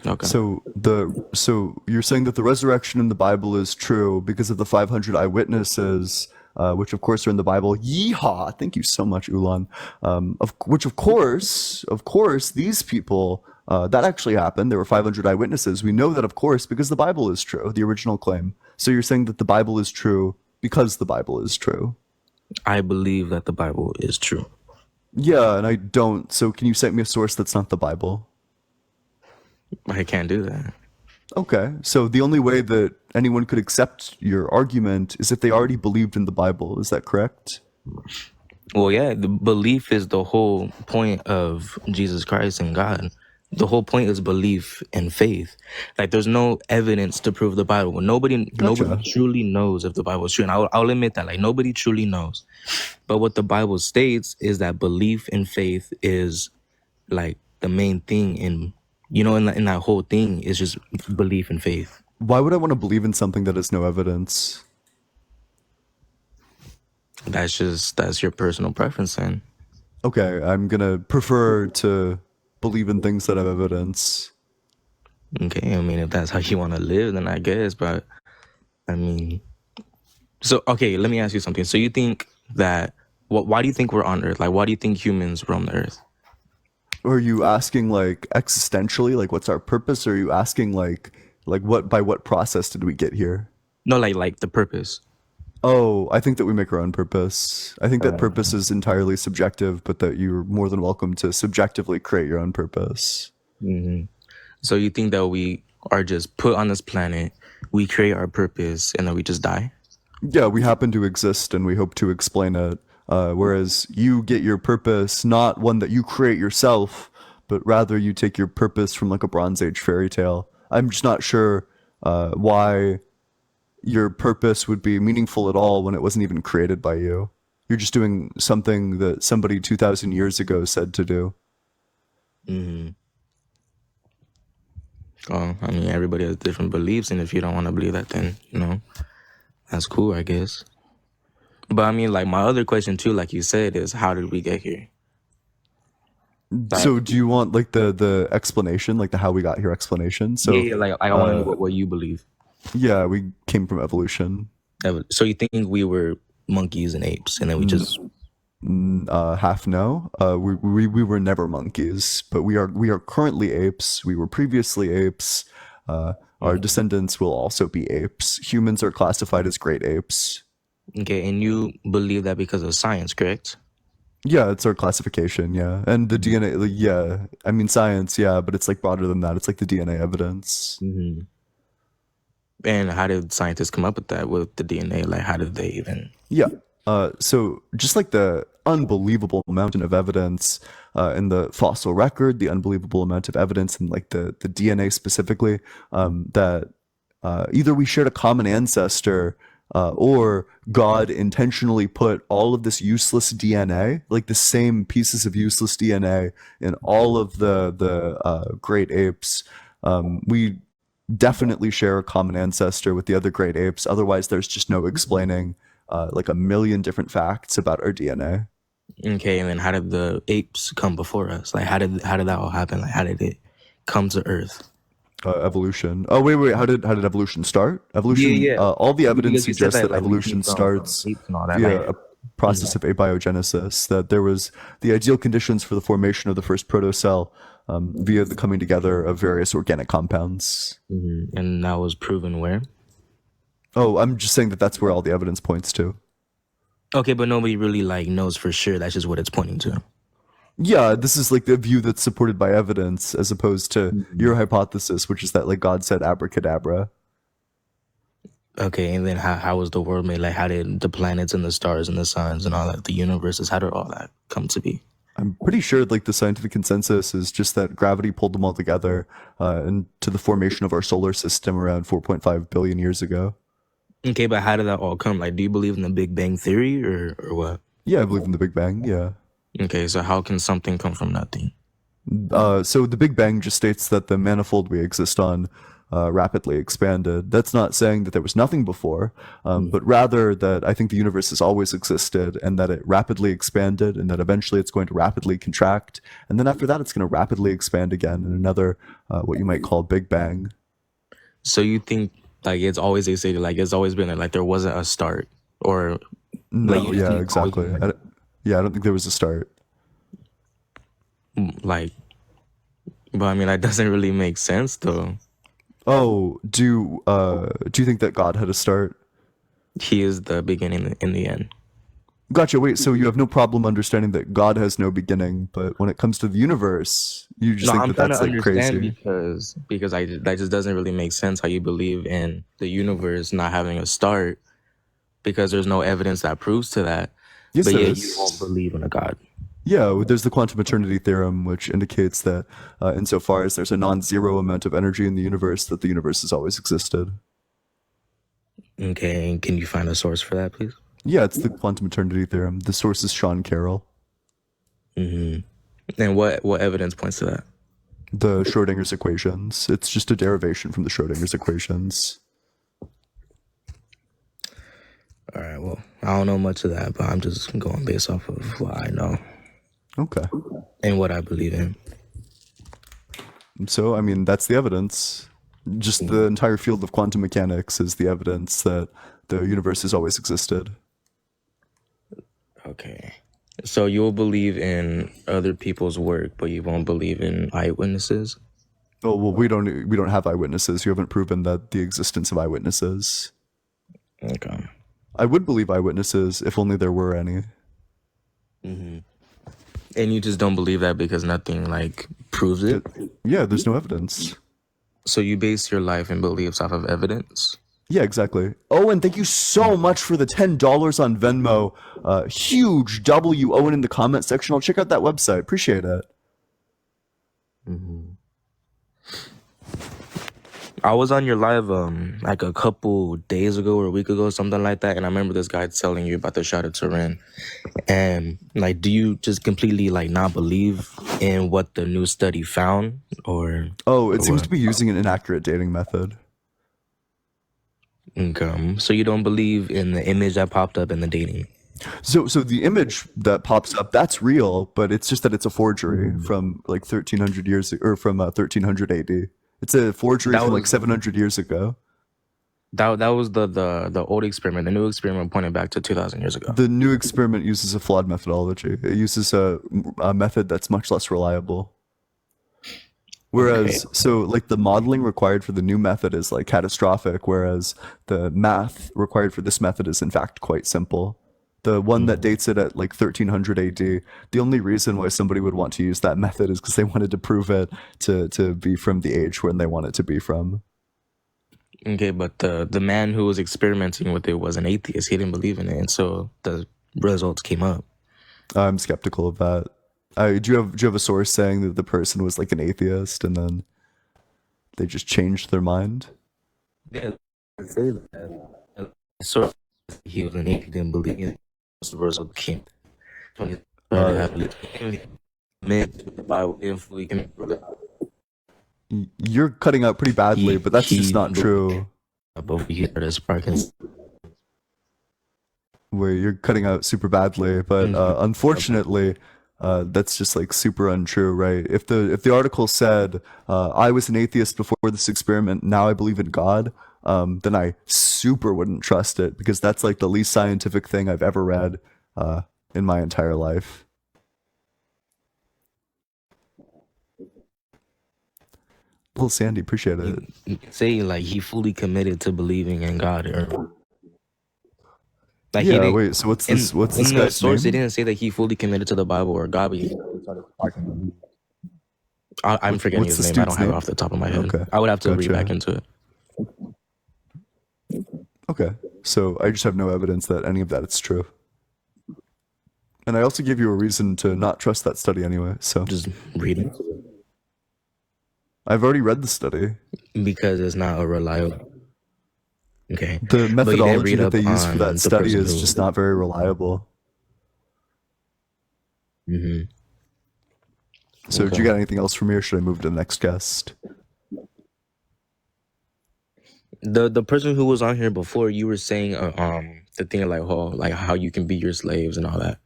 of, okay. So you're saying that the resurrection in the Bible is true because of the 500 eyewitnesses, which of course are in the Bible. Yeehaw! Thank you so much, Ulan. Of course, these people, that actually happened. There were 500 eyewitnesses. We know that, of course, because the Bible is true, the original claim. So you're saying that the Bible is true because the Bible is true. I believe that the Bible is true. Yeah, and I don't. So can you cite me a source that's not the Bible? I can't do that. Okay, so the only way that anyone could accept your argument is if they already believed in the Bible. Is that correct? Well, yeah, the belief is the whole point of Jesus Christ and God. The whole point is belief and faith. Like, there's no evidence to prove the Bible. Nobody truly knows if the Bible is true. And I'll admit that, like, nobody truly knows. But what the Bible states is that belief and faith is, like, the main thing in, in that whole thing is just belief and faith. Why would I want to believe in something that has no evidence? That's your personal preference, then. Okay, I'm gonna prefer to believe in things that have evidence. Okay, I mean, if that's how you want to live, then I guess, but I mean, so, okay, let me ask you something. So you think that, why do you think we're on Earth? Like, why do you think humans roam the Earth? Are you asking, like, existentially, like, what's our purpose? Or are you asking, like by what process did we get here? No, like the purpose. Oh, I think that we make our own purpose. I think that purpose is entirely subjective, but that you're more than welcome to subjectively create your own purpose. Mm-hmm. So you think that we are just put on this planet, we create our purpose, and then we just die? Yeah, we happen to exist and we hope to explain it. Whereas you get your purpose, not one that you create yourself, but rather you take your purpose from like a Bronze Age fairy tale. I'm just not sure why your purpose would be meaningful at all when it wasn't even created by you. You're just doing something that somebody 2,000 years ago said to do. Mm-hmm. Well, I mean, everybody has different beliefs, and if you don't want to believe that, then, that's cool, I guess. But I mean, like, my other question too, like you said, is how did we get here? So do you want like the explanation, like the how we got here explanation? So Yeah, like I want to know what you believe. yeah, we came from evolution. So you think we were monkeys and apes, and then we just Half no. We were never monkeys, but we are currently apes. We were previously apes. Our descendants will also be apes. Humans are classified as great apes. okay, and you believe that because of science, correct? Yeah, it's our classification, yeah. And the DNA, like, yeah. I mean, science, yeah, but it's like broader than that. It's like the DNA evidence. Mm-hmm. And how did scientists come up with that, with the DNA? Like, how did they even? Yeah. So just like the unbelievable mountain of evidence in the fossil record, the unbelievable amount of evidence in like the DNA specifically, that either we shared a common ancestor or God intentionally put all of this useless DNA, like the same pieces of useless DNA in all of the great apes. We definitely share a common ancestor with the other great apes. Otherwise, there's just no explaining like a million different facts about our DNA. Okay, and then how did the apes come before us? Like, how did that all happen? Like, how did it come to Earth? Evolution. Oh wait. How did evolution start? Evolution. Yeah. All the evidence Because you said suggests that like, we evolution came from starts apes and all that. via Like, a process of abiogenesis. That there was the ideal conditions for the formation of the first protocell via the coming together of various organic compounds. and that was proven where? Oh, I'm just saying that that's where all the evidence points to. Okay, but nobody really like knows for sure. That's just what it's pointing to. Yeah, this is like the view that's supported by evidence, as opposed to your hypothesis, which is that like God said abracadabra. Okay, and then how was the world made? Like, how did the planets and the stars and the suns and all that, the universes, how did all that come to be? I'm pretty sure like the scientific consensus is just that gravity pulled them all together into the formation of our solar system around 4.5 billion years ago. Okay, but how did that all come? Like, do you believe in the Big Bang Theory or what? Yeah, I believe in the Big Bang, yeah. Okay, so how can something come from nothing? So the Big Bang just states that the manifold we exist on rapidly expanded. That's not saying that there was nothing before, but rather that I think the universe has always existed and that it rapidly expanded and that eventually it's going to rapidly contract. And then after that, it's going to rapidly expand again in another, what you might call Big Bang. So you think like it's always existed, like it's always been like there wasn't a start, or No, like, you yeah, think exactly. always- I don't think there was a start. like, but I mean that doesn't really make sense though. Oh, do you think that God had a start? He is the beginning and the end. Gotcha. Wait, so you have no problem understanding that God has no beginning, but when it comes to the universe, you just No, think I'm that trying that's to like understand crazy. because that just doesn't really make sense how you believe in the universe not having a start, because there's no evidence that proves to that. Yes, but there yet is. you won't believe in a God. Yeah, there's the quantum eternity theorem, which indicates that insofar as there's a non-zero amount of energy in the universe, that the universe has always existed. Okay, and can you find a source for that, please? Yeah, it's the quantum eternity theorem. The source is Sean Carroll. And what evidence points to that? The Schrodinger's equations. It's just a derivation from the Schrodinger's equations. All right, well, I don't know much of that, but I'm just going based off of what I know Okay. and what I believe in. So, I mean, that's the evidence. Just the entire field of quantum mechanics is the evidence that the universe has always existed. Okay. So you'll believe in other people's work, but you won't believe in eyewitnesses? Oh, well, we don't have eyewitnesses. You haven't proven that the existence of eyewitnesses. Okay. I would believe eyewitnesses if only there were any. And you just don't believe that because nothing like proves it? Yeah, there's no evidence. So you base your life and beliefs off of evidence? Yeah, exactly. Oh, and thank you so much for the $10 on Venmo. Huge W, Owen, in the comment section. I'll check out that website. Appreciate it. I was on your live like a couple days ago or a week ago, something like that, and I remember this guy telling you about the Shroud of Turin. And like, do you just completely like not believe in what the new study found, or Oh, it or seems what? to be using an inaccurate dating method. Okay, so you don't believe in the image that popped up in the dating? So the image that pops up, that's real, but it's just that it's a forgery from like 1300 years or from 1300 AD. It's a forgery That from like was 700 years ago. that was the old experiment. The new experiment pointed back to 2,000 years ago. The new experiment uses a flawed methodology. It uses a method that's much less reliable. Okay. Whereas, so like the modeling required for the new method is like catastrophic, whereas the math required for this method is in fact quite simple. The one that dates it at like 1300 AD, the only reason why somebody would want to use that method is because they wanted to prove it to be from the age when they want it to be from. Okay, but the man who was experimenting with it was an atheist. He didn't believe in it, and so the results came up. I'm skeptical of that. Do you have a source saying that the person was like an atheist and then they just changed their mind? Yeah, I say that. So he was an atheist, didn't believe in it. The result came. Man, the Bible didn't fully commit. You're cutting out pretty badly, but that's just not true. But he started sparking. Where you're cutting out super badly, but unfortunately, that's just like super untrue, right? If the article said I was an atheist before this experiment, now I believe in God, then I super wouldn't trust it because that's like the least scientific thing I've ever read in my entire life. Little Sandy, appreciate it. You can say like he fully committed to believing in God, or like he Yeah, didn't. wait. So what's this? What's this In the guy's source, it name? didn't say that he fully committed to the Bible or God, but he started sparking. I'm forgetting What's his this name. I dude's don't have it name? off the top of my head. Okay, I would have to read gotcha. back into it. Okay, so I just have no evidence that any of that is true. And I also gave you a reason to not trust that study anyway, so. Just read it. I've already read the study. Because it's not a reliable. Okay. The But you didn't methodology read that up they use for on that the study person is who. just not very reliable. hmm So did Okay. you got anything else from me, or should I move to the next guest? The person who was on here before, you were saying the thing like how you can be your slaves and all that,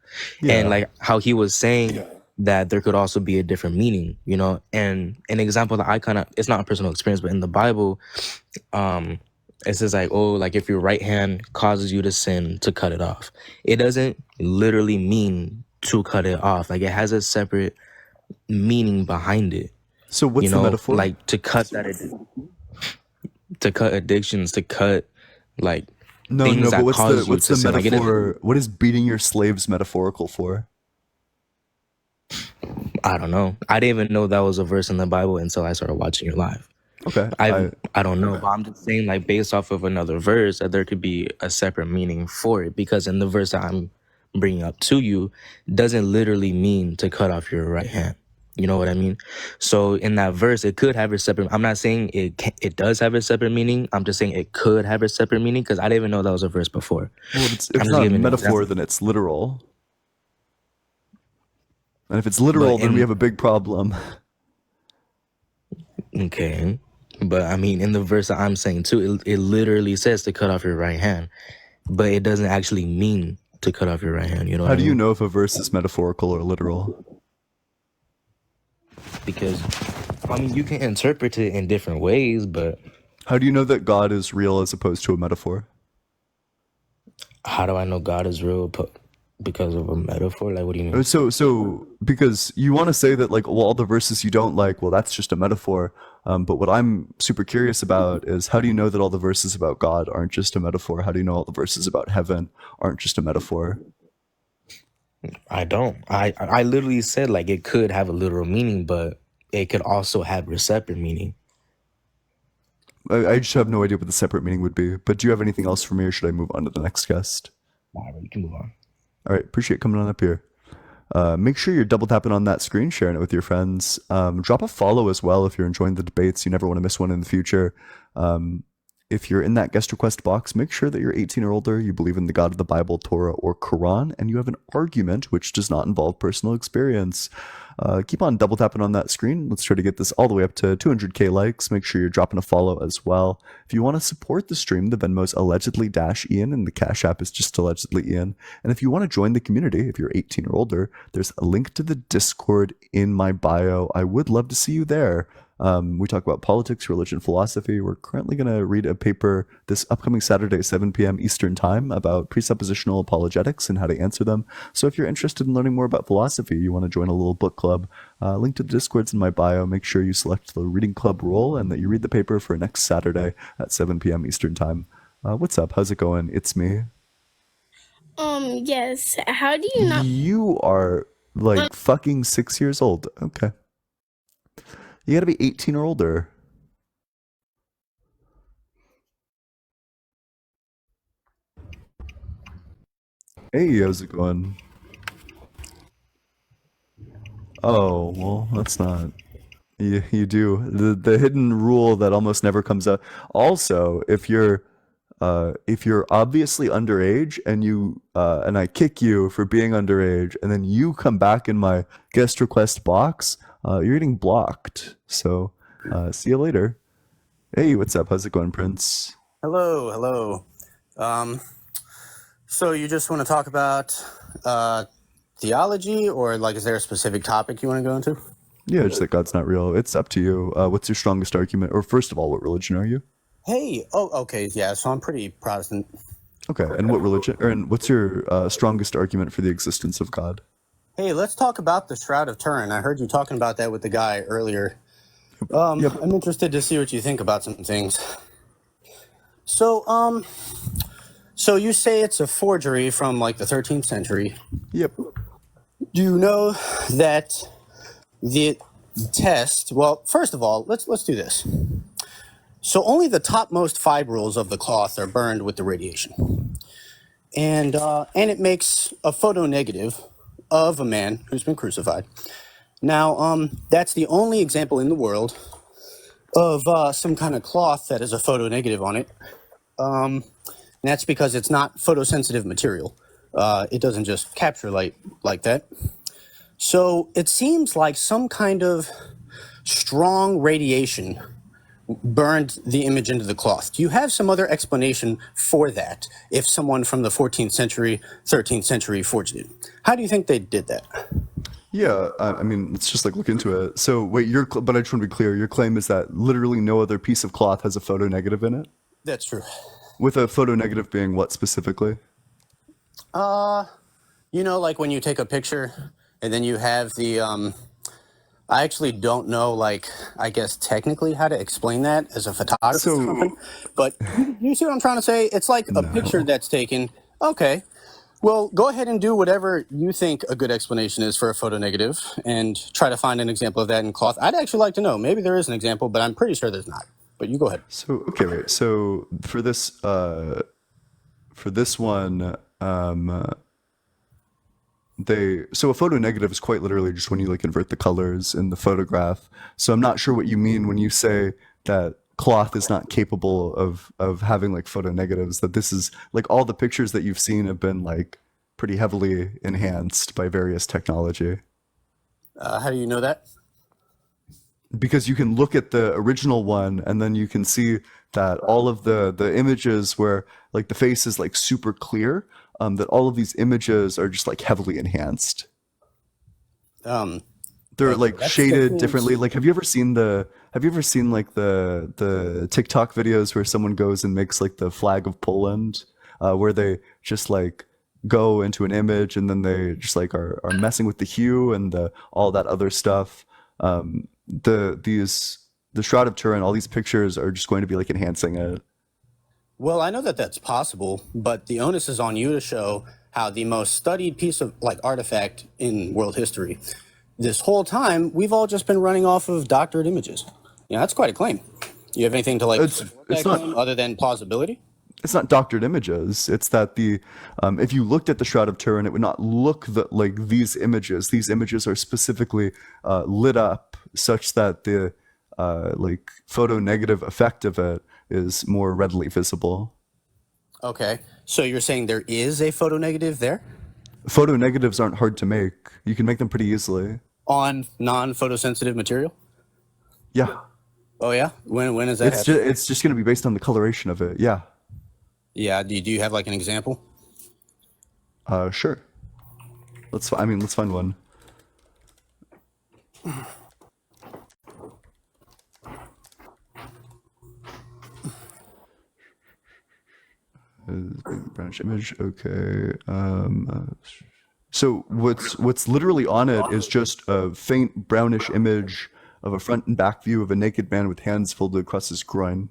and Yeah. like how he was saying that there could also be a different meaning, you know. And an example that I kind of, it's not a personal experience, but in the Bible, it says like, oh, like if your right hand causes you to sin, to cut it off. It doesn't literally mean to cut it off. Like it has a separate meaning behind it. So what's You the know, metaphor? like to cut to cut addictions, to cut like No, things but that what's cause you the to sin. Like it is, metaphor? What is beating your slaves metaphorical for? I don't know. I didn't even know that was a verse in the Bible until I started watching your live. Okay, I don't know, but I'm just saying, like, based off of another verse, that there could be a separate meaning for it, because in the verse that I'm bringing up to you doesn't literally mean to cut off your right hand. You know what I mean? So in that verse, it could have a separate. I'm not saying it does have a separate meaning. I'm just saying it could have a separate meaning because I didn't even know that was a verse before. Well, if it's I'm just not a giving an metaphor, example. then it's literal. And if it's literal, But then we in have a big problem. Okay, but I mean, in the verse that I'm saying too, it literally says to cut off your right hand, but it doesn't actually mean to cut off your right hand. You know How what do I you mean? know if a verse is metaphorical or literal? Because I mean, you can interpret it in different ways, but How do you know that God is real as opposed to a metaphor? how do I know God is real? Because of a metaphor? Like, what do you mean? So because you want to say that like, well, all the verses you don't like, well, that's just a metaphor. But what I'm super curious about is how do you know that all the verses about God aren't just a metaphor? How do you know all the verses about heaven aren't just a metaphor? I don't. I literally said like it could have a literal meaning, but it could also have a separate meaning. I just have no idea what the separate meaning would be. But do you have anything else for me, or should I move on to the next guest? Alright, you can move on. All right, appreciate coming on up here. Make sure you're double tapping on that screen, sharing it with your friends. Drop a follow as well if you're enjoying the debates. You never want to miss one in the future. If you're in that guest request box, make sure that you're 18 or older, you believe in the God of the Bible, Torah, or Quran, and you have an argument which does not involve personal experience. Keep on double tapping on that screen. Let's try to get this all the way up to 200k likes. Make sure you're dropping a follow as well. If you want to support the stream, the Venmo's allegedly -Ian, and the Cash App is just allegedly Ian. And if you want to join the community, if you're 18 or older, there's a link to the Discord in my bio. I would love to see you there. We talk about politics, religion, philosophy. We're currently going to read a paper this upcoming Saturday, 7 p.m. Eastern Time, about presuppositional apologetics and how to answer them. So if you're interested in learning more about philosophy, you want to join a little book club, link to the Discords in my bio. Make sure you select the reading club role and that you read the paper for next Saturday at 7 p.m. Eastern Time. What's up? How's it going? It's me. Yes. How do you not? You are like fucking 6 years old. Okay. You gotta be 18 or older. Hey, how's it going? Oh, well, that's not. You do. The hidden rule that almost never comes up. Also, if you're obviously underage and and I kick you for being underage, and then you come back in my guest request box, you're getting blocked. So, see you later. Hey, what's up? How's it going, Prince? Hello. So you just want to talk about theology, or like, is there a specific topic you want to go into? Yeah, just that God's not real. It's up to you. What's your strongest argument? Or first of all, what religion are you? Hey, okay, yeah. So I'm pretty Protestant. Okay, and what religion? And what's your strongest argument for the existence of God? Hey, let's talk about the Shroud of Turin. I heard you talking about that with the guy earlier. I'm interested to see what you think about some things. So you say it's a forgery from like the 13th century. Yep. Do you know that the test? Well, first of all, let's do this. So only the topmost fibrils of the cloth are burned with the radiation, and it makes a photo negative of a man who's been crucified. Now, that's the only example in the world of some kind of cloth that has a photo negative on it. And that's because it's not photosensitive material. It doesn't just capture light like that. So it seems like some kind of strong radiation burned the image into the cloth. Do you have some other explanation for that if someone from the 14th century, 13th century forged it? How do you think they did that? Yeah, I mean, let's just like look into it. So wait, but I just want to be clear. Your claim is that literally no other piece of cloth has a photo negative in it? That's true. With a photo negative being what specifically? Like when you take a picture and then you have the, I actually don't know, like, I guess technically how to explain that as a photographer. But you see what I'm trying to say? It's like a picture that's taken. Okay, well, go ahead and do whatever you think a good explanation is for a photo negative and try to find an example of that in cloth. I'd actually like to know. Maybe there is an example, but I'm pretty sure there's not. But you go ahead. So, okay, wait. So for this one, so a photo negative is quite literally just when you like invert the colors in the photograph. So I'm not sure what you mean when you say that cloth is not capable of having like photo negatives, that this is like all the pictures that you've seen have been like pretty heavily enhanced by various technology. How do you know that? Because you can look at the original one and then you can see that all of the images where like the face is like super clear, that all of these images are just like heavily enhanced. They're like shaded differently. Like, have you ever seen like the TikTok videos where someone goes and makes like the flag of Poland, where they just like go into an image and then they just like are messing with the hue and all that other stuff. The Shroud of Turin, all these pictures are just going to be like enhancing it. Well, I know that that's possible, but the onus is on you to show how the most studied piece of like artifact in world history, this whole time, we've all just been running off of doctored images. That's quite a claim. You have anything to like support that claim other than plausibility? It's not doctored images. It's that if you looked at the Shroud of Turin, it would not look like these images. These images are specifically lit up such that the photo negative effect of it is more readily visible. Okay. So you're saying there is a photo negative there Photo negatives aren't hard to make. You can make them pretty easily. on non-photosensitive material? Yeah. Oh yeah. When is that? It's just going to be based on the coloration of it. Yeah. Yeah. Do you have like an example? Sure. Let's find one. Brownish image. Okay. So what's literally on it is just a faint brownish image of a front and back view of a naked man with hands folded across his groin.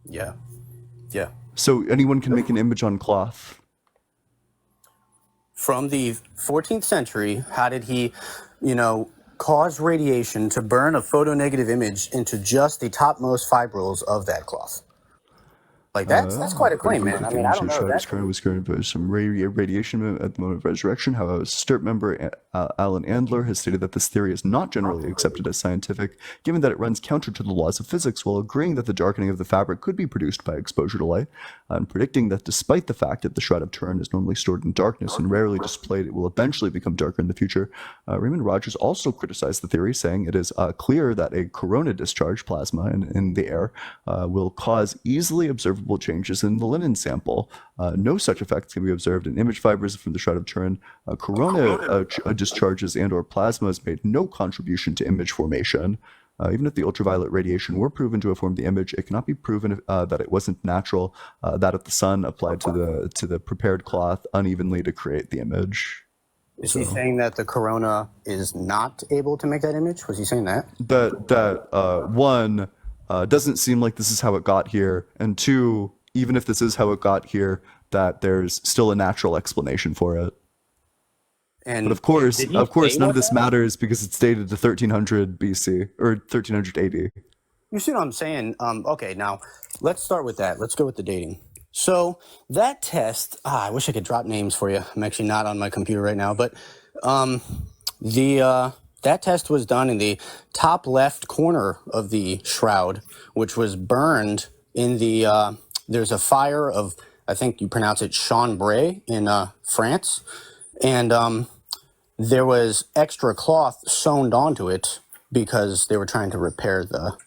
Yeah. Yeah. So anyone can make an image on cloth. From the 14th century, how did he, cause radiation to burn a photonegative image into just the topmost fibrils of that cloth? Like that's quite a claim, man. I mean, I don't know if that. Was going to some radiation at the moment of resurrection. However, STIRP member Alan Andler has stated that this theory is not generally accepted as scientific, given that it runs counter to the laws of physics, while agreeing that the darkening of the fabric could be produced by exposure to light, and predicting that despite the fact that the Shroud of Turin is normally stored in darkness and rarely displayed, it will eventually become darker in the future. Raymond Rogers also criticized the theory, saying it is clear that a corona discharge plasma in the air will cause easily observable changes in the linen sample. No such effects can be observed in image fibers from the Shroud of Turin. Corona discharges and/or plasmas made no contribution to image formation. Even if the ultraviolet radiation were proven to have formed the image, it cannot be proven that it wasn't natural. That of the sun applied to the prepared cloth unevenly to create the image. Is he saying that the corona is not able to make that image? Was he saying that? One, doesn't seem like this is how it got here, and two, even if this is how it got here, that there's still a natural explanation for it. And but of course, none of this matters because it's dated to 1300 BC or 1300 AD. You see what I'm saying? Okay, now let's start with that. Let's go with the dating. So that test, I wish I could drop names for you. I'm actually not on my computer right now, but that test was done in the top left corner of the shroud, which was burned in the, there's a fire of, I think you pronounce it Chambray in France. And there was extra cloth sewn onto it because they were trying to repair the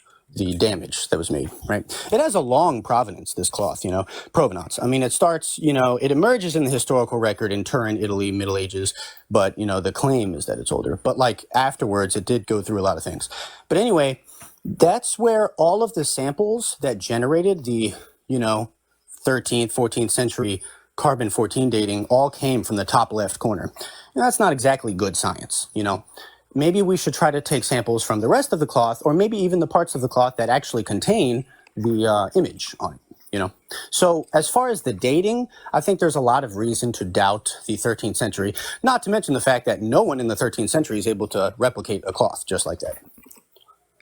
damage that was made, right? It has a long provenance, this cloth, provenance. I mean, it starts, it emerges in the historical record in Turin, Italy, Middle Ages, but, the claim is that it's older. But like afterwards, it did go through a lot of things. But anyway, that's where all of the samples that generated the, 13th, 14th century carbon-14 dating all came from the top left corner. Now, that's not exactly good science, Maybe we should try to take samples from the rest of the cloth, or maybe even the parts of the cloth that actually contain the image on it, So as far as the dating, I think there's a lot of reason to doubt the 13th century, not to mention the fact that no one in the 13th century is able to replicate a cloth just like that.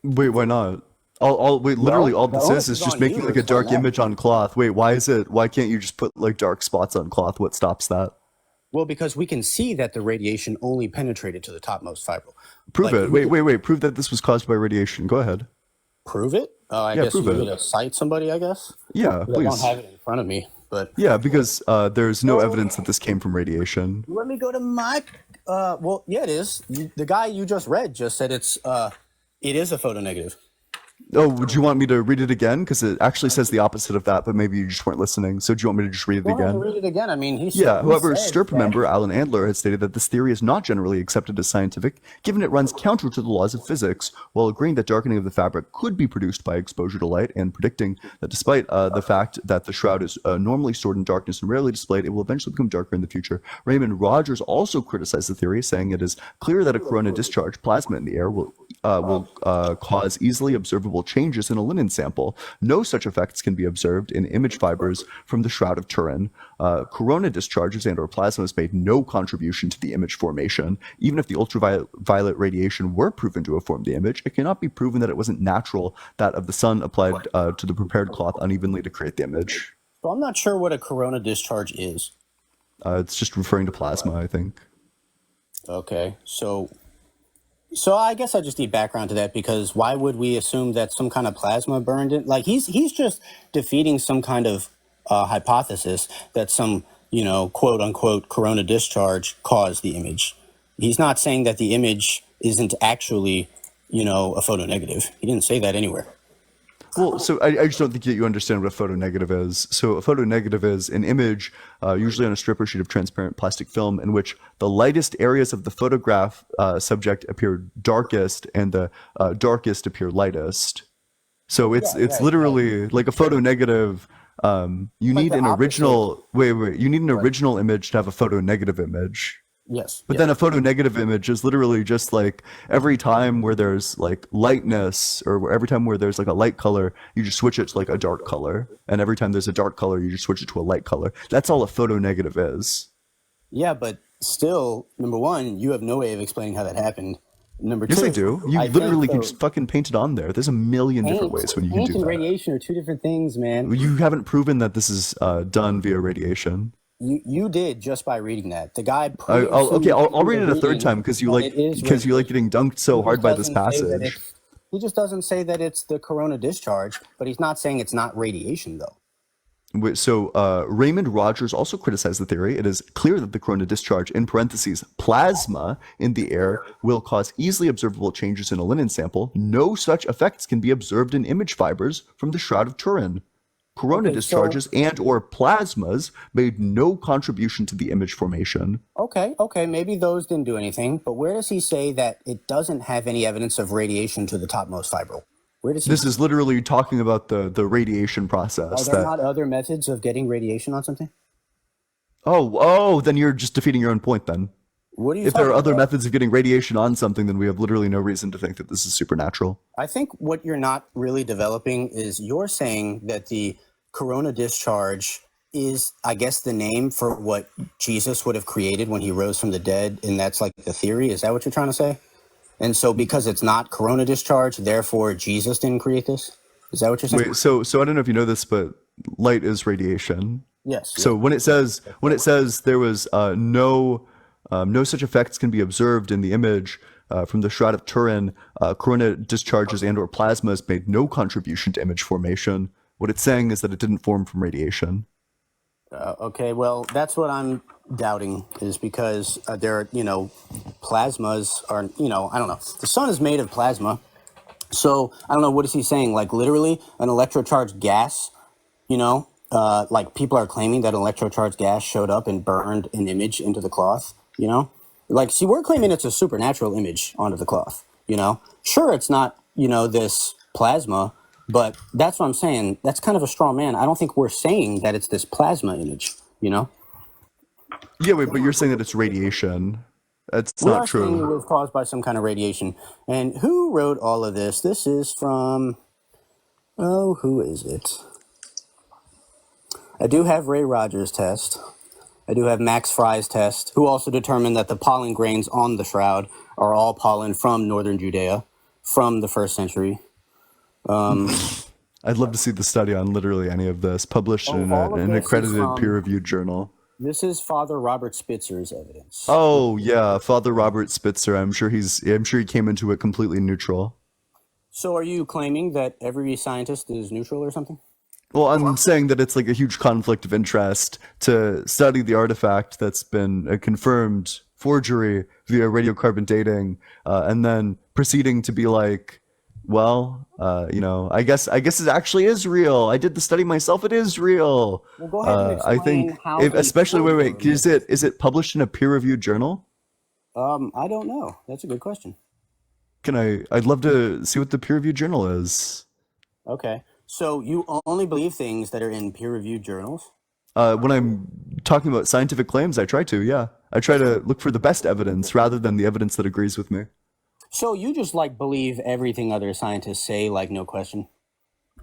Wait, why not? All this is just making like a dark image on cloth. Wait, why can't you just put like dark spots on cloth? What stops that? Well, because we can see that the radiation only penetrated to the topmost fibril. Prove it. Wait. Prove that this was caused by radiation. Go ahead. Prove it? I guess you need to cite somebody, I guess? Yeah, please. I don't have it in front of me, but... Yeah, because there's no evidence that this came from radiation. Let me go to my... well, yeah, it is. The guy you just read just said it is a photonegative. Oh, would you want me to read it again? Because it actually says the opposite of that, but maybe you just weren't listening. So do you want me to just read it again? Read it again. I mean, However, STIRP member Alan Andler has stated that this theory is not generally accepted as scientific, given it runs counter to the laws of physics, while agreeing that darkening of the fabric could be produced by exposure to light, and predicting that despite the fact that the shroud is normally stored in darkness and rarely displayed, it will eventually become darker in the future. Raymond Rogers also criticized the theory, saying it is clear that a corona discharge plasma in the air will cause easily observable changes in a linen sample. No such effects can be observed in image fibers from the Shroud of Turin. Corona discharges and/or plasmas made no contribution to the image formation. Even if the ultraviolet radiation were proven to have formed the image, it cannot be proven that it wasn't natural, that of the sun applied to the prepared cloth unevenly to create the image. So I'm not sure what a corona discharge is. It's just referring to plasma, I think. Okay, so I guess I just need background to that, because why would we assume that some kind of plasma burned it? Like he's just defeating some kind of hypothesis that some, quote unquote corona discharge caused the image. He's not saying that the image isn't actually, a photonegative. He didn't say that anywhere. Well, so I just don't think that you understand what a photonegative is. So a photonegative is an image, usually on a strip or sheet of transparent plastic film, in which the lightest areas of the photograph subject appear darkest and the darkest appear lightest. So it's literally like a photonegative. You need an original. You need an original image to have a photonegative image. Yes. But then a photonegative image is literally just like every time where there's like lightness, or every time where there's like a light color, you just switch it to like a dark color. And every time there's a dark color, you just switch it to a light color. That's all a photonegative is. Yeah, but still, number one, you have no way of explaining how that happened. Number two, Yes, I do. You literally can just fucking paint it on there. There's a million different ways when you can paint do and that. radiation are two different things, man. You haven't proven that this is done via radiation. You did just by reading that. The guy. I'll read it a third time because you like getting dunked so hard by this passage. He just doesn't say that it's the corona discharge, but he's not saying it's not radiation, though. So Raymond Rogers also criticized the theory. It is clear that the corona discharge, in parentheses, plasma in the air, will cause easily observable changes in a linen sample. No such effects can be observed in image fibers from the Shroud of Turin. Corona discharges and or plasmas made no contribution to the image formation. Okay, maybe those didn't do anything, but where does he say that it doesn't have any evidence of radiation to the topmost fibril? Where does he? This is literally talking about the radiation process. Are there not other methods of getting radiation on something? Then you're just defeating your own point then. What are you If there are talking other about? methods of getting radiation on something, then we have literally no reason to think that this is supernatural. I think what you're not really developing is you're saying that the corona discharge is, I guess, the name for what Jesus would have created when he rose from the dead, and that's like the theory. Is that what you're trying to say? And so because it's not corona discharge, therefore Jesus didn't create this? Is that what you're saying? Wait, so I don't know if you know this, but light is radiation. Yes. So when it says there was no such effects can be observed in the image from the Shroud of Turin, corona discharges and or plasmas made no contribution to image formation. What it's saying is that it didn't form from radiation. Okay, well, that's what I'm doubting, is because there are, plasmas are, I don't know. The sun is made of plasma. So I don't know, what is he saying? Like literally an electrocharged gas, like people are claiming that electrocharged gas showed up and burned an image into the cloth, Like, see, we're claiming it's a supernatural image onto the cloth, Sure, it's not, this plasma, but that's what I'm saying. That's kind of a straw man. I don't think we're saying that it's this plasma image, Yeah, wait, but you're saying that it's radiation. That's We not are saying it true. was caused by some kind of radiation. And who wrote all of this? This is from, who is it? I do have Ray Rogers' test. I do have Max Fry's test, who also determined that the pollen grains on the shroud are all pollen from northern Judea, from the 1st century. I'd love to see the study on literally any of this published in all of an this is accredited from- peer-reviewed journal. This is Father Robert Spitzer's evidence. Oh yeah, Father Robert Spitzer. I'm sure he came into it completely neutral. So are you claiming that every scientist is neutral or something? Well, I'm saying that it's like a huge conflict of interest to study the artifact that's been a confirmed forgery via radiocarbon dating, and then proceeding to be like, well, I guess it actually is real. I did the study myself. It is real. Well, go ahead and I explain think, how especially they is it published in a peer-reviewed journal? I don't know. That's a good question. I'd love to see what the peer-reviewed journal is. Okay. So you only believe things that are in peer-reviewed journals? When I'm talking about scientific claims, I try to, yeah. I try to look for the best evidence rather than the evidence that agrees with me. So you just believe everything other scientists say, no question?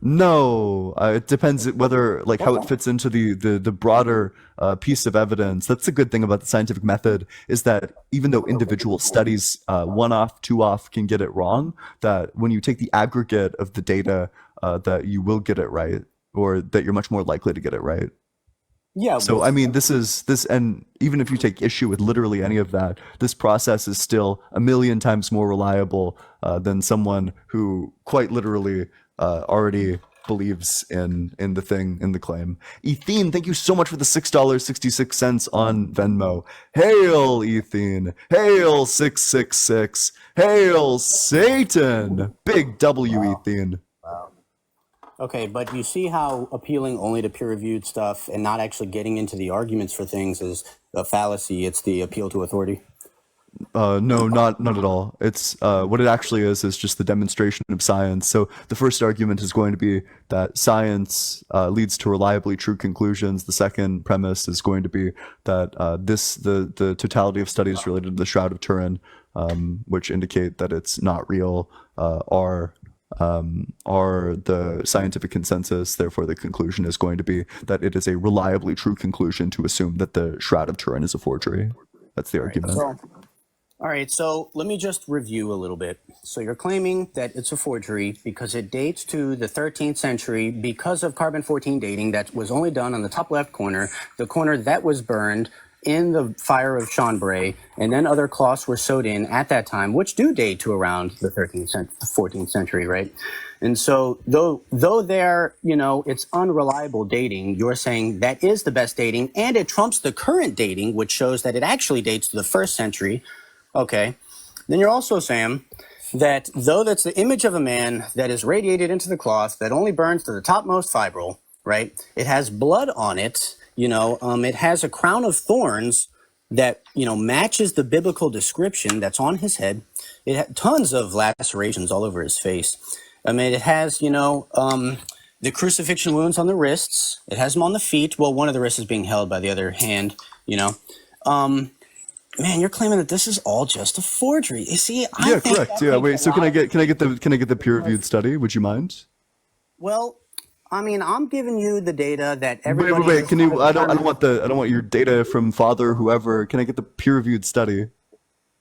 No, it depends whether how it fits into the broader piece of evidence. That's the good thing about the scientific method, is that even though individual studies, one off, two off, can get it wrong, that when you take the aggregate of the data, that you will get it right. or that you're much more likely to get it right. Yeah. So I mean, and even if you take issue with literally any of that, this process is still a million times more reliable than someone who quite literally already believes in the claim. Ethene, thank you so much for the $6.66 on Venmo. Hail Ethene, hail 666, hail Satan, big W Ethene. Okay, but you see how appealing only to peer-reviewed stuff and not actually getting into the arguments for things is a fallacy. It's the appeal to authority. No, not at all. It's what it actually is just the demonstration of science. So the first argument is going to be that science leads to reliably true conclusions. The second premise is going to be that the totality of studies related to the Shroud of Turin, which indicate that it's not real, are the scientific consensus. Therefore, the conclusion is going to be that it is a reliably true conclusion to assume that the Shroud of Turin is a forgery. That's the argument. All right, so let me just review a little bit. So you're claiming that it's a forgery because it dates to the 13th century because of carbon-14 dating that was only done on the top left corner, the corner that was burned in the fire of Chambray, and then other cloths were sewed in at that time, which do date to around the 14th century, right? And so though they're, it's unreliable dating, you're saying that is the best dating, and it trumps the current dating, which shows that it actually dates to the 1st century. Okay. Then you're also saying that though that's the image of a man that is radiated into the cloth that only burns to the topmost fibril, right? It has blood on it, it has a crown of thorns that, matches the biblical description that's on his head. It had tons of lacerations all over his face. I mean, it has, the crucifixion wounds on the wrists. It has them on the feet. Well, one of the wrists is being held by the other hand, Man, you're claiming that this is all just a forgery. You see, I think correct. Yeah, wait. So can I get the peer-reviewed study? Would you mind? Well, I mean, I'm giving you the data that everybody. Wait. Can you? I don't want your data from Father whoever. Can I get the peer-reviewed study?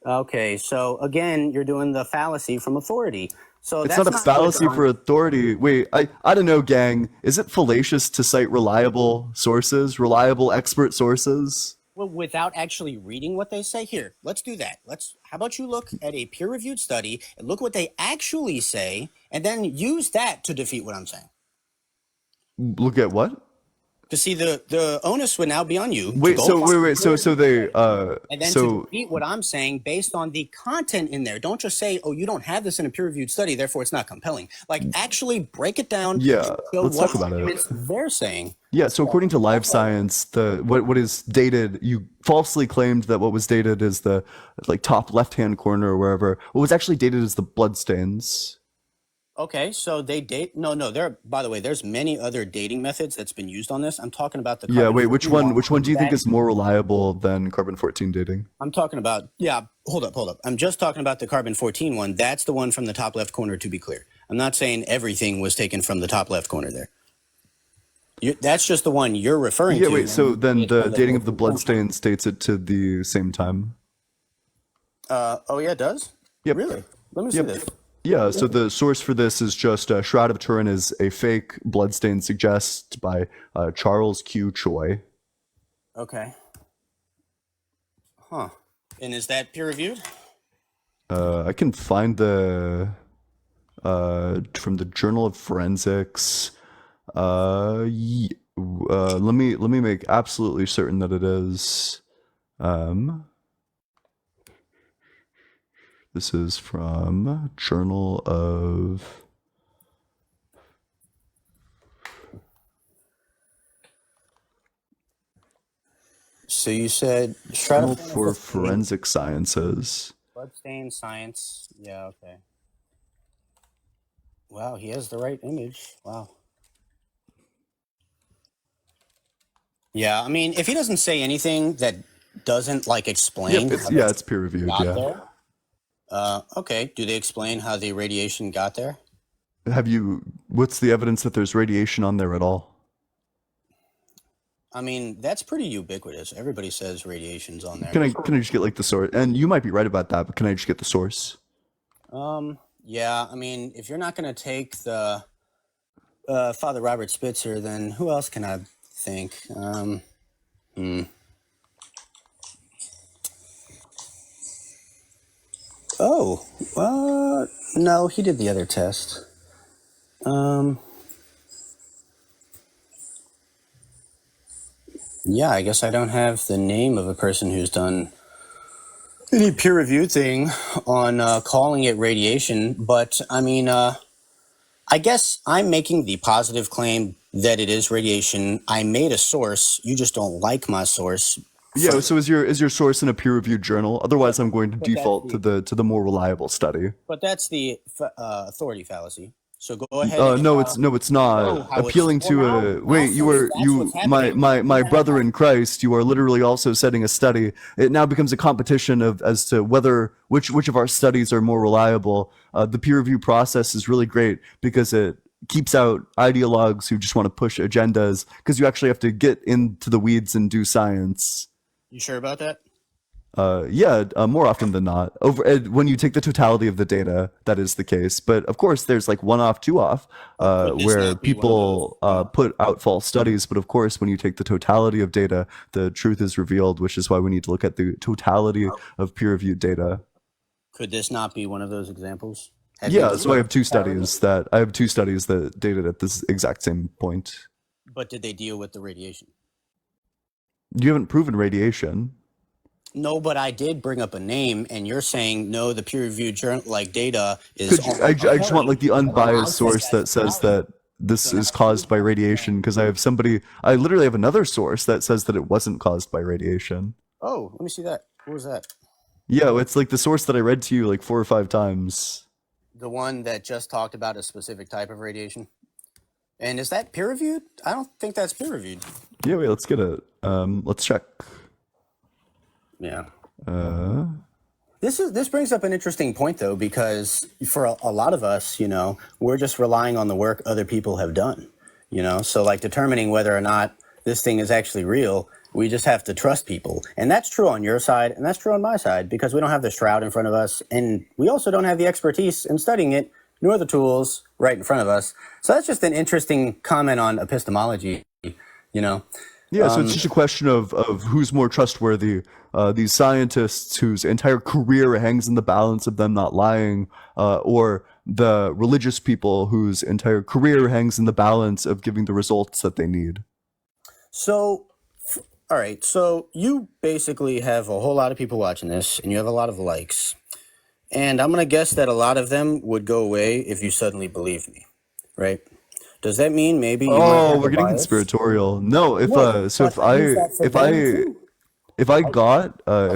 Okay. So again, you're doing the fallacy from authority. So it's that's not a fallacy for authority. Wait, I don't know, gang. Is it fallacious to cite reliable sources, reliable expert sources? Well, without actually reading what they say. Here, let's do that. How about you look at a peer-reviewed study and look what they actually say, and then use that to defeat what I'm saying. Look at what? To see the onus would now be on you. Wait, so they and then to defeat what I'm saying based on the content in there. Don't just say, "Oh, you don't have this in a peer-reviewed study, therefore it's not compelling." Like, actually break it down. Yeah, show let's what talk about it. they're saying. Yeah, so according to Live Science, what is dated, you falsely claimed that what was dated is the top left-hand corner or wherever. What was actually dated is the bloodstains. Okay, so they date. No. By the way, there's many other dating methods that's been used on this. I'm talking about the. Yeah, wait. Which one do you think is more reliable than carbon-14 dating? I'm talking about. Yeah, hold up. I'm just talking about the carbon-14 one. That's the one from the top left corner. To be clear, I'm not saying everything was taken from the top left corner there. That's just the one you're referring to. Yeah, wait. So then the dating of the bloodstains dates it to the same time. Oh yeah, it does. Yep. Really? Let me see this. Yeah, so the source for this is just Shroud of Turin is a fake bloodstain suggest by Charles Q. Choi. Okay. Huh. And is that peer-reviewed? I can find the from the Journal of Forensics. Let me make absolutely certain that it is. This is from Journal of. So you said Journal for Forensic Sciences. Bloodstain Science. Yeah. Okay. Wow, he has the right image. Wow. Yeah, I mean, if he doesn't say anything that doesn't explain. Yep, it's peer reviewed. Yeah. There, okay. Do they explain how the radiation got there? What's the evidence that there's radiation on there at all? I mean, that's pretty ubiquitous. Everybody says radiation's on there. Can I just get the source? And you might be right about that, but can I just get the source? Yeah, I mean, if you're not going to take the Father Robert Spitzer, then who else can I think? Oh, no, he did the other test. Yeah, I guess I don't have the name of a person who's done any peer-reviewed thing on calling it radiation, but I mean, I guess I'm making the positive claim that it is radiation. I made a source. You just don't like my source. Yeah. So is your source in a peer-reviewed journal? Otherwise, I'm going to But that's default to the more reliable study. But that's the authority fallacy. So go ahead and No, it's show not. how it's Appealing well, to now, a wait. You were that's what's happening. my brother in Christ. You are literally also setting a study. It now becomes a competition of as to whether which of our studies are more reliable. The peer review process is really great because it keeps out ideologues who just want to push agendas. Because you actually have to get into the weeds and do science. You sure about that? Yeah, more often than not. When you take the totality of the data, that is the case. But of course, there's like one off, two off, Could this where not be one of those? people put out false studies. But of course, when you take the totality of data, the truth is revealed, which is why we need to look at the totality of peer-reviewed data. Could this not be one of those examples? Have you Yeah, so I have two totality? studies that dated at this exact same point. But did they deal with the radiation? You haven't proven radiation. No, but I did bring up a name, and you're saying no. The peer-reviewed journal, like data, is. Could you, I just want like the unbiased source that says that this is caused by radiation, because I literally have another source that says that it wasn't caused by radiation. Oh, let me see that. What was that? Yeah, it's like the source that I read to you like 4 or 5 times. The one that just talked about a specific type of radiation. And is that peer-reviewed? I don't think that's peer-reviewed. Yeah, wait, let's get it. Let's check. Yeah. Uh, This brings up an interesting point, though, because for a lot of us, we're just relying on the work other people have done. So like determining whether or not this thing is actually real, we just have to trust people. And that's true on your side, and that's true on my side, because we don't have the shroud in front of us, and we also don't have the expertise in studying it, nor the tools right in front of us. So that's just an interesting comment on epistemology, Yeah, so it's just a question of who's more trustworthy. These scientists whose entire career hangs in the balance of them not lying, or the religious people whose entire career hangs in the balance of giving the results that they need. So, all right. So you basically have a whole lot of people watching this, and you have a lot of likes. And I'm going to guess that a lot of them would go away if you suddenly believe me, right? Does that mean maybe you might Oh, have we're a getting bias? conspiratorial. No, if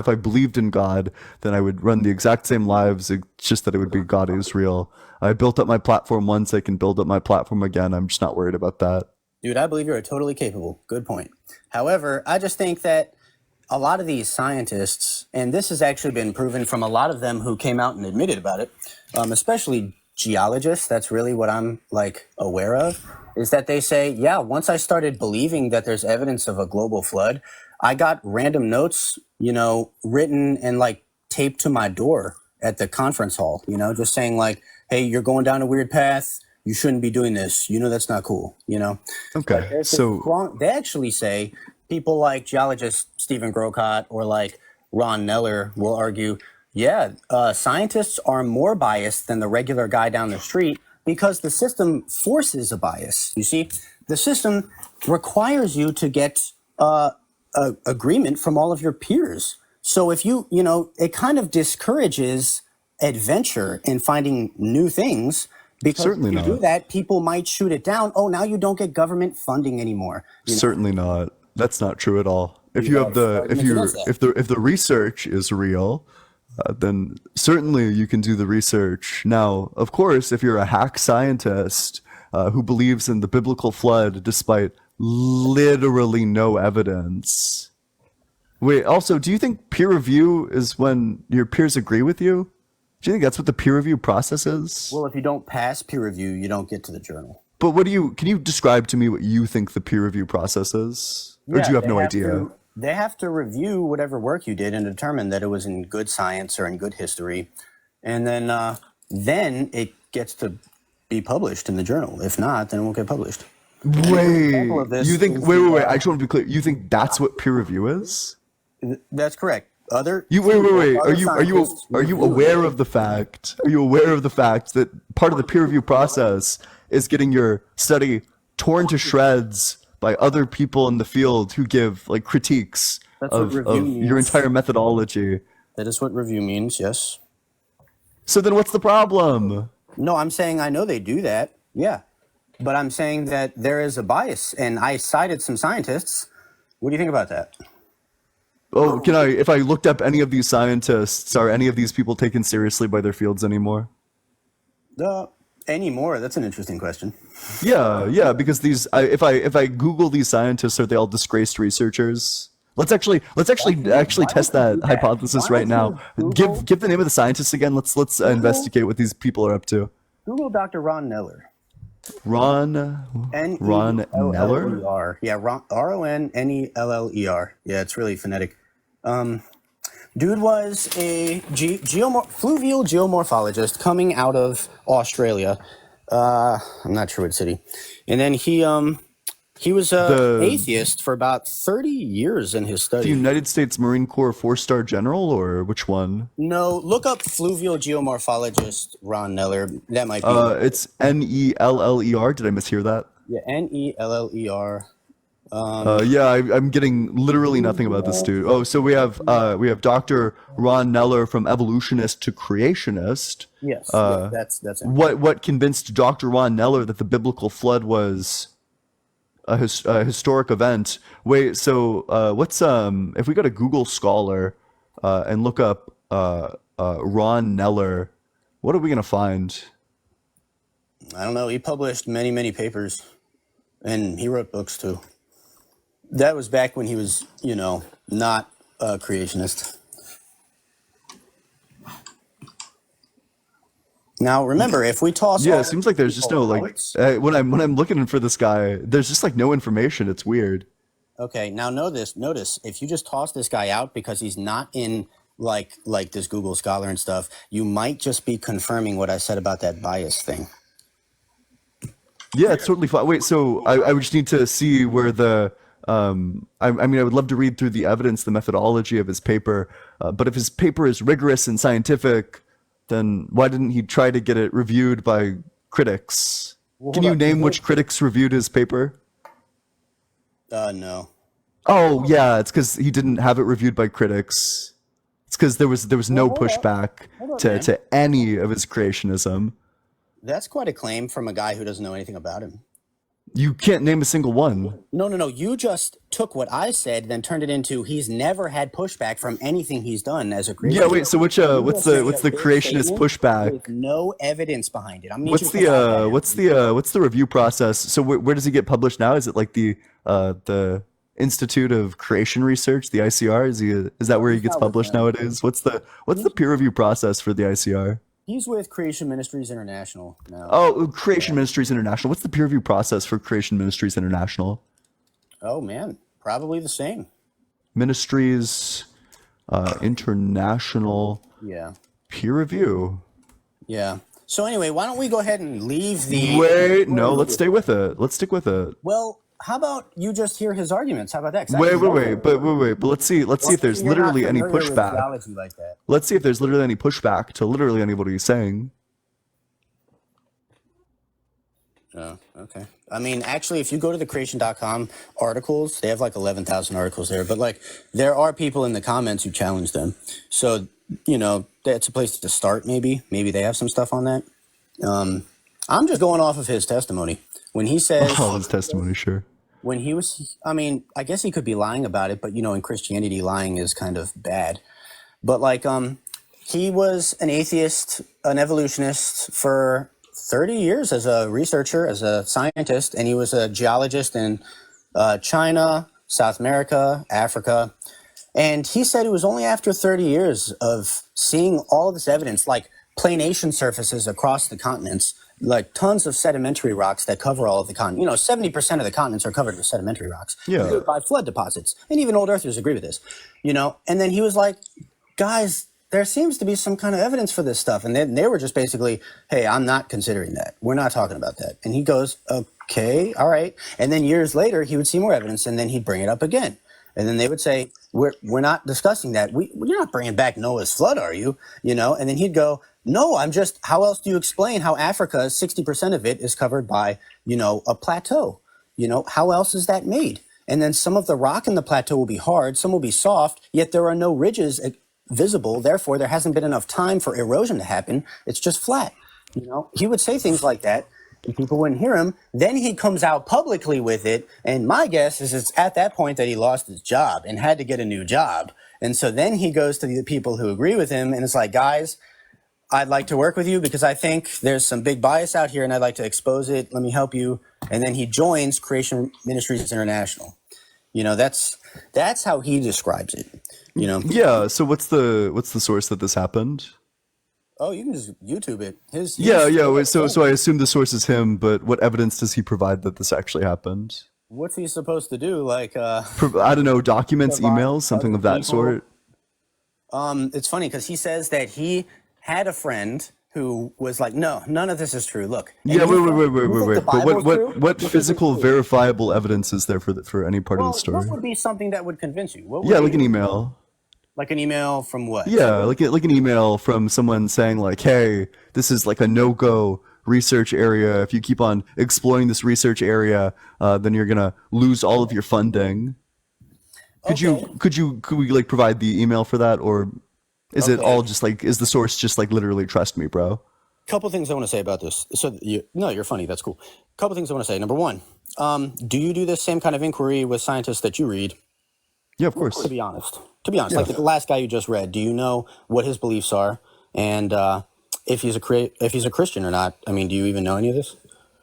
I believed in God, then I would run the exact same lives. It's just that it would be God Israel. I built up my platform once. I can build up my platform again. I'm just not worried about that. Dude, I believe you're totally capable. Good point. However, I just think that a lot of these scientists, and this has actually been proven from a lot of them who came out and admitted about it, especially geologists, that's really what I'm like aware of, is that they say, yeah, once I started believing that there's evidence of a global flood, I got random notes, written and like taped to my door at the conference hall, just saying like, hey, you're going down a weird path. You shouldn't be doing this. That's not cool, Okay, There's this so strong, they actually say people like geologist Stephen Grocott or like Ron Neller will argue, yeah, scientists are more biased than the regular guy down the street because the system forces a bias. You see, the system requires you to get agreement from all of your peers. So if it kind of discourages adventure in finding new things. Because certainly if you do not. that, people might shoot it down. Oh, now you don't get government funding anymore. Certainly not. That's not true at all. If you have if the research is real, then certainly you can do the research. Now, of course, if you're a hack scientist who believes in the biblical flood despite literally no evidence. Wait, also, do you think peer review is when your peers agree with you? Do you think that's what the peer review process is? Well, if you don't pass peer review, you don't get to the journal. But can you describe to me what you think the peer review process is? Or do you have no idea? They have to review whatever work you did and determine that it was in good science or in good history. And then it gets to be published in the journal. If not, then it won't get published. Wait, Example of this you think? is Wait, the, wait, wait. I just want to be clear. You think that's what peer review is? That's correct. Other You wait, wait, wait. other Are you scientists review it. aware of the fact? Are you aware of the fact that part of the peer review process is getting your study torn to shreds by other people in the field who give like critiques That's what of review your means. entire methodology? That is what review means. Yes. So then, what's the problem? No, I'm saying I know they do that. Yeah. But I'm saying that there is a bias, and I cited some scientists. What do you think about that? Oh, can I? If I looked up any of these scientists, are any of these people taken seriously by their fields anymore? Anymore? That's an interesting question. Yeah, yeah. Because if I Google these scientists, are they all disgraced researchers? Let's actually test that hypothesis right now. Give the name of the scientists again. Let's investigate what these people are up to. Google Dr. Ron Neller. Ron Neller? Neller? Yeah, Ronneller. Yeah, it's really phonetic. Dude was a fluvial geomorphologist coming out of Australia. I'm not sure what city. And then he was an atheist for about 30 years in his The study. United States Marine Corps 4-star general, or which one? No, look up fluvial geomorphologist Ron Neller. That might be. It's Neller. Did I mishear that? Yeah, Neller. Yeah, I'm getting literally nothing about this dude. Oh, so we have Dr. Ron Neller from evolutionist to creationist. Yes, that's it. What convinced Dr. Ron Neller that the biblical flood was a historic event? Wait, so what's if we go to Google Scholar and look up Ron Neller, what are we gonna find? I don't know. He published many papers, and he wrote books too. That was back when he was, not a creationist. Now, remember, if we toss Yeah, all it seems like there's just no like when I'm looking for this guy, there's just like no information. It's weird. Okay, now notice if you just toss this guy out because he's not in like this Google Scholar and stuff, you might just be confirming what I said about that bias thing. Yeah, it's totally fine. Wait, so I would just need to see where the I mean, I would love to read through the evidence, the methodology of his paper, but if his paper is rigorous and scientific, then why didn't he try to get it reviewed by critics? Well, Can you name which critics reviewed his paper? No. Oh, yeah, it's because he didn't have it reviewed by critics. It's because there was no pushback to any of his creationism. That's quite a claim from a guy who doesn't know anything about him. You can't name a single one. No. You just took what I said, then turned it into he's never had pushback from anything he's done as a creationist. Yeah, wait. So what's the creationist pushback? With no evidence behind it. What's the review process? So where does he get published now? Is it like the Institute of Creation Research, the ICR? Is that where he gets published nowadays? What's the peer review process for the ICR? He's with Creation Ministries International now. Oh, Creation Ministries International. What's the peer review process for Creation Ministries International? Oh man, probably the same. Ministries International. Yeah. Peer review. Yeah. So anyway, why don't we go ahead and leave the... Wait, no, let's stay with it. Let's stick with it. Well, how about you just hear his arguments? How about that? 'Cause But let's see if there's literally any familiar with pushback. theology like that. Let's see if there's literally any pushback to literally anybody he's saying. Oh, okay. I mean, actually, if you go to the creation.com articles, they have like 11,000 articles there, but like there are people in the comments who challenge them. So, that's a place to start maybe. Maybe they have some stuff on that. I'm just going off of his testimony. When he says... Oh, his testimony, sure. When he was, I guess he could be lying about it, but in Christianity, lying is kind of bad. But like, he was an atheist, an evolutionist for 30 years as a researcher, as a scientist, and he was a geologist in China, South America, Africa. And he said it was only after 30 years of seeing all of this evidence, like planation surfaces across the continents, like tons of sedimentary rocks that cover all of the continents. 70% of the continents are covered with sedimentary rocks by flood deposits. And even old earthers agree with this, and then he was like, guys, there seems to be some kind of evidence for this stuff. And then they were just basically, hey, I'm not considering that. We're not talking about that. And he goes, okay, all right. And then years later, he would see more evidence, and then he'd bring it up again. And then they would say, we're not discussing that. You're not bringing back Noah's flood, are you? You know, and then he'd go, no, I'm just, how else do you explain how Africa, 60% of it is covered by, you know, a plateau? You know, how else is that made? And then some of the rock in the plateau will be hard, some will be soft, yet there are no ridges visible. Therefore, there hasn't been enough time for erosion to happen. It's just flat. You know, he would say things like that, and people wouldn't hear him. Then he comes out publicly with it. And my guess is it's at that point that he lost his job and had to get a new job. And so then he goes to the people who agree with him and it's like, guys, I'd like to work with you because I think there's some big bias out here and I'd like to expose it. Let me help you. And then he joins Creation Ministries International. You know, that's how he describes it. You know. Yeah. So what's the source that this happened? Oh, you can just YouTube it. Yeah. So I assume the source is him, but what evidence does he provide that this actually happened? What's he supposed to do? Like, I don't know, documents, emails, something of that sort. It's funny because he says that he had a friend who was like, no, none of this is true. Look. Yeah, wait. But what physical, verifiable evidence is there for any part of the story? What would be something that would convince you? What would Yeah, be- like an email. Like an email from what? Yeah, like an email from someone saying like, "Hey, this is like a no-go research area. If you keep on exploring this research area, then you're gonna lose all of your funding." Could we like provide the email for that, or is it all just like, is the source just like literally trust me, bro? Couple things I want to say about this. So you're funny. That's cool. Couple things I want to say. Number one, do you do this same kind of inquiry with scientists that you read? Yeah, of course. To be honest, like the last guy you just read, do you know what his beliefs are, and if he's a Christian or not? I mean, do you even know any of this?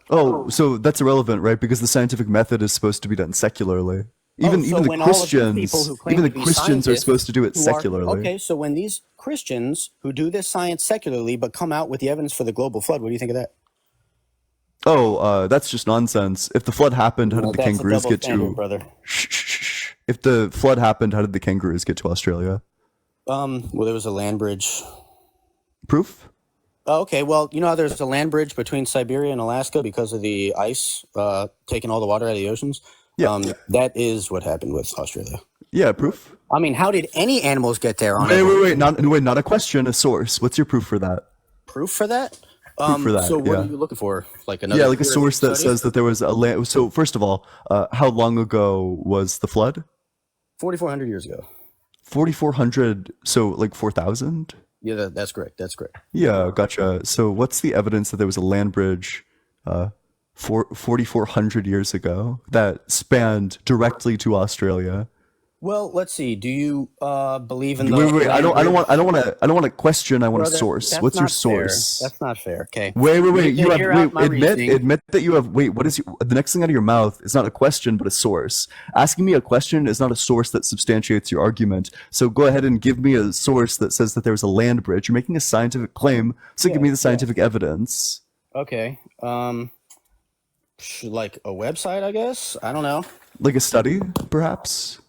Oh, so that's irrelevant, right? Because the scientific method is supposed to be done secularly. Even So the when all of these people Christians, who claim even the to be Christians are scientists supposed to do it who are- secularly. Okay, so when these Christians who do this science secularly but come out with the evidence for the global flood, what do you think of that? Oh, that's just nonsense. If the flood happened, how Well, did the that's a kangaroos double get standard, to? brother. If the flood happened, how did the kangaroos get to Australia? Well, there was a land bridge. Proof? Oh, okay, well, you know how there's a land bridge between Siberia and Alaska because of the ice taking all the water out of the oceans? Yeah. That is what happened with Australia. Yeah, proof. I mean, how did any animals get there? Wait, not a question, a source. What's your proof for that? Proof for that? Proof for that, So what yeah. are you looking for? Like another? Yeah, like a peer-reviewed source that study? says that there was a land. So first of all, how long ago was the flood? 4,400 years ago. 4,400. So like 4,000. Yeah, that's correct. That's correct. Yeah, gotcha. So what's the evidence that there was a land bridge 4,400 years ago that spanned directly to Australia? Well, let's see. Do you believe in the? Wait. I don't land want to question. I want a Brother, source. that's What's your not fair. source? That's not fair. Okay. Wait. You You hear out my have reasoning. admit that you have. Wait. What is the next thing out of your mouth? Is not a question, but a source. Asking me a question is not a source that substantiates your argument. So go ahead and give me a source that says that there was a land bridge. You're making a scientific claim, so give me the scientific evidence. Okay. Like a website, I guess. I don't know. Like a study, perhaps.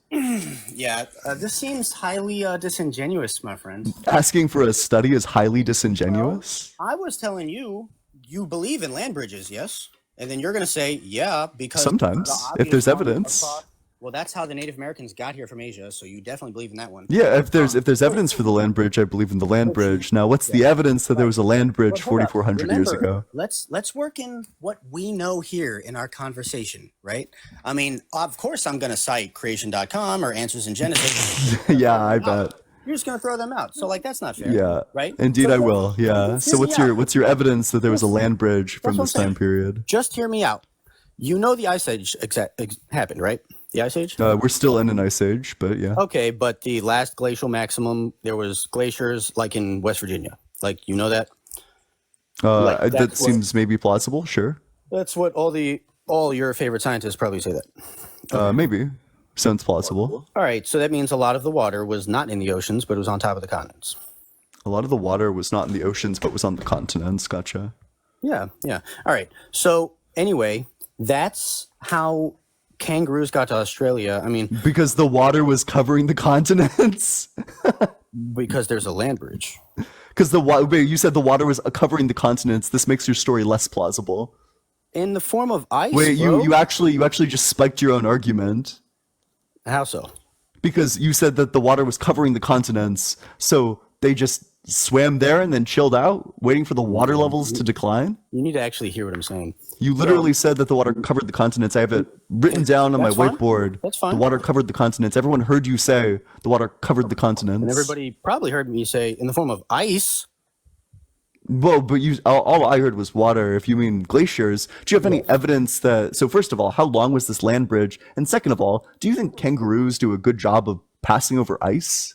Yeah, this seems highly disingenuous, my friend. Asking for a study is highly disingenuous. I was telling you, you believe in land bridges, yes? And then you're going to say, yeah, because Sometimes, the if obvious there's one evidence. across- Well, that's how the Native Americans got here from Asia, so you definitely believe in that one. Yeah, if there's evidence for the land bridge, I believe in the land bridge. Now, what's the evidence that there was a land bridge But hold up. 4,400 years Remember, ago? Let's work in what we know here in our conversation, right? I mean, of course, I'm going to cite creation.com or Answers in Genesis. Yeah, I bet. You're just going to throw them out. So, like, that's not fair. Yeah, Right? Indeed, So I will. Yeah. So hear me what's your evidence that there was a land bridge from what this I'm time period? Just hear me out. You know the Ice Age happened, right? The Ice Age? We're still in an ice age, but yeah. Okay, but the last glacial maximum, there was glaciers like in West Virginia. Like, you know that? like, That that's what- seems maybe plausible. Sure. That's what all your favorite scientists probably say that. Maybe. Sounds plausible. All right, so that means a lot of the water was not in the oceans, but it was on top of the continents. A lot of the water was not in the oceans, but was on the continents. Gotcha. Yeah. All right. So anyway, that's how kangaroos got to Australia. I mean, Because the water was covering the continents. Because there's a land bridge. Because you said the water was covering the continents. This makes your story less plausible. In the form of ice. Wait, bro? you actually just spiked your own argument. How so? Because you said that the water was covering the continents, so they just swam there and then chilled out, waiting for the water levels to decline? You need to actually hear what I'm saying. You literally said that the water covered the continents. I have it written down on my That's fine. whiteboard. That's fine. The water covered the continents. Everyone heard you say the water covered the continents. And everybody probably heard me say in the form of ice. Well, but all I heard was water. If you mean glaciers, do you have any evidence that? So first of all, how long was this land bridge? And second of all, do you think kangaroos do a good job of passing over ice?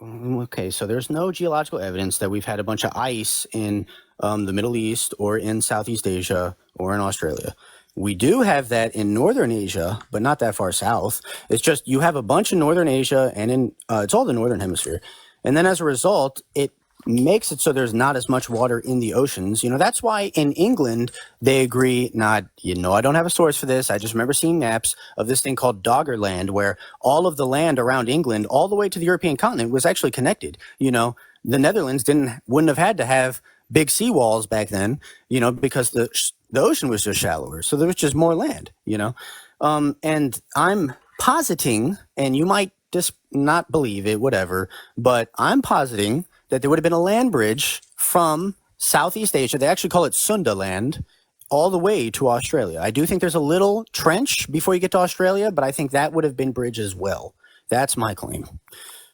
Okay, so there's no geological evidence that we've had a bunch of ice in the Middle East or in Southeast Asia or in Australia. We do have that in Northern Asia, but not that far south. It's just you have a bunch in Northern Asia and in it's all the Northern Hemisphere. And then as a result, it makes it so there's not as much water in the oceans. You know, that's why in England they agree, I don't have a source for this. I just remember seeing maps of this thing called Doggerland, where all of the land around England, all the way to the European continent, was actually connected. You know, the Netherlands wouldn't have had to have big seawalls back then, you know, because the ocean was just shallower. So there was just more land, you know. And I'm positing, and you might just not believe it, whatever, but I'm positing that there would have been a land bridge from Southeast Asia. They actually call it Sundaland, all the way to Australia. I do think there's a little trench before you get to Australia, but I think that would have been bridge as well. That's my claim.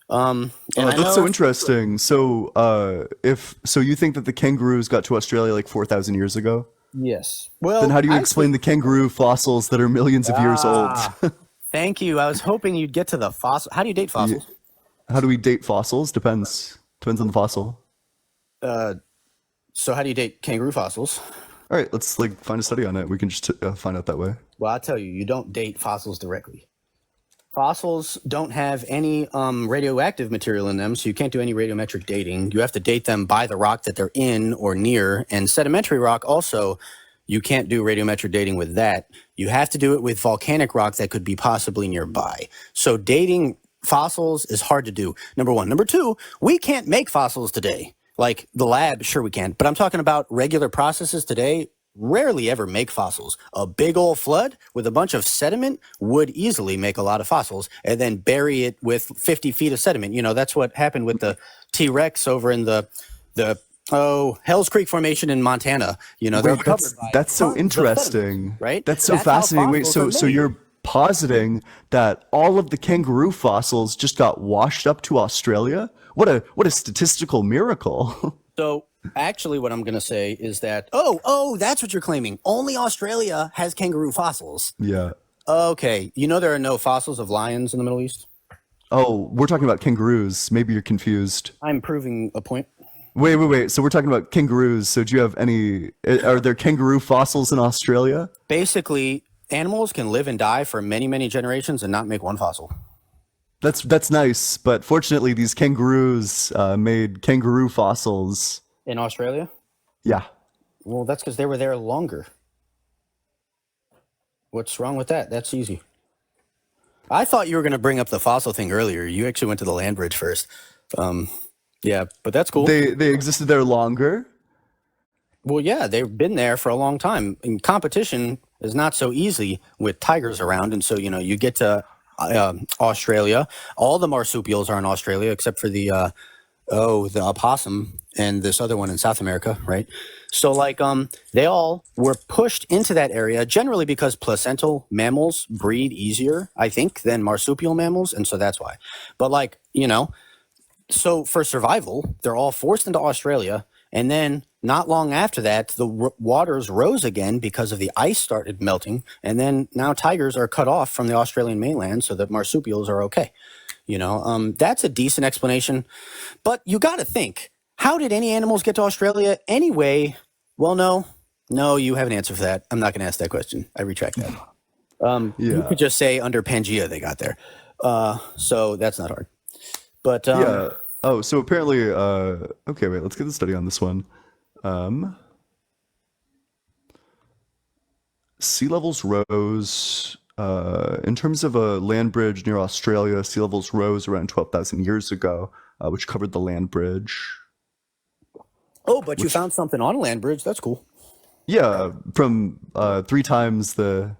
That's so interesting. So, you think that the kangaroos got to Australia like 4,000 years ago? Yes. Well, then how do you explain the kangaroo fossils that are millions of years old? Thank you. I was hoping you'd get to the fossil. How do you date fossils? How do we date fossils? Depends on the fossil. So how do you date kangaroo fossils? All right, let's find a study on it. We can just find out that way. Well, I'll tell you, you don't date fossils directly. Fossils don't have any radioactive material in them, so you can't do any radiometric dating. You have to date them by the rock that they're in or near. And sedimentary rock also, you can't do radiometric dating with that. You have to do it with volcanic rock that could be possibly nearby. So dating fossils is hard to do, number one. Number two, we can't make fossils today. Like the lab, sure we can. But I'm talking about regular processes today. Rarely ever make fossils. A big old flood with a bunch of sediment would easily make a lot of fossils and then bury it with 50 feet of sediment. You know, that's what happened with the T-Rex over in the Hell's Creek Formation in Montana. You know, they're covered by that's so tons of interesting, sediment, right? That's so That's how fascinating. Wait, fossils so are made. you're positing that all of the kangaroo fossils just got washed up to Australia? What a statistical miracle. So actually what I'm going to say is that, that's what you're claiming. Only Australia has kangaroo fossils. Yeah. Okay. You know there are no fossils of lions in the Middle East? Oh, we're talking about kangaroos. Maybe you're confused. I'm proving a point. Wait. So we're talking about kangaroos. So do you have are there kangaroo fossils in Australia? Basically, animals can live and die for many, many generations and not make one fossil. That's nice, but fortunately these kangaroos made kangaroo fossils. In Australia? Yeah. Well, that's because they were there longer. What's wrong with that? That's easy. I thought you were going to bring up the fossil thing earlier. You actually went to the land bridge first. Yeah, but that's cool. They existed there longer? Well, yeah, they've been there for a long time. And competition is not so easy with tigers around. And so, you know, you get to Australia. All the marsupials are in Australia except for the opossum and this other one in South America, right? So they all were pushed into that area generally because placental mammals breed easier, I think, than marsupial mammals. And so that's why. But so for survival, they're all forced into Australia. And then not long after that, the waters rose again because of the ice started melting. And then now tigers are cut off from the Australian mainland so that marsupials are okay. You know, that's a decent explanation. But you got to think, how did any animals get to Australia anyway? Well, no, you have an answer for that. I'm not going to ask that question. I retract that. You could just say under Pangea they got there. So that's not hard. But yeah. Oh, so apparently, okay, wait, let's get the study on this one. Sea levels rose In terms of a land bridge near Australia, sea levels rose around 12,000 years ago, which covered the land bridge. Oh, but you found something on a land bridge. That's cool. Yeah, from 3 times the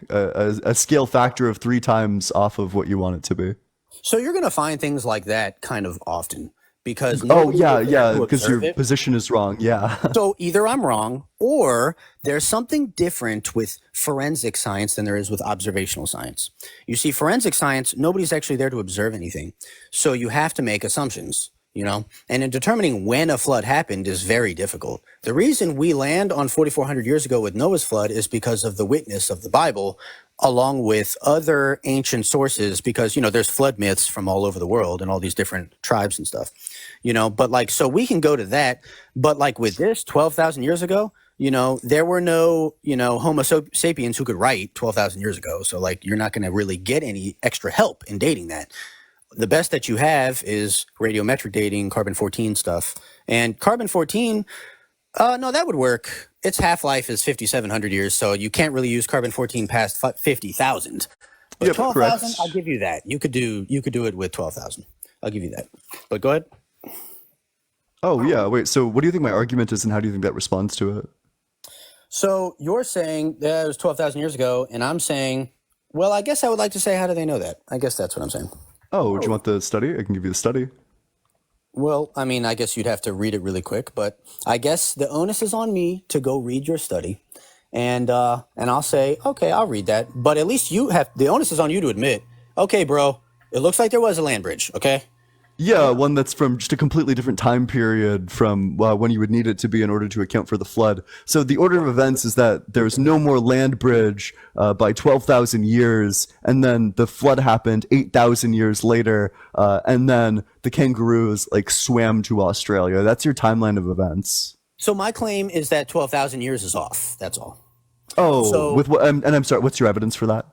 a scale factor of 3 times off of what you want it to be. So you're going to find things like that kind of often because Oh nobody yeah, was there yeah, to because your observe it. position is wrong. Yeah. So either I'm wrong or there's something different with forensic science than there is with observational science. You see, forensic science, nobody's actually there to observe anything. So you have to make assumptions, you know? And in determining when a flood happened is very difficult. The reason we land on 4,400 years ago with Noah's flood is because of the witness of the Bible, along with other ancient sources, because, you know, there's flood myths from all over the world and all these different tribes and stuff, you know, but like, so we can go to that, but like with this 12,000 years ago, you know, there were no, you know, Homo sapiens who could write 12,000 years ago. So like, you're not going to really get any extra help in dating that. The best that you have is radiometric dating, carbon-14 stuff, and carbon-14, no, that would work. Its half-life is 5,700 years, so you can't really use carbon-14 past 50,000. But Yep, 12,000, correct. I'll give you that. You could do it with 12,000. I'll give you that. But go ahead. Oh yeah. Wait. So what do you think my argument is, and how do you think that responds to it? So you're saying that it was 12,000 years ago, and I'm saying, well, I guess I would like to say, how do they know that? I guess that's what I'm saying. Oh, would you want the study? I can give you the study. Well, I mean, I guess you'd have to read it really quick, but I guess the onus is on me to go read your study, and I'll say, okay, I'll read that. But at least the onus is on you to admit, okay, bro, it looks like there was a land bridge, okay? Yeah, one that's from just a completely different time period from when you would need it to be in order to account for the flood. So the order of events is that there's no more land bridge by 12,000 years, and then the flood happened 8,000 years later, and then the kangaroos like swam to Australia. That's your timeline of events. So my claim is that 12,000 years is off. That's all. Oh, So- with what? And I'm sorry. What's your evidence for that?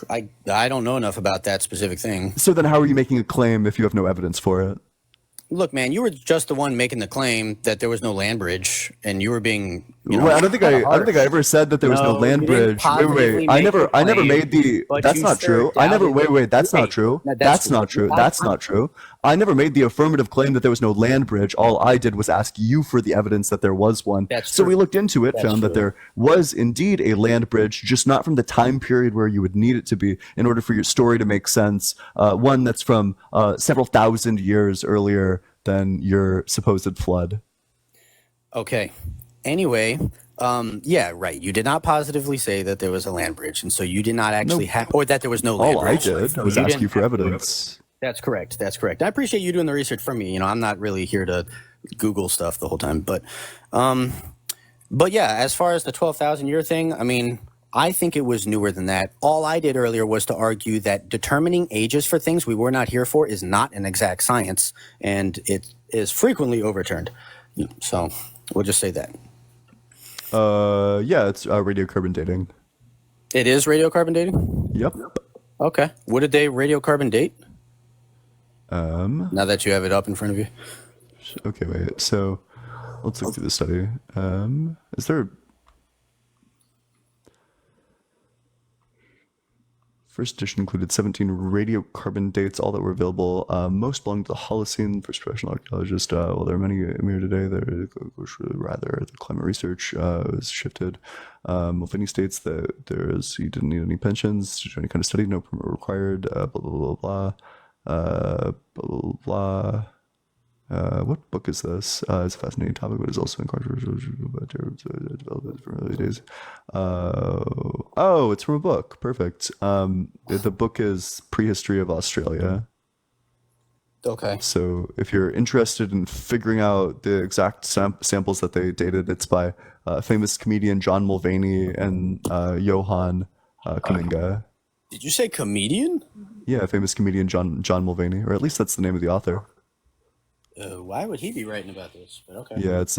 I don't know enough about that specific thing. So then, how are you making a claim if you have no evidence for it? Look, man, you were just the one making the claim that there was no land bridge, and you were being, you know, Well, I don't think I ever said that there was no No, land you didn't bridge. Wait, positively wait. make I never the made the. but That's you not true. sure I never. doubted Wait. That's Hey, not true. no, That's not true. I- That's not true. I never made the affirmative claim that there was no land bridge. All I did was ask you for the evidence that there was one. That's So true. we looked into it, That's found that true. there was indeed a land bridge, just not from the time period where you would need it to be in order for your story to make sense. One that's from several thousand years earlier than your supposed flood. Okay. Anyway, yeah, right. You did not positively say that there was a land bridge, and so you did not actually have, or that there was no land All I bridge. did was You ask didn't you for have- evidence. That's correct. That's correct. I appreciate you doing the research for me. You know, I'm not really here to Google stuff the whole time, but yeah, as far as the 12,000 year thing, I mean, I think it was newer than that. All I did earlier was to argue that determining ages for things we were not here for is not an exact science, and it is frequently overturned. So we'll just say that. Yeah, it's radiocarbon dating. It is radiocarbon dating? Yep. Okay. What did they radiocarbon date? Um. Now that you have it up in front of you. Okay, wait. So let's look through the study. Is there first edition included 17 radiocarbon dates, all that were available. Most belonged to the Holocene. First professional archaeologist. Well, there are many here today. Rather, the climate research was shifted. Mulvaney states that he didn't need any pensions to do any kind of study. No permit required. Blah blah blah blah. Blah blah blah. What book is this? It's a fascinating topic, but it's also controversial development from early days. Oh, it's from a book. Perfect. The book is Prehistory of Australia. Okay. So if you're interested in figuring out the exact samples that they dated, it's by famous comedian John Mulvaney and Johan Kaminga. Did you say comedian? Yeah, famous comedian John Mulvaney, or at least that's the name of the author. Why would he be writing about this? But okay. Yeah, it's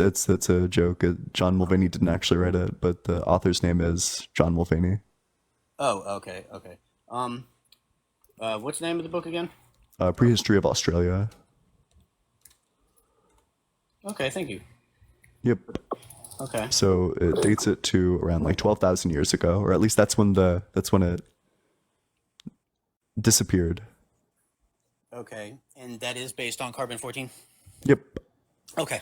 a joke. John Mulvaney didn't actually write it, but the author's name is John Mulvaney. Oh, okay, okay. What's the name of the book again? Prehistory of Australia. Okay, thank you. Yep. Okay. So it dates it to around like 12,000 years ago, or at least that's when it disappeared. Okay. And that is based on carbon-14? Yep. Okay.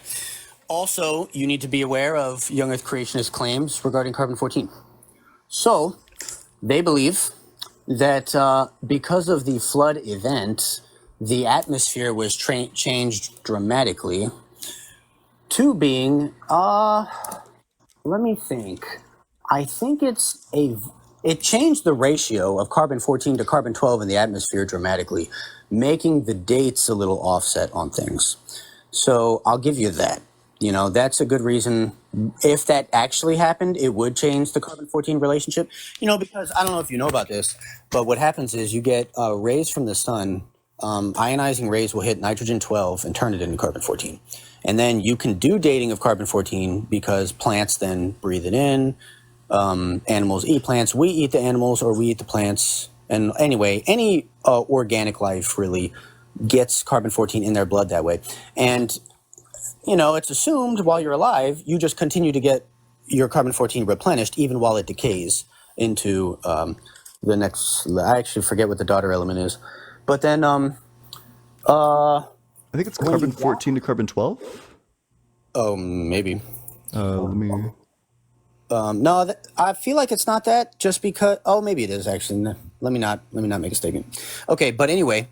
Also, you need to be aware of young Earth creationist claims regarding carbon-14. So, they believe that because of the flood event, the atmosphere was changed dramatically to being, let me think. I think it changed the ratio of carbon-14 to carbon-12 in the atmosphere dramatically, making the dates a little offset on things. So I'll give you that. You know, that's a good reason. If that actually happened, it would change the carbon-14 relationship. You know, because I don't know if you know about this, but what happens is you get rays from the sun, ionizing rays will hit nitrogen-12 and turn it into carbon-14. And then you can do dating of carbon-14 because plants then breathe it in. Animals eat plants. We eat the animals or we eat the plants. And anyway, any organic life really gets carbon-14 in their blood that way. And, you know, it's assumed while you're alive, you just continue to get your carbon-14 replenished even while it decays into the next, I actually forget what the daughter element is. But then, I think it's carbon-14 to carbon-12. Oh, maybe. Let me. No, I feel like it's not that. Just because. Oh, maybe it is actually. No, let me not make a statement. Okay, but anyway,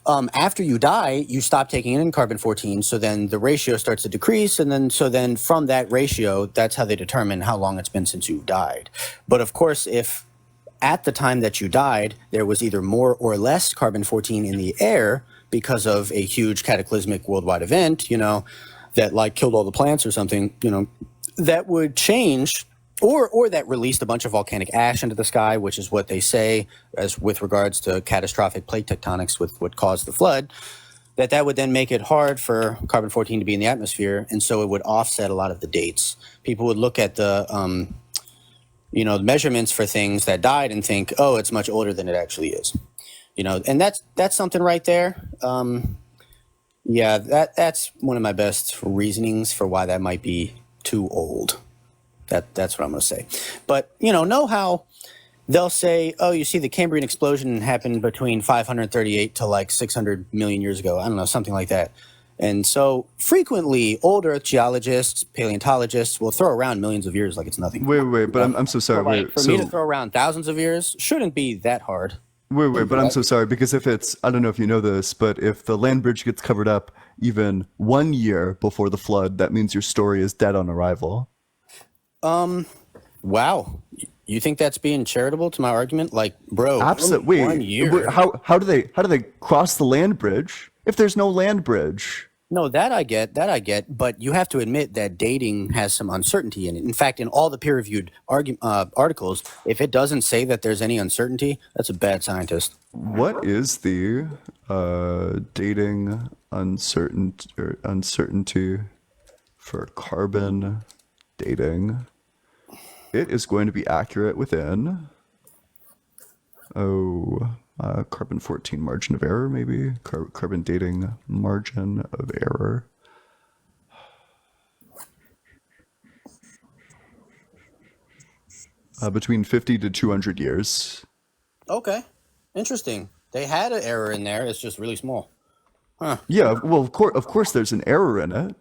after you die, you stop taking in carbon-14. So then the ratio starts to decrease, and then from that ratio, that's how they determine how long it's been since you died. But of course, if at the time that you died, there was either more or less carbon-14 in the air because of a huge cataclysmic worldwide event, you know, that like killed all the plants or something, you know, that would change, or that released a bunch of volcanic ash into the sky, which is what they say as with regards to catastrophic plate tectonics with what caused the flood, that would then make it hard for carbon-14 to be in the atmosphere, and so it would offset a lot of the dates. People would look at the you know, measurements for things that died and think, oh, it's much older than it actually is. You know, and that's something right there. Yeah, that's one of my best reasonings for why that might be too old. That's what I'm going to say. But, you know how they'll say, oh, you see the Cambrian explosion happened between 538 to like 600 million years ago. I don't know, something like that. And so frequently old Earth geologists, paleontologists will throw around millions of years like it's nothing. Wait, but I'm so sorry. Like, for me to throw around thousands of years shouldn't be that hard. Wait, but I'm so sorry because if it's, I don't know if you know this, but if the land bridge gets covered up even 1 year before the flood, that means your story is dead on arrival. Wow. You think that's being charitable to my argument? Like, bro, Absolutely. 1 year. How do they cross the land bridge if there's no land bridge? No, that I get, but you have to admit that dating has some uncertainty in it. In fact, in all the peer-reviewed articles, if it doesn't say that there's any uncertainty, that's a bad scientist. What is the dating uncertainty for carbon dating? It is going to be accurate within carbon-14 margin of error, maybe? Carbon dating margin of error. Between 50 to 200 years. Okay. Interesting. They had an error in there. It's just really small. Huh. Yeah, well, of course there's an error in it.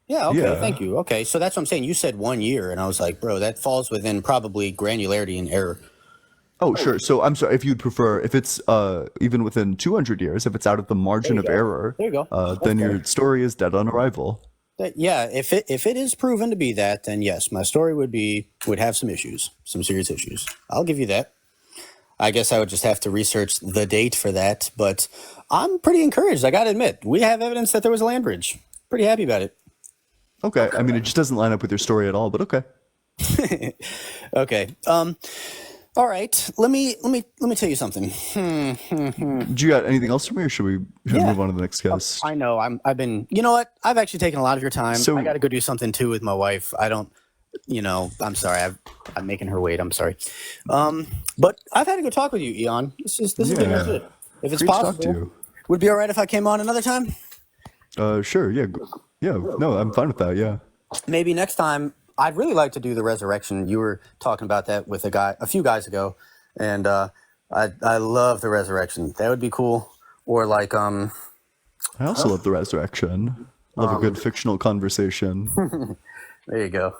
Yeah, okay, Yeah. thank you. Okay, so that's what I'm saying. You said 1 year, and I was like, bro, that falls within probably granularity and error. Oh, sure. So I'm sorry, if you'd prefer, if it's even within 200 years, if it's out of the margin of error, There you go. then your story is dead on arrival. Yeah, if it is proven to be that, then yes, my story would have some issues, some serious issues. I'll give you that. I guess I would just have to research the date for that, but I'm pretty encouraged. I got to admit, we have evidence that there was a land bridge. Pretty happy about it. Okay. I mean, it just doesn't line up with your story at all, but okay. Okay. All right. Let me tell you something. Do you got anything else for me, or should we move on to the next guest? I know. I've been. You know what? I've actually taken a lot of your time. So- I got to go do something too with my wife. I don't. You know. I'm sorry. I'm making her wait. I'm sorry. But I've had to go talk with you, Eon. This has been good. If it's Great to talk possible, to you. would it be all right if I came on another time? Sure. Yeah. Yeah. No, I'm fine with that. Yeah. Maybe next time I'd really like to do the resurrection. You were talking about that with a few guys ago, and I love the resurrection. That would be cool. Or like I also love the resurrection. Love a good fictional conversation. there you go.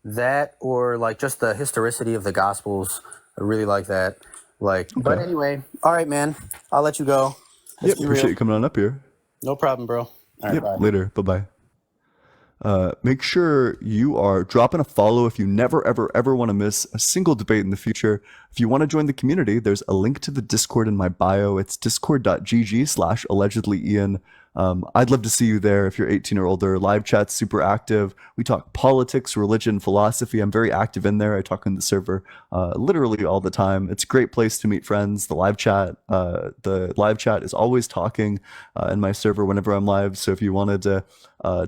That or like just the historicity of the Gospels. I really like that. Like, but anyway, all right, man. I'll let you go. Let's Yep, be appreciate real. you coming on up here. No problem, bro. All right, Yep, bye. later. Bye-bye. Make sure you are dropping a follow if you never, ever, ever want to miss a single debate in the future. If you want to join the community, there's a link to the Discord in my bio. It's discord.gg/allegedlyian. I'd love to see you there if you're 18 or older. Live chat's super active. We talk politics, religion, philosophy. I'm very active in there. I talk in the server literally all the time. It's a great place to meet friends. The live chat is always talking in my server whenever I'm live. So if you wanted to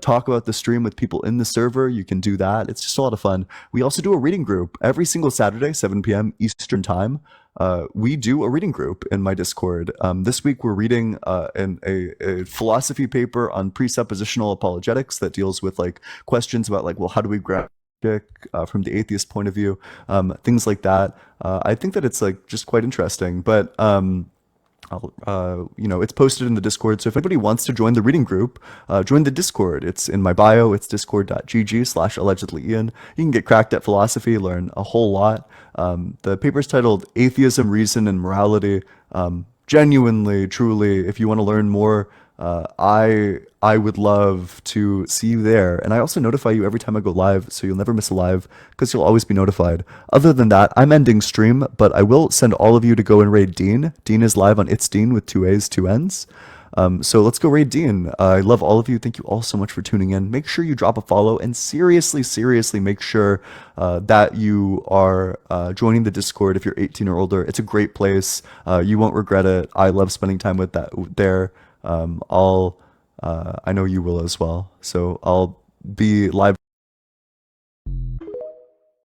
talk about the stream with people in the server, you can do that. It's just a lot of fun. We also do a reading group every single Saturday, 7 p.m. Eastern time. We do a reading group in my Discord. This week we're reading a philosophy paper on presuppositional apologetics that deals with like questions about like, well, how do we grab from the atheist point of view, things like that. I think that it's like just quite interesting, but it's posted in the Discord. So if anybody wants to join the reading group, join the Discord. It's in my bio. It's discord.gg/allegedlyian. You can get cracked at philosophy, learn a whole lot. The paper's titled Atheism, Reason, and Morality. Genuinely, truly, if you want to learn more, I would love to see you there. And I also notify you every time I go live, so you'll never miss a live because you'll always be notified. Other than that, I'm ending stream, but I will send all of you to go and raid Dean. Dean is live on It's Dean with 2 A's, 2 N's. So let's go raid Dean. I love all of you. Thank you all so much for tuning in. Make sure you drop a follow and seriously make sure that you are joining the Discord if you're 18 or older. It's a great place. You won't regret it. I love spending time with that there. I know you will as well. So I'll be live